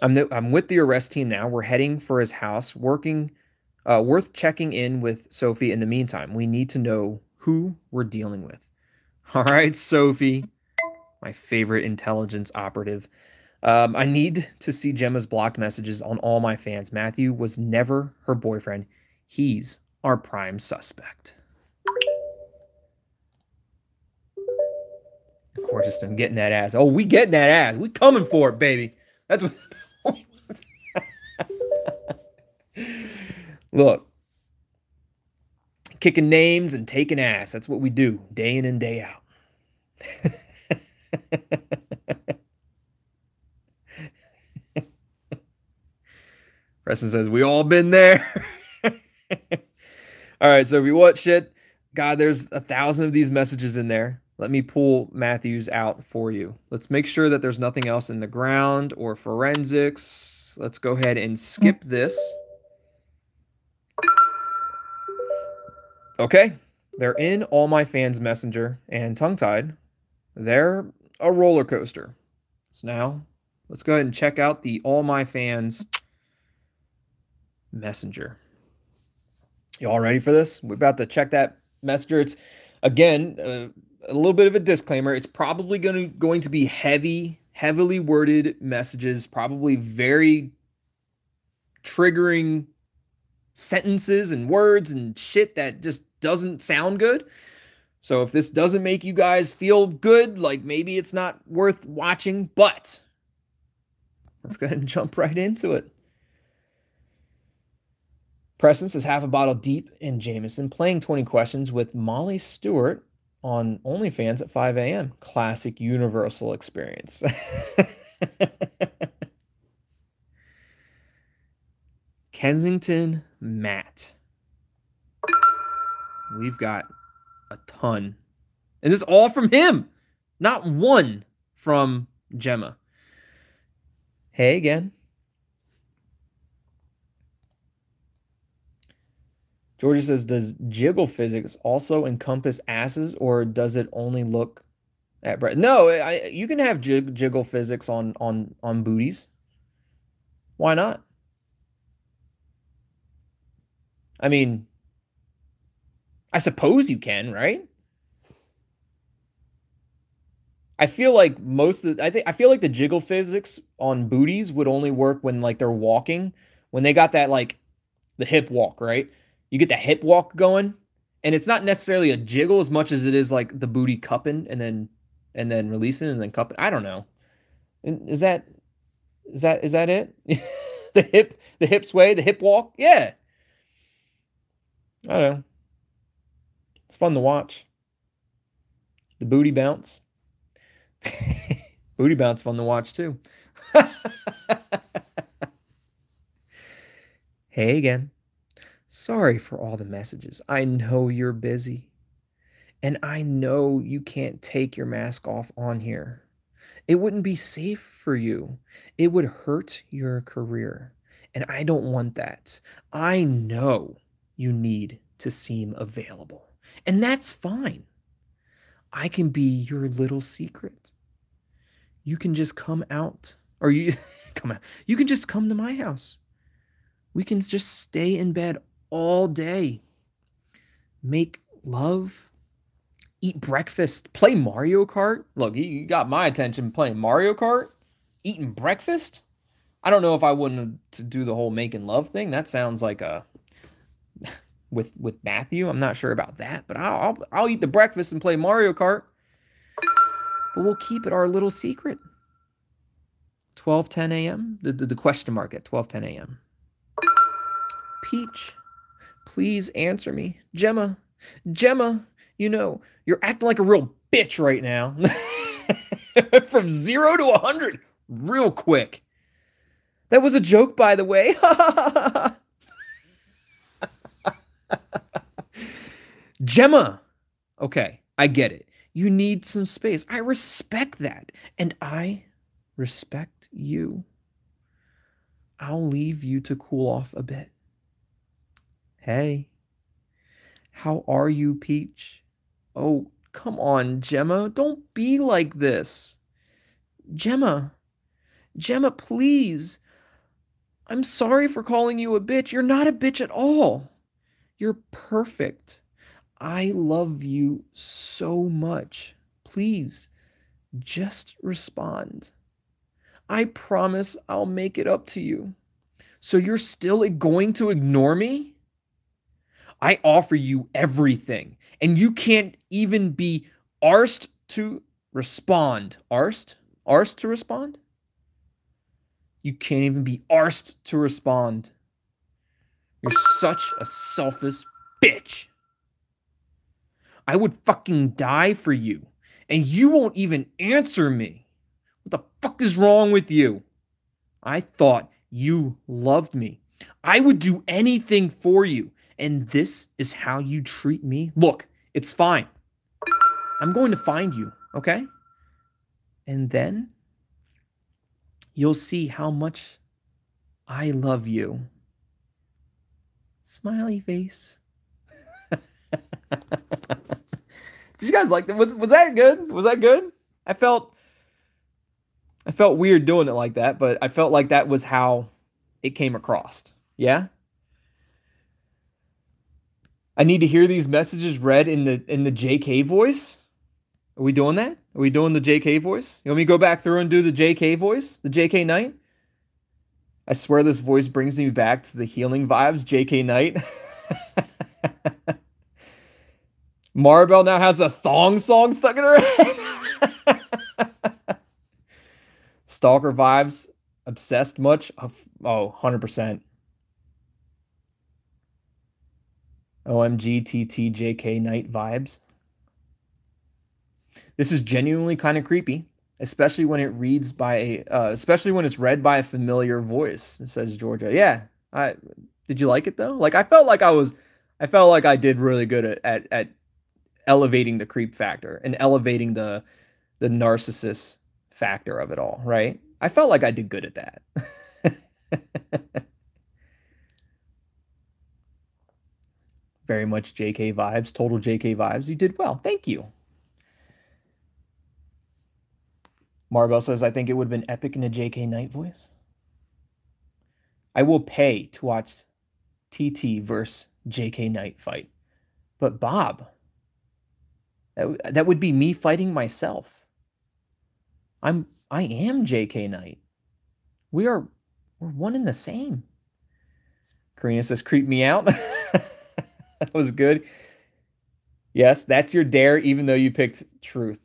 I'm with the arrest team now. We're heading for his house, worth checking in with Sophie in the meantime. We need to know who we're dealing with. All right, Sophie, my favorite intelligence operative. I need to see Gemma's blocked messages on all my fans. Matthew was never her boyfriend. He's our prime suspect. Of course, just getting that ass. Oh, we getting that ass. We coming for it, baby. That's what. Look, kicking names and taking ass. That's what we do day in and day out. Preston says, we all been there. All right, so if you watch it, God, there's 1,000 of these messages in there. Let me pull Matthews out for you. Let's make sure that there's nothing else in the ground or forensics. Let's go ahead and skip this. Okay, they're in All My Fans Messenger and Tongue-Tied. They're a roller coaster. So now, let's go ahead and check out the All My Fans Messenger. You all ready for this? We're about to check that messenger. It's, again, a little bit of a disclaimer. It's probably going to be heavily worded messages, probably very triggering sentences and words and shit that just doesn't sound good. So if this doesn't make you guys feel good, like maybe it's not worth watching, but let's go ahead and jump right into it. Preston says half a bottle deep in Jameson, playing 20 questions with Molly Stewart on OnlyFans at 5 a.m. Classic universal experience. Kensington Matt. We've got a ton. And this is all from him. Not one from Gemma. Hey again. Georgia says, does jiggle physics also encompass asses, or does it only look at breast? No, you can have jiggle physics on booties. Why not? I mean, I suppose you can, right? I feel like I feel like the jiggle physics on booties would only work when like they're walking, when they got that like the hip walk, right? You get the hip walk going, and it's not necessarily a jiggle as much as it is like the booty cupping and then releasing and then cupping. I don't know. Is that it? the hip sway, the hip walk? Yeah. I don't know. It's fun to watch. The booty bounce. Booty bounce fun to watch too. Hey again. Sorry for all the messages. I know you're busy. And I know you can't take your mask off on here. It wouldn't be safe for you. It would hurt your career. And I don't want that. I know you need to seem available. And that's fine. I can be your little secret. You can just come out. Or you come out. You can just come to my house. We can just stay in bed all day, make love, eat breakfast, play Mario Kart. Look, you got my attention playing Mario Kart, eating breakfast. I don't know if I wouldn't to do the whole making love thing. That sounds like a with Matthew. I'm not sure about that, but I'll eat the breakfast and play Mario Kart. But we'll keep it our little secret. 12:10 a.m. The question mark at 12:10 a.m. Peach. Please answer me. Gemma, you know, you're acting like a real bitch right now. From 0 to 100 real quick. That was a joke, by the way. Gemma. Okay, I get it. You need some space. I respect that. And I respect you. I'll leave you to cool off a bit. Hey, how are you, Peach? Oh, come on, Gemma. Don't be like this. Gemma, please. I'm sorry for calling you a bitch. You're not a bitch at all. You're perfect. I love you so much. Please, just respond. I promise I'll make it up to you. So you're still going to ignore me? I offer you everything, and you can't even be arsed to respond. Arsed? Arsed to respond? You can't even be arsed to respond. You're such a selfish bitch. I would fucking die for you, and you won't even answer me. What the fuck is wrong with you? I thought you loved me. I would do anything for you, and this is how you treat me? Look, it's fine. I'm going to find you, okay? And then you'll see how much I love you. Smiley face. Did you guys like that? Was that good? Was that good? I felt weird doing it like that, but I felt like that was how it came across. Yeah? I need to hear these messages read in the JK voice. Are we doing that? Are we doing the JK voice? You want me to go back through and do the JK voice? The JK Knight? I swear this voice brings me back to the healing vibes, JK Knight. Maribel now has a thong song stuck in her head. Stalker vibes. Obsessed much? Oh, 100%. OMG, TT, JK Knight vibes. This is genuinely kind of creepy, especially when it reads by especially when it's read by a familiar voice, says Georgia. Yeah. Did you like it though? Like I felt like I did really good at elevating the creep factor and elevating the narcissist factor of it all, right? I felt like I did good at that. Very much JK vibes, total JK vibes. You did well. Thank you. Maribel says, I think it would have been epic in a JK Knight voice. I will pay to watch TT versus JK Knight fight. But Bob, that would be me fighting myself. I am JK Knight. We're one and the same. Karina says, creep me out. That was good. Yes, that's your dare, even though you picked truth.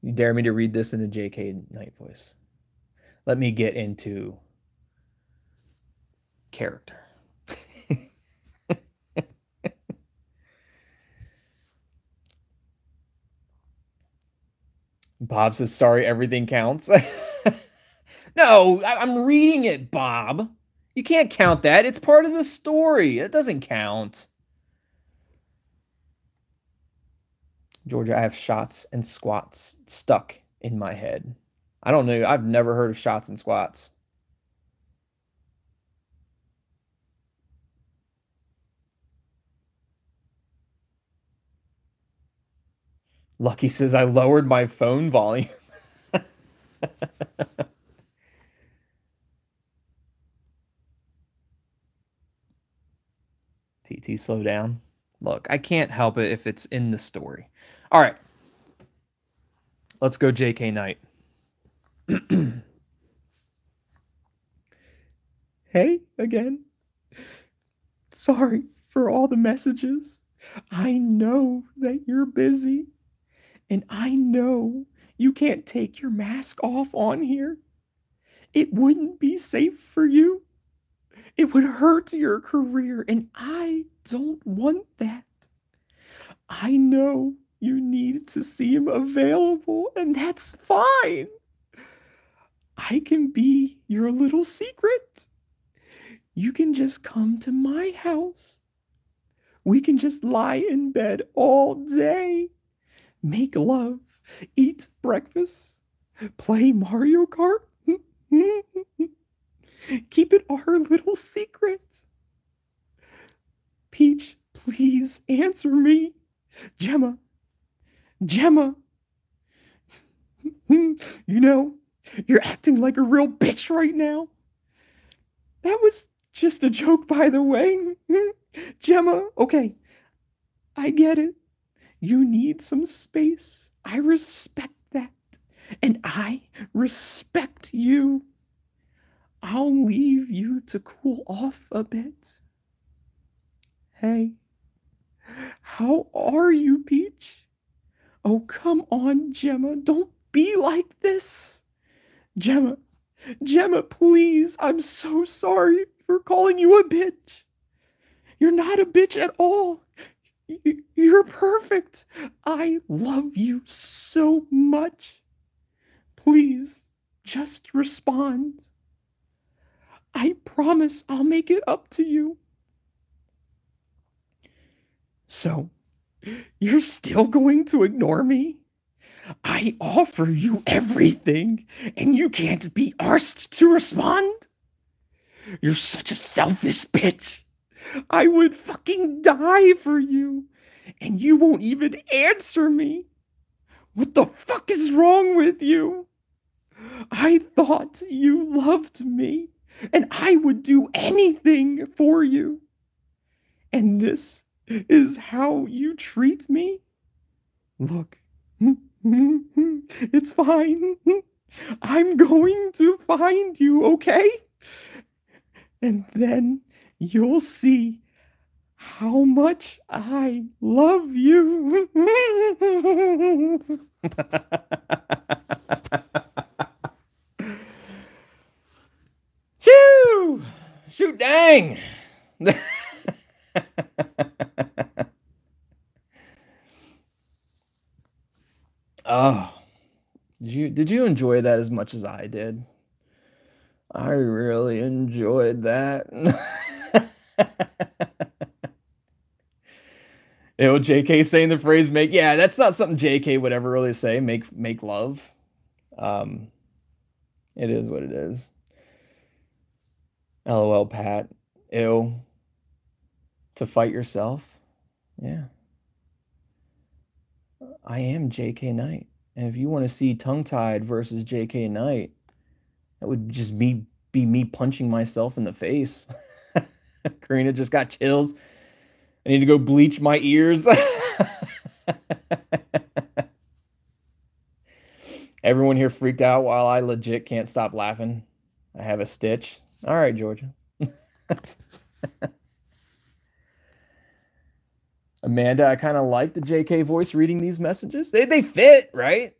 You dare me to read this in a JK Knight voice. Let me get into character. Bob says, sorry, everything counts. No, I'm reading it, Bob. You can't count that. It's part of the story. It doesn't count. Georgia, I have shots and squats stuck in my head. I don't know. I've never heard of shots and squats. Lucky says, I lowered my phone volume. TT, slow down. Look, I can't help it if it's in the story. All right. Let's go JK Knight. Hey, again. Sorry for all the messages. I know that you're busy. And I know you can't take your mask off on here. It wouldn't be safe for you. It would hurt your career, and I don't want that. I know you need to see him available, and that's fine. I can be your little secret. You can just come to my house. We can just lie in bed all day, make love, eat breakfast, play Mario Kart. Keep it our little secret. Peach, please answer me. Gemma. You know, you're acting like a real bitch right now. That was just a joke, by the way. Gemma, okay. I get it. You need some space. I respect that. And I respect you. I'll leave you to cool off a bit. Hey, how are you, Peach? Oh, come on, Gemma. Don't be like this. Gemma, please. I'm so sorry for calling you a bitch. You're not a bitch at all. You're perfect. I love you so much. Please, just respond. I promise I'll make it up to you. So, you're still going to ignore me? I offer you everything, and you can't be arsed to respond? You're such a selfish bitch. I would fucking die for you, and you won't even answer me. What the fuck is wrong with you? I thought you loved me, and I would do anything for you. And this is how you treat me? Look, it's fine. I'm going to find you, okay? And then you'll see how much I love you. Shoo! Shoot, dang! Oh, did you enjoy that as much as I did? I really enjoyed that. JK saying the phrase "make," yeah, that's not something JK would ever really say. Make love. It is what it is. LOL, Pat. Ew. To fight yourself. Yeah. I am JK Knight. And if you want to see tongue-tied versus JK Knight, that would just be me punching myself in the face. Karina just got chills. I need to go bleach my ears. Everyone here freaked out while I legit can't stop laughing. I have a stitch. All right, Georgia. Amanda, I kind of like the JK voice reading these messages. They fit, right?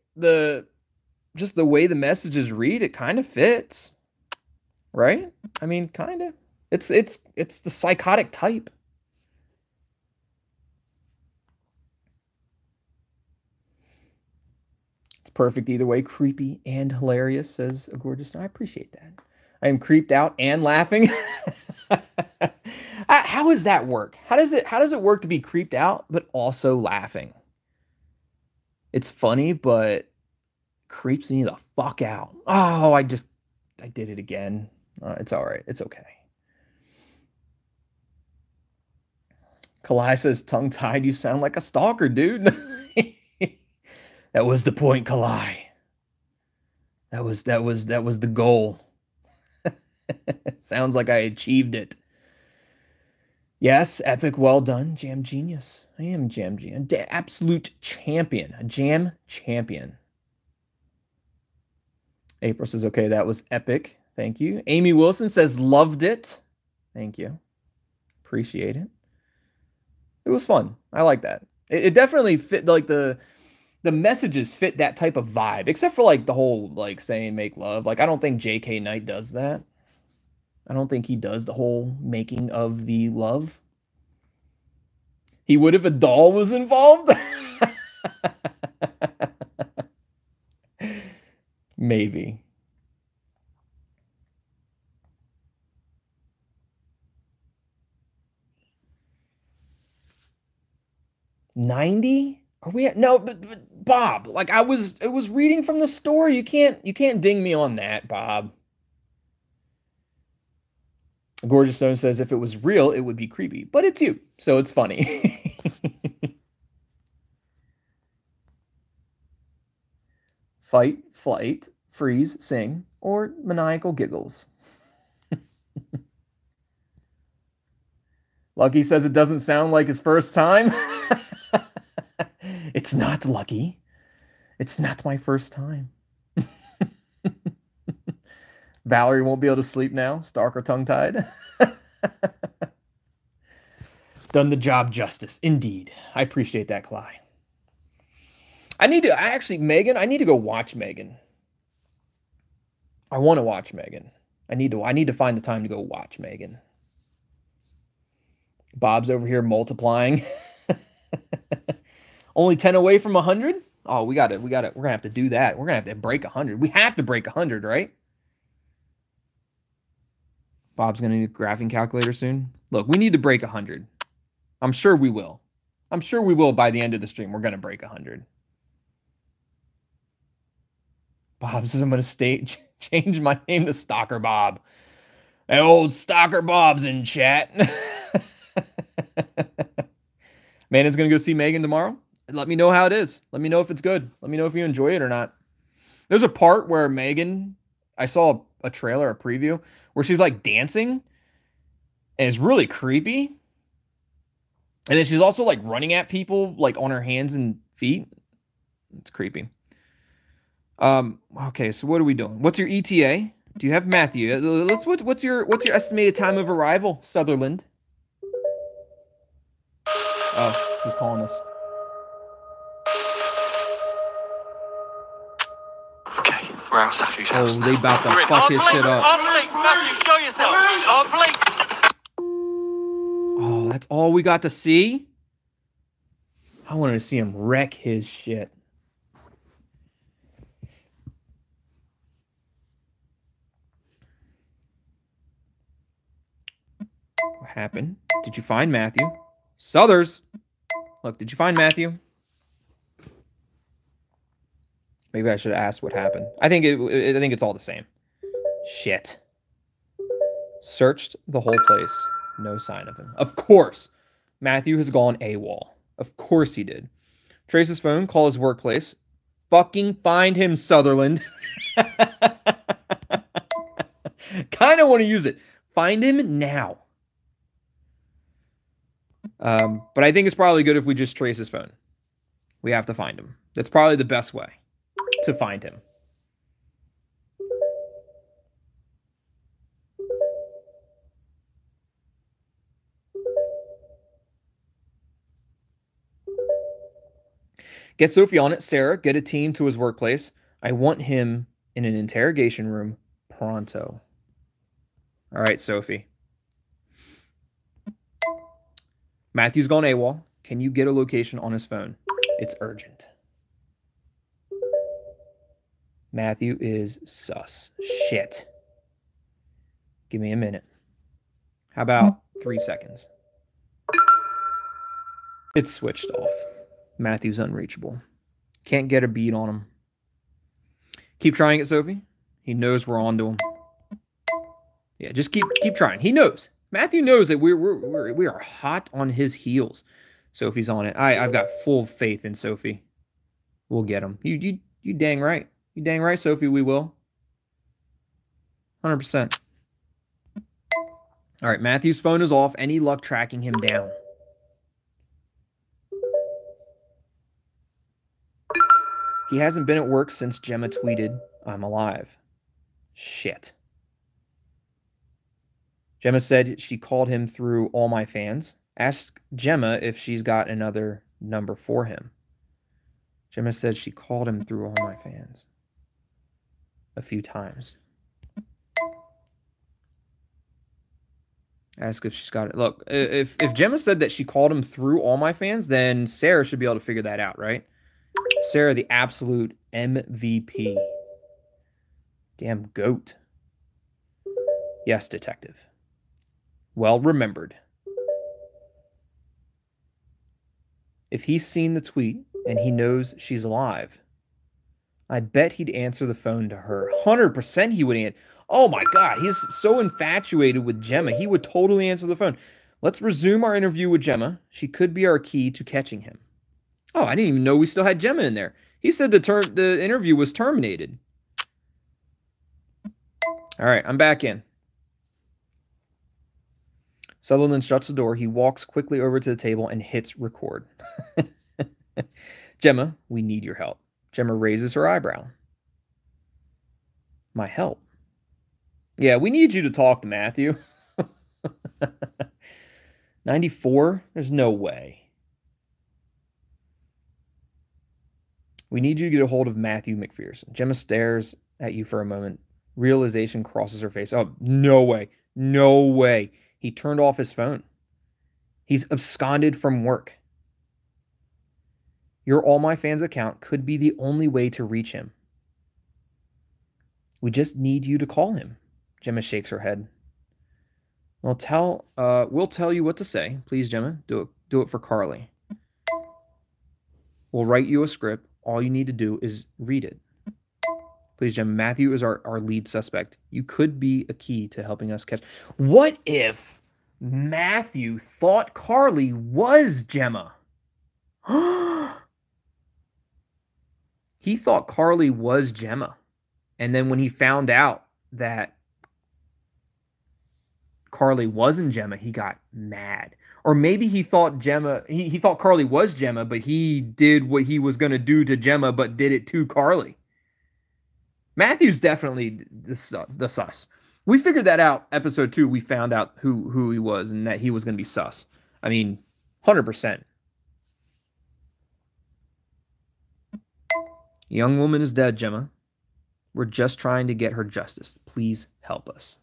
Just the way the messages read, it kind of fits. Right? I mean, kind of. It's the psychotic type. It's perfect either way. Creepy and hilarious, says a gorgeous. I appreciate that. I am creeped out and laughing. How does that work? How does it work to be creeped out but also laughing? It's funny, but creeps me the fuck out. Oh, I did it again. It's all right. It's okay. Kalai says, tongue-tied, you sound like a stalker, dude. That was the point, Kalai. That was the goal. Sounds like I achieved it. Yes, epic, well done. Jam genius. I am jam genius. Absolute champion. A jam champion. April says, okay, that was epic. Thank you. Amy Wilson says, loved it. Thank you. Appreciate it. It was fun. I like that. It definitely fit, like, the messages fit that type of vibe, except for, like, the whole, like, saying make love. Like, I don't think JK Knight does that. I don't think he does the whole making of the love. He would if a doll was involved. Maybe. $90? Are we at no? But Bob, like it was reading from the store. You can't ding me on that, Bob. Gorgeous Stone says, if it was real, it would be creepy. But it's you, so it's funny. Fight, flight, freeze, sing, or maniacal giggles. Lucky says it doesn't sound like his first time. It's not lucky. It's not my first time. Valerie won't be able to sleep now. Stalker tongue-tied. Done the job justice. Indeed. I appreciate that, Cly. Megan, I need to go watch Megan. I want to watch Megan. I need to find the time to go watch Megan. Bob's over here multiplying. Only 10 away from 100? Oh, we're gonna have to do that. We're gonna have to break 100. We have to break 100, right? Bob's gonna need a graphing calculator soon. Look, we need to break 100. I'm sure we will. I'm sure we will by the end of the stream. We're gonna break 100. Bob says I'm gonna change my name to Stalker Bob. Hey, old Stalker Bob's in chat. Amanda's gonna go see Megan tomorrow. Let me know how it is. Let me know if it's good. Let me know if you enjoy it or not. There's a part where Megan, I saw a trailer, a preview, where she's like dancing, and it's really creepy. And then she's also like running at people like on her hands and feet. It's creepy. Okay, so what are we doing? What's your ETA? Do you have Matthew? What's your estimated time of arrival, Sutherland? Oh, he's calling us. Okay, we're out Safi's house now. They about to fuck his shit up. On police, Matthew, show yourself. On police. Oh, that's all we got to see? I wanted to see him wreck his shit. What happened? Did you find Matthew? Southers! Look, did you find Matthew? Maybe I should have asked what happened. I think it's all the same. Shit. Searched the whole place. No sign of him. Of course. Matthew has gone AWOL. Of course he did. Trace his phone, call his workplace. Fucking find him, Sutherland. Kind of want to use it. Find him now. But I think it's probably good if we just trace his phone. We have to find him. That's probably the best way to find him. Get Sophie on it, Sarah. Get a team to his workplace. I want him in an interrogation room pronto. All right, Sophie. Matthew's gone AWOL. Can you get a location on his phone? It's urgent. Matthew is sus. Shit. Give me a minute. How about 3 seconds? It's switched off. Matthew's unreachable. Can't get a beat on him. Keep trying it, Sophie. He knows we're on to him. Yeah, just keep trying. He knows. Matthew knows that we are hot on his heels. Sophie's on it. I've got full faith in Sophie. We'll get him. You dang right. You dang right, Sophie, we will. 100%. All right, Matthew's phone is off. Any luck tracking him down? He hasn't been at work since Gemma tweeted, "I'm alive." Shit. Gemma said she called him through all my fans. Ask Gemma if she's got another number for him. Gemma said she called him through all my fans a few times. Ask if she's got it. Look, if Gemma said that she called him through all my fans, then Sarah should be able to figure that out, right? Sarah, the absolute MVP. Damn goat. Yes, detective. Well remembered. If he's seen the tweet and he knows she's alive, I bet he'd answer the phone to her. 100% he would answer. Oh my God, he's so infatuated with Gemma. He would totally answer the phone. Let's resume our interview with Gemma. She could be our key to catching him. Oh, I didn't even know we still had Gemma in there. He said the interview was terminated. All right, I'm back in. Sutherland shuts the door. He walks quickly over to the table and hits record. Gemma, we need your help. Gemma raises her eyebrow. My help? Yeah, we need you to talk to Matthew. 94? There's no way. We need you to get a hold of Matthew McPherson. Gemma stares at you for a moment. Realization crosses her face. Oh, no way. No way. He turned off his phone. He's absconded from work. Your All My Fans account could be the only way to reach him. We just need you to call him. Gemma shakes her head. We'll tell you what to say. Please, Gemma, do it for Carly. We'll write you a script. All you need to do is read it. Please, Gemma. Matthew is our lead suspect. You could be a key to helping us catch. What if Matthew thought Carly was Gemma? He thought Carly was Gemma. And then when he found out that Carly wasn't Gemma, he got mad. Or maybe he thought he thought Carly was Gemma, but he did what he was going to do to Gemma, but did it to Carly. Matthew's definitely the sus. We figured that out. Episode 2, we found out who he was and that he was going to be sus. I mean, 100%. Young woman is dead, Gemma. We're just trying to get her justice. Please help us.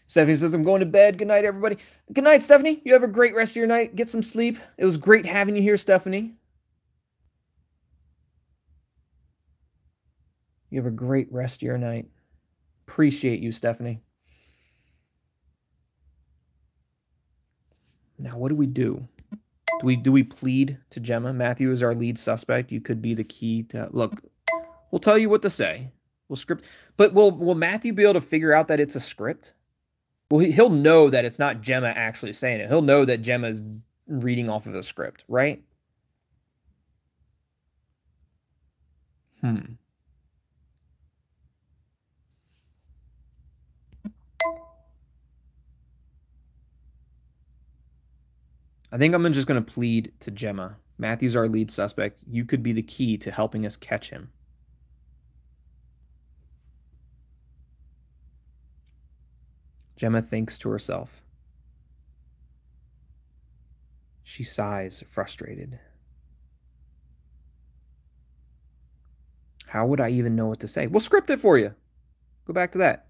Stephanie says, I'm going to bed. Good night, everybody. Good night, Stephanie. You have a great rest of your night. Get some sleep. It was great having you here, Stephanie. You have a great rest of your night. Appreciate you, Stephanie. Now, what do we do? Do we plead to Gemma? Matthew is our lead suspect. You could be the key to... Look, we'll tell you what to say. We'll script... But will Matthew be able to figure out that it's a script? Well, he'll know that it's not Gemma actually saying it. He'll know that Gemma's reading off of a script, right? I think I'm just going to plead to Gemma. Matthew's our lead suspect. You could be the key to helping us catch him. Gemma thinks to herself. She sighs, frustrated. How would I even know what to say? We'll script it for you. Go back to that.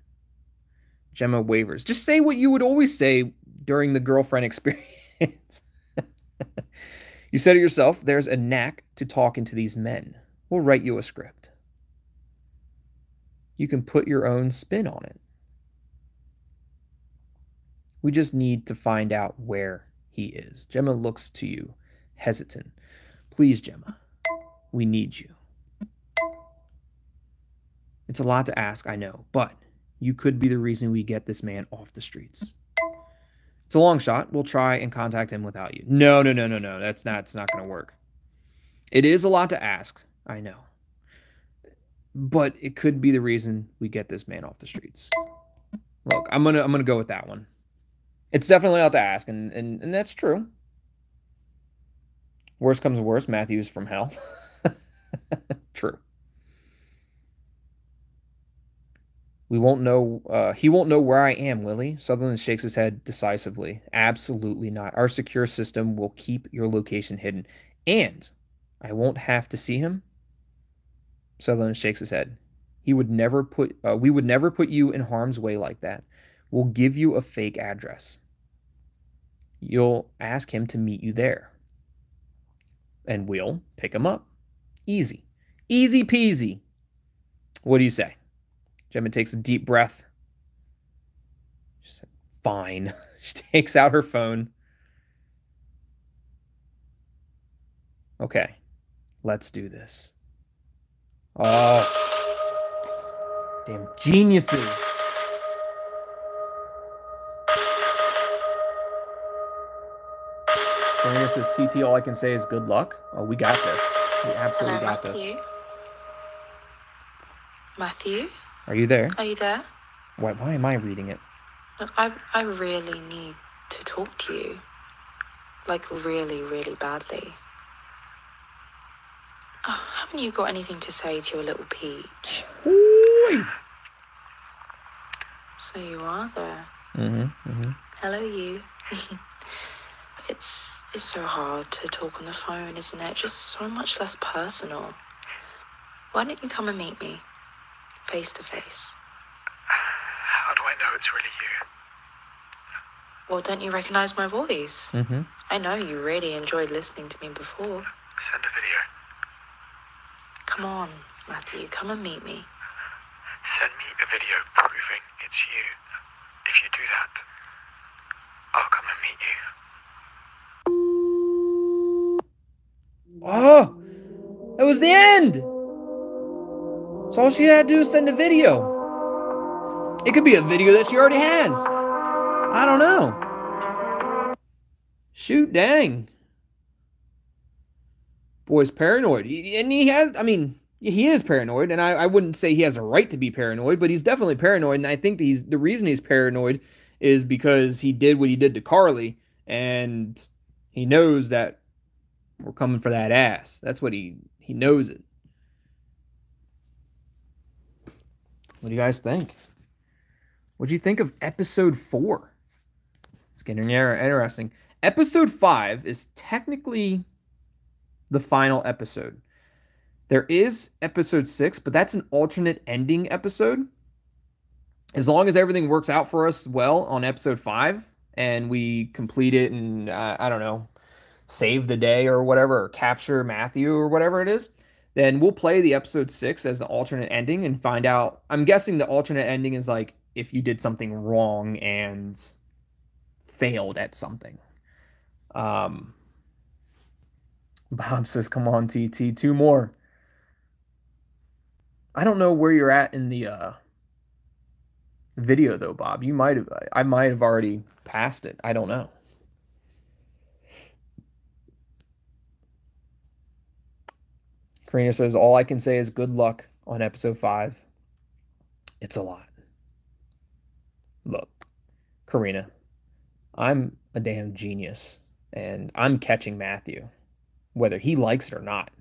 Gemma wavers. Just say what you would always say during the girlfriend experience. You said it yourself. There's a knack to talking to these men. We'll write you a script. You can put your own spin on it. We just need to find out where he is. Gemma looks to you, hesitant. Please, Gemma, we need you. It's a lot to ask, I know, but you could be the reason we get this man off the streets. It's a long shot. We'll try and contact him without you. No. It's not going to work. It is a lot to ask, I know. But it could be the reason we get this man off the streets. Look, I'm gonna go with that one. It's definitely a lot to ask, and that's true. Worst comes to worst, Matthew's from hell. True. We won't know. He won't know where I am, Lily. Sutherland shakes his head decisively. Absolutely not. Our secure system will keep your location hidden. And I won't have to see him. Sutherland shakes his head. We would never put you in harm's way like that. We'll give you a fake address. You'll ask him to meet you there. And we'll pick him up. Easy. Easy peasy. What do you say? Gemma takes a deep breath. She said, fine. She takes out her phone. Okay, let's do this. Oh, damn geniuses. Serena says, TT, all I can say is good luck. Oh, we got this. We absolutely got Matthew. this. Matthew? Are you there? Are you there? Why am I reading it? Look, I really need to talk to you. Like, really, really badly. Oh, haven't you got anything to say to your little peach? Ooh. So you are there. Mm-hmm. Hello, you. It's so hard to talk on the phone, isn't it? Just so much less personal. Why don't you come and meet me? Face to face. How do I know it's really you? Well, don't you recognize my voice? Mm-hmm. I know you really enjoyed listening to me before. Send a video. Come on, Matthew, come and meet me. Send me a video proving it's you. If you do that, I'll come and meet you. Oh, that was the end. So all she had to do is send a video. It could be a video that she already has. I don't know. Shoot, dang. Boy's paranoid. And he has, I mean, he is paranoid. And I wouldn't say he has a right to be paranoid, but he's definitely paranoid. And I think that the reason he's paranoid is because he did what he did to Carly. And he knows that we're coming for that ass. That's what he knows it. What do you guys think? What do you think of episode 4? It's getting interesting. Episode 5 is technically the final episode. There is episode 6, but that's an alternate ending episode. As long as everything works out for us well on episode 5 and we complete it and, I don't know, save the day or whatever, or capture Matthew or whatever it is, then we'll play the episode 6 as the alternate ending and find out. I'm guessing the alternate ending is like if you did something wrong and failed at something. Bob says, come on, TT, 2 more. I don't know where you're at in the video though, Bob. I might have already passed it. I don't know. Karina says, all I can say is good luck on episode 5. It's a lot. Look, Karina, I'm a damn genius, and I'm catching Matthew, whether he likes it or not.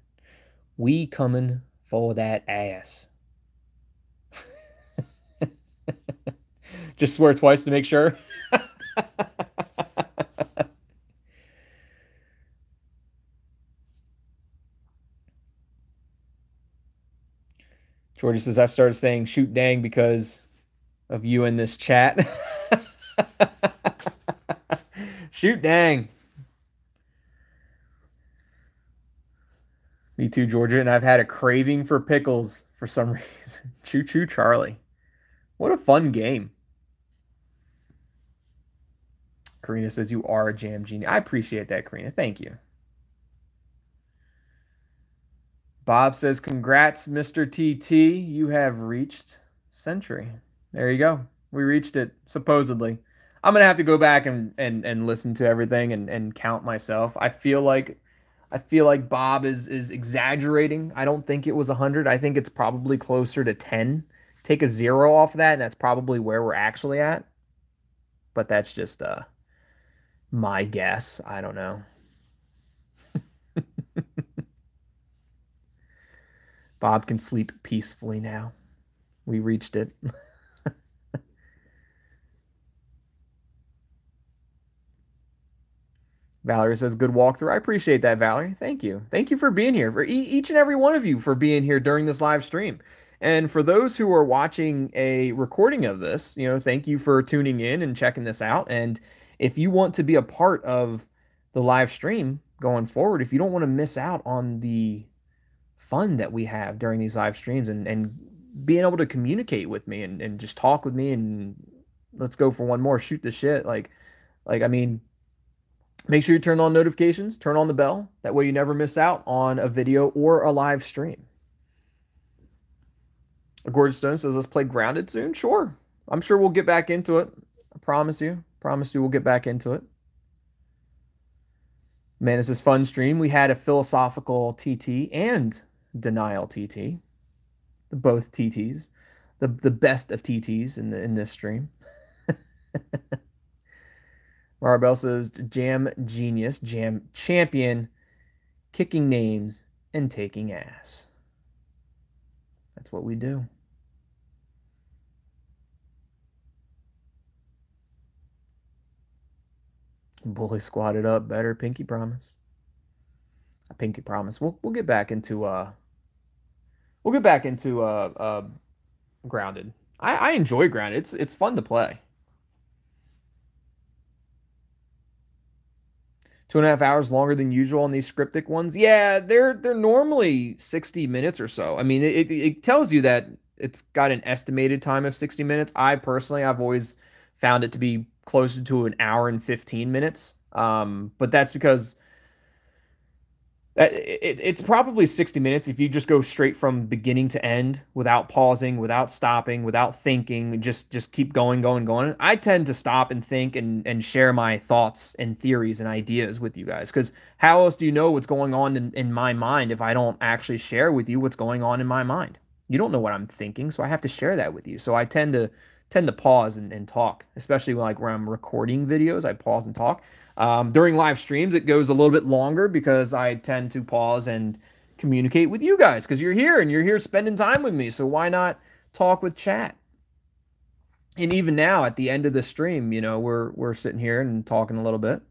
We coming for that ass. Just swear twice to make sure. Georgia says, I've started saying shoot dang because of you in this chat. Shoot dang. Me too, Georgia. And I've had a craving for pickles for some reason. Choo choo Charlie. What a fun game. Karina says, you are a jam genius. I appreciate that, Karina. Thank you. Bob says, congrats, Mr. TT. You have reached century. There you go. We reached it, supposedly. I'm going to have to go back and listen to everything and count myself. I feel like Bob is exaggerating. I don't think it was 100. I think it's probably closer to 10. Take a 0 off of that, and that's probably where we're actually at. But that's just my guess. I don't know. Bob can sleep peacefully now. We reached it. Valerie says, good walkthrough. I appreciate that, Valerie. Thank you. Thank you for being here. For each and every one of you for being here during this live stream. And for those who are watching a recording of this, thank you for tuning in and checking this out. And if you want to be a part of the live stream going forward, if you don't want to miss out on the fun that we have during these live streams and being able to communicate with me and just talk with me and let's go for one more, shoot the shit. I mean, make sure you turn on notifications, turn on the bell. That way you never miss out on a video or a live stream. Gorgeous Stone says, let's play Grounded soon. Sure. I'm sure we'll get back into it. I promise you. Promise you we'll get back into it. Man, this is fun stream. We had a philosophical TT and denial TT, both TTs, the best of TTs in this stream. Maribel says jam genius, jam champion, kicking names and taking ass. That's what we do. Bully squatted up better. Pinky promise. A pinky promise. We'll get back into Grounded. I enjoy Grounded. It's fun to play. 2.5 hours longer than usual on these Scriptic ones. Yeah, they're normally 60 minutes or so. I mean, it tells you that it's got an estimated time of 60 minutes. I've always found it to be closer to an hour and 15 minutes. But that's because it's probably 60 minutes if you just go straight from beginning to end without pausing, without stopping, without thinking, just keep going. I tend to stop and think and share my thoughts and theories and ideas with you guys, because how else do you know what's going on in my mind if I don't actually share with you what's going on in my mind? You don't know what I'm thinking, so I have to share that with you. So I tend to pause and talk, especially when I'm recording videos. I pause and talk. During live streams, it goes a little bit longer because I tend to pause and communicate with you guys, because you're here spending time with me. So why not talk with chat? And even now at the end of the stream, we're sitting here and talking a little bit.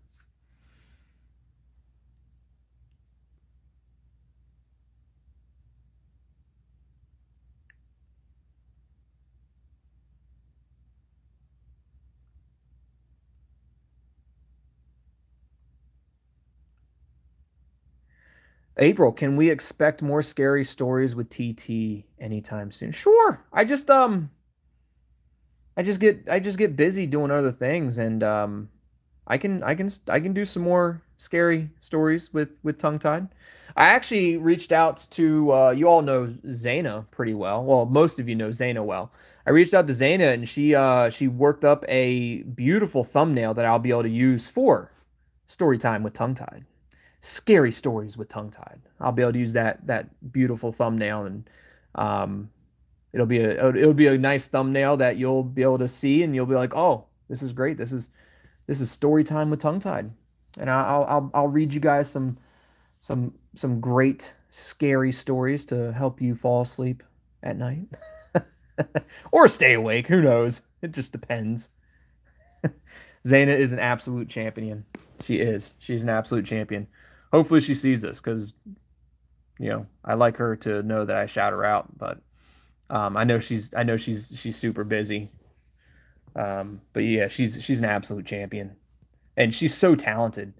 April, can we expect more scary stories with TT anytime soon? Sure. I just get busy doing other things, and I can do some more scary stories with Tongue Tied. I actually reached out to you all know Zaina pretty well. Well, most of you know Zaina well. I reached out to Zaina, and she worked up a beautiful thumbnail that I'll be able to use for story time with Tongue Tied. Scary stories with Tongue Tied. I'll be able to use that beautiful thumbnail, and it'll be a nice thumbnail that you'll be able to see, and you'll be like, oh, this is great. This is story time with Tongue Tied, and I'll read you guys some great scary stories to help you fall asleep at night, or stay awake. Who knows? It just depends. Zaina is an absolute champion. She is. She's an absolute champion. Hopefully she sees this, because, I like her to know that I shout her out. But I know she's super busy. But yeah, she's an absolute champion, and she's so talented,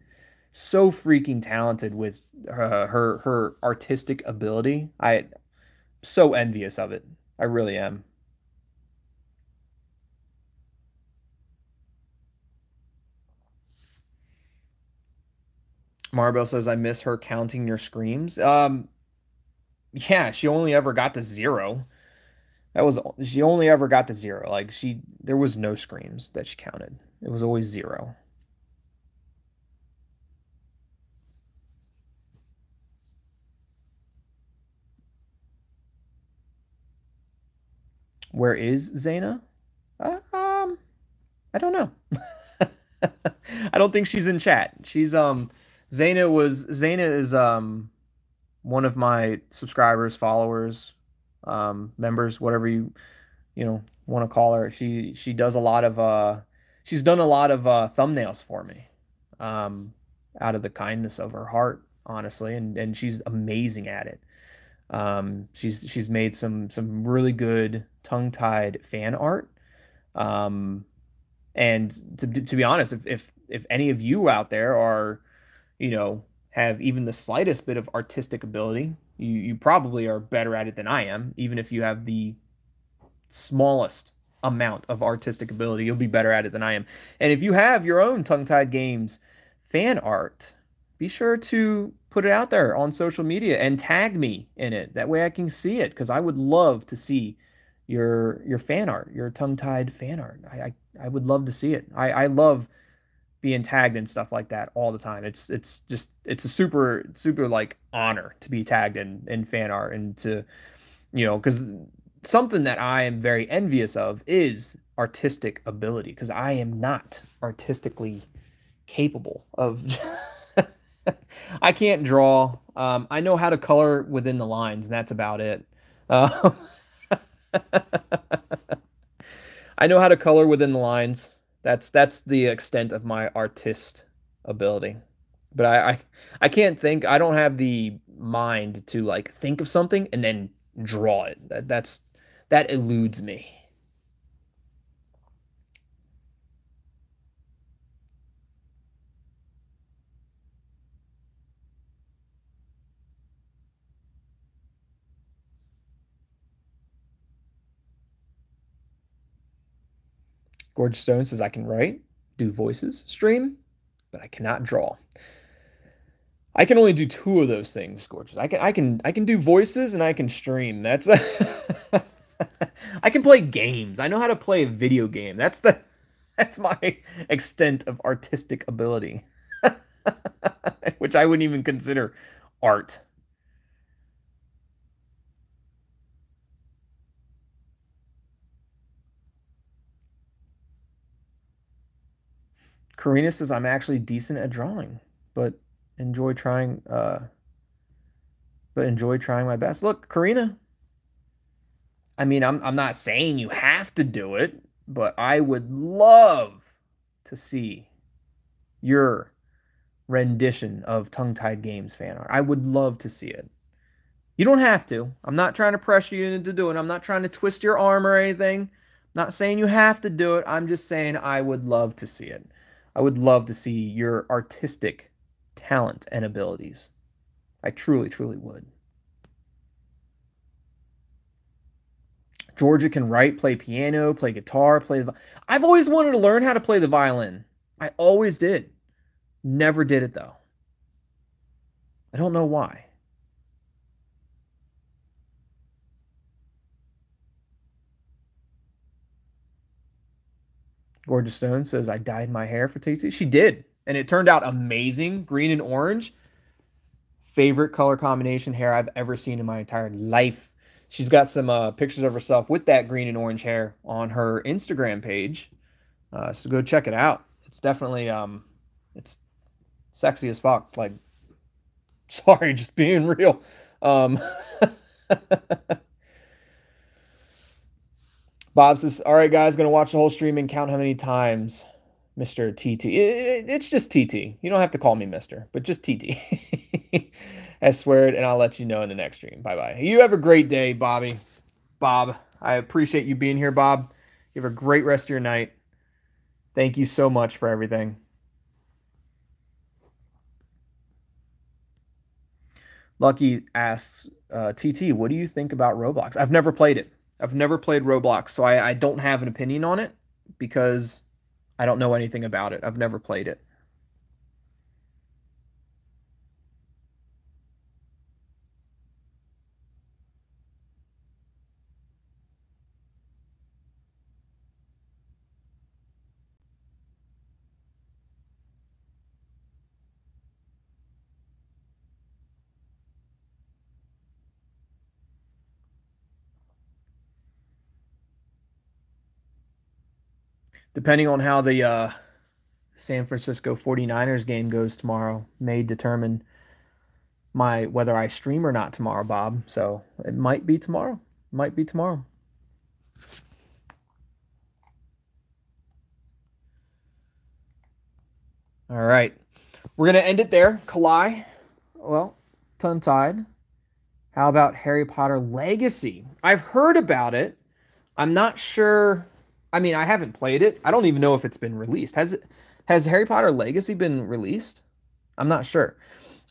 so freaking talented with her artistic ability. I'm so envious of it. I really am. Maribel says, I miss her counting your screams. Yeah, she only ever got to 0. She only ever got to 0. Like, there was no screams that she counted. It was always 0. Where is Zaina? I don't know. I don't think she's in chat. Zaina is one of my subscribers, followers, members, whatever you want to call her. She does a lot of she's done a lot of thumbnails for me, out of the kindness of her heart, honestly, and she's amazing at it. She's made some really good tongue-tied fan art. And to be honest, if any of you out there are, have even the slightest bit of artistic ability, you probably are better at it than I am. Even if you have the smallest amount of artistic ability, you'll be better at it than I am. And if you have your own Tongue-Tied Games fan art, be sure to put it out there on social media and tag me in it. That way I can see it, because I would love to see your fan art, your tongue-tied fan art. I would love to see it. I love being tagged and stuff like that all the time. It's a super like honor to be tagged in fan art, and to, because something that I am very envious of is artistic ability, because I am not artistically capable of. I can't draw. I know how to color within the lines, and that's about it. I know how to color within the lines. That's the extent of my artist ability. But I can't think. I don't have the mind to like think of something and then draw it. That eludes me. Gorgeous Stone says I can write, do voices, stream, but I cannot draw. I can only do two of those things, Gorgeous. I can do voices and I can stream. That's I can play games. I know how to play a video game. That's my extent of artistic ability. Which I wouldn't even consider art. Karina says I'm actually decent at drawing, but enjoy trying my best. Look, Karina, I mean, I'm not saying you have to do it, but I would love to see your rendition of Tongue-Tied Games fan art. I would love to see it. You don't have to. I'm not trying to pressure you into doing it. I'm not trying to twist your arm or anything. I'm not saying you have to do it. I'm just saying I would love to see it. I would love to see your artistic talent and abilities. I truly, truly would. Georgia can write, play piano, play guitar, I've always wanted to learn how to play the violin. I always did. Never did it, though. I don't know why. Gorgeous Stone says, I dyed my hair for TT. She did. And it turned out amazing. Green and orange. Favorite color combination hair I've ever seen in my entire life. She's got some pictures of herself with that green and orange hair on her Instagram page. So go check it out. It's definitely, it's sexy as fuck. Like, sorry, just being real. Bob says, all right, guys, going to watch the whole stream and count how many times Mr. TT. It's just TT. You don't have to call me Mr., but just TT. I swear it, and I'll let you know in the next stream. Bye-bye. You have a great day, Bobby. Bob, I appreciate you being here, Bob. You have a great rest of your night. Thank you so much for everything. Lucky asks, TT, what do you think about Roblox? I've never played it. I've never played Roblox, so I don't have an opinion on it because I don't know anything about it. I've never played it. Depending on how the San Francisco 49ers game goes tomorrow may determine whether I stream or not tomorrow, Bob. So it might be tomorrow. Might be tomorrow. All right. We're going to end it there. Kalai. Well, tongue-tied. How about Harry Potter Legacy? I've heard about it. I'm not sure. I mean, I haven't played it. I don't even know if it's been released. Has Harry Potter Legacy been released? I'm not sure.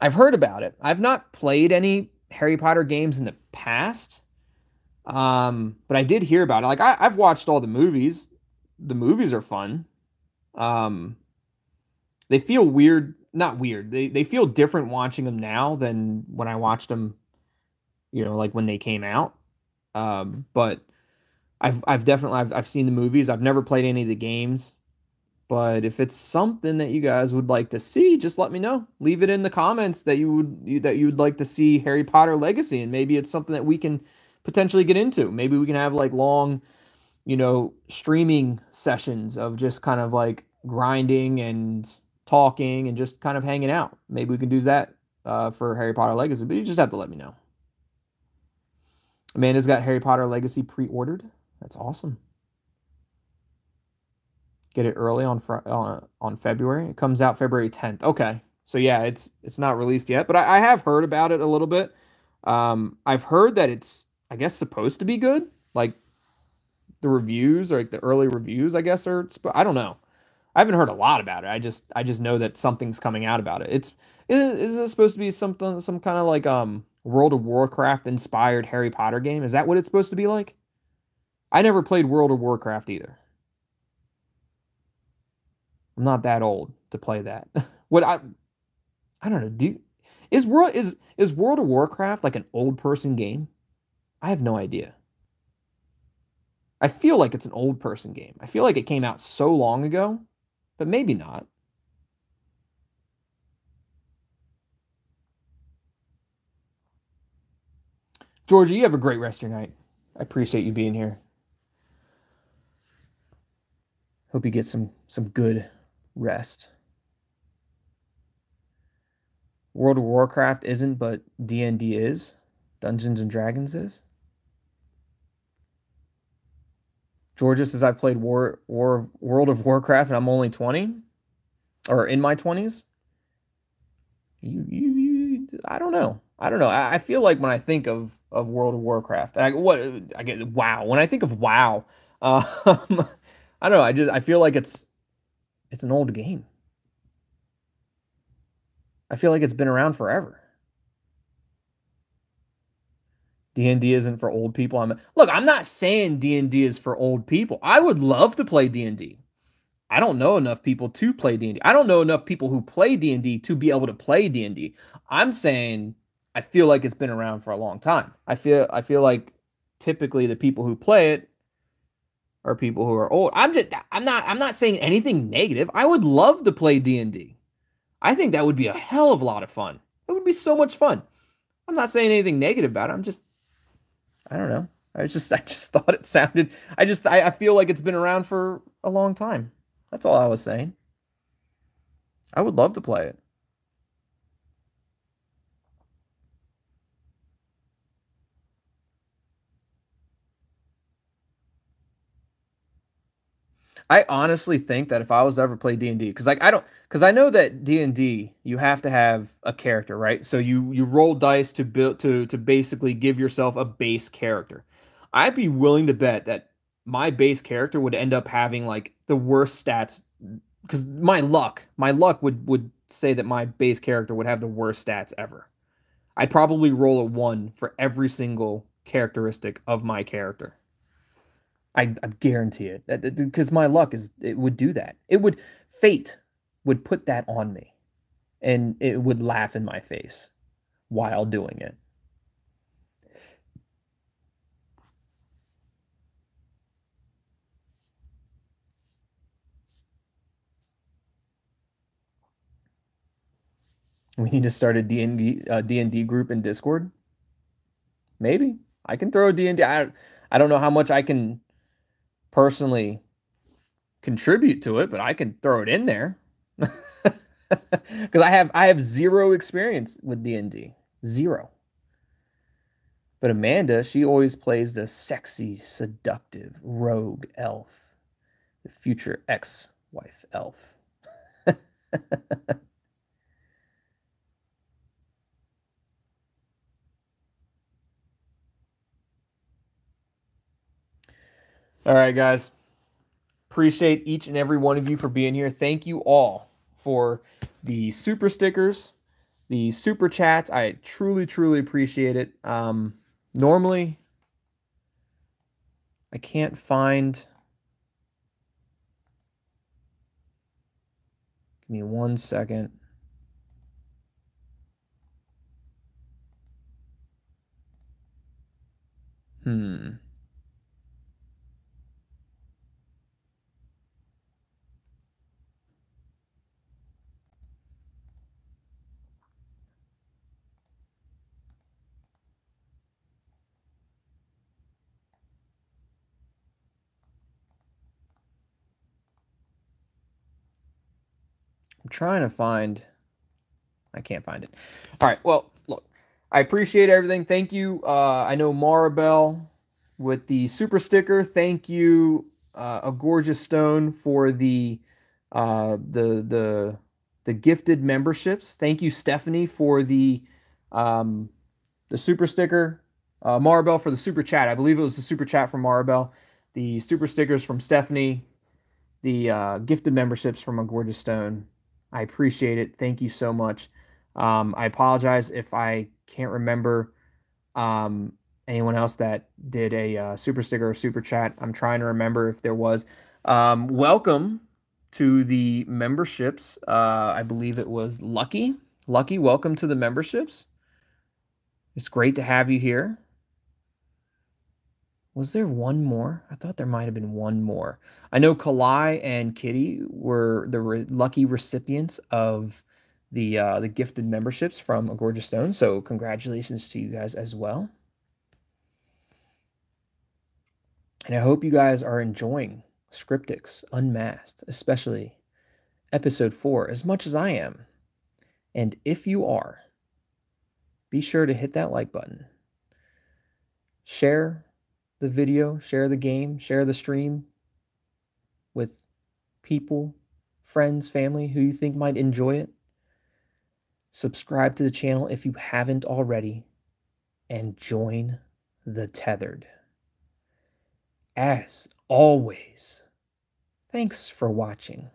I've heard about it. I've not played any Harry Potter games in the past. But I did hear about it. Like I've watched all the movies. The movies are fun. They feel weird, not weird. They feel different watching them now than when I watched them, like when they came out. But I've definitely seen the movies. I've never played any of the games, But if it's something that you guys would like to see, just let me know. Leave it in the comments that you would like to see Harry Potter Legacy, and maybe it's something that we can potentially get into. Maybe we can have like long, streaming sessions of just kind of like grinding and talking and just kind of hanging out. Maybe we can do that for Harry Potter Legacy, but you just have to let me know. Amanda's got Harry Potter Legacy pre-ordered. That's awesome. Get it early on February. It comes out February 10th. Okay, so yeah, it's not released yet, but I have heard about it a little bit. I've heard that it's, I guess, supposed to be good. Like the reviews, or like the early reviews, I guess, I don't know. I haven't heard a lot about it. I just know that something's coming out about it. Is it supposed to be some kind of like World of Warcraft inspired Harry Potter game? Is that what it's supposed to be like? I never played World of Warcraft either. I'm not that old to play that. I don't know. Is World of Warcraft like an old person game? I have no idea. I feel like it's an old person game. I feel like it came out so long ago, but maybe not. Georgia, you have a great rest of your night. I appreciate you being here. Hope you get some good rest. World of Warcraft isn't, but D&D is. Dungeons and Dragons is. Georgia says I played World of Warcraft and I'm only 20, or in my 20s. I don't know. I feel like when I think of World of Warcraft, I get WoW. When I think of WoW, I don't know. I feel like it's an old game. I feel like it's been around forever. D&D isn't for old people. Look, I'm not saying D&D is for old people. I would love to play D&D. I don't know enough people to play D&D. I don't know enough people who play D&D to be able to play D&D. I'm saying I feel like it's been around for a long time. I feel like typically the people who play it are people who are old. I'm not saying anything negative. I would love to play D&D. I think that would be a hell of a lot of fun. It would be so much fun. I'm not saying anything negative about it. I don't know. I just thought it sounded, I feel like it's been around for a long time. That's all I was saying. I would love to play it. I honestly think that if I was to ever play D&D, because I know that D&D you have to have a character, right? So you roll dice to build to basically give yourself a base character. I'd be willing to bet that my base character would end up having like the worst stats, because my luck would say that my base character would have the worst stats ever. I'd probably roll a 1 for every single characteristic of my character. I guarantee it, because my luck it would do that. Fate would put that on me, and it would laugh in my face while doing it. We need to start a D&D group in Discord. Maybe I can throw a D&D. I don't know how much I can personally contribute to it, but I can throw it in there. Because I have zero experience with D&D. Zero. But Amanda, she always plays the sexy, seductive rogue elf. The future ex-wife elf. All right, guys. Appreciate each and every one of you for being here. Thank you all for the super stickers, the super chats. I truly, truly appreciate it. Normally, I can't find... Give me 1 second. I'm trying to find... I can't find it. All right, well, look, I appreciate everything. Thank you. I know Maribel with the super sticker. Thank you, A Gorgeous Stone, for the gifted memberships. Thank you, Stephanie, for the super sticker. Maribel for the super chat. I believe it was the super chat from Maribel. The super stickers from Stephanie. The gifted memberships from A Gorgeous Stone. I appreciate it. Thank you so much. I apologize if I can't remember anyone else that did a super sticker or super chat. I'm trying to remember if there was. Welcome to the memberships. I believe it was Lucky. Lucky, welcome to the memberships. It's great to have you here. Was there one more? I thought there might have been one more. I know Kalai and Kitty were the lucky recipients of the gifted memberships from A Gorgeous Stone, so congratulations to you guys as well. And I hope you guys are enjoying Scriptics Unmasked, especially episode 4, as much as I am. And if you are, be sure to hit that like button. Share the video, share the game, share the stream with people, friends, family who you think might enjoy it. Subscribe to the channel if you haven't already, and join the Tethered. As always, thanks for watching.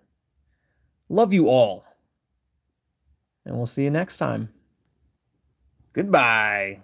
Love you all, and we'll see you next time. Goodbye.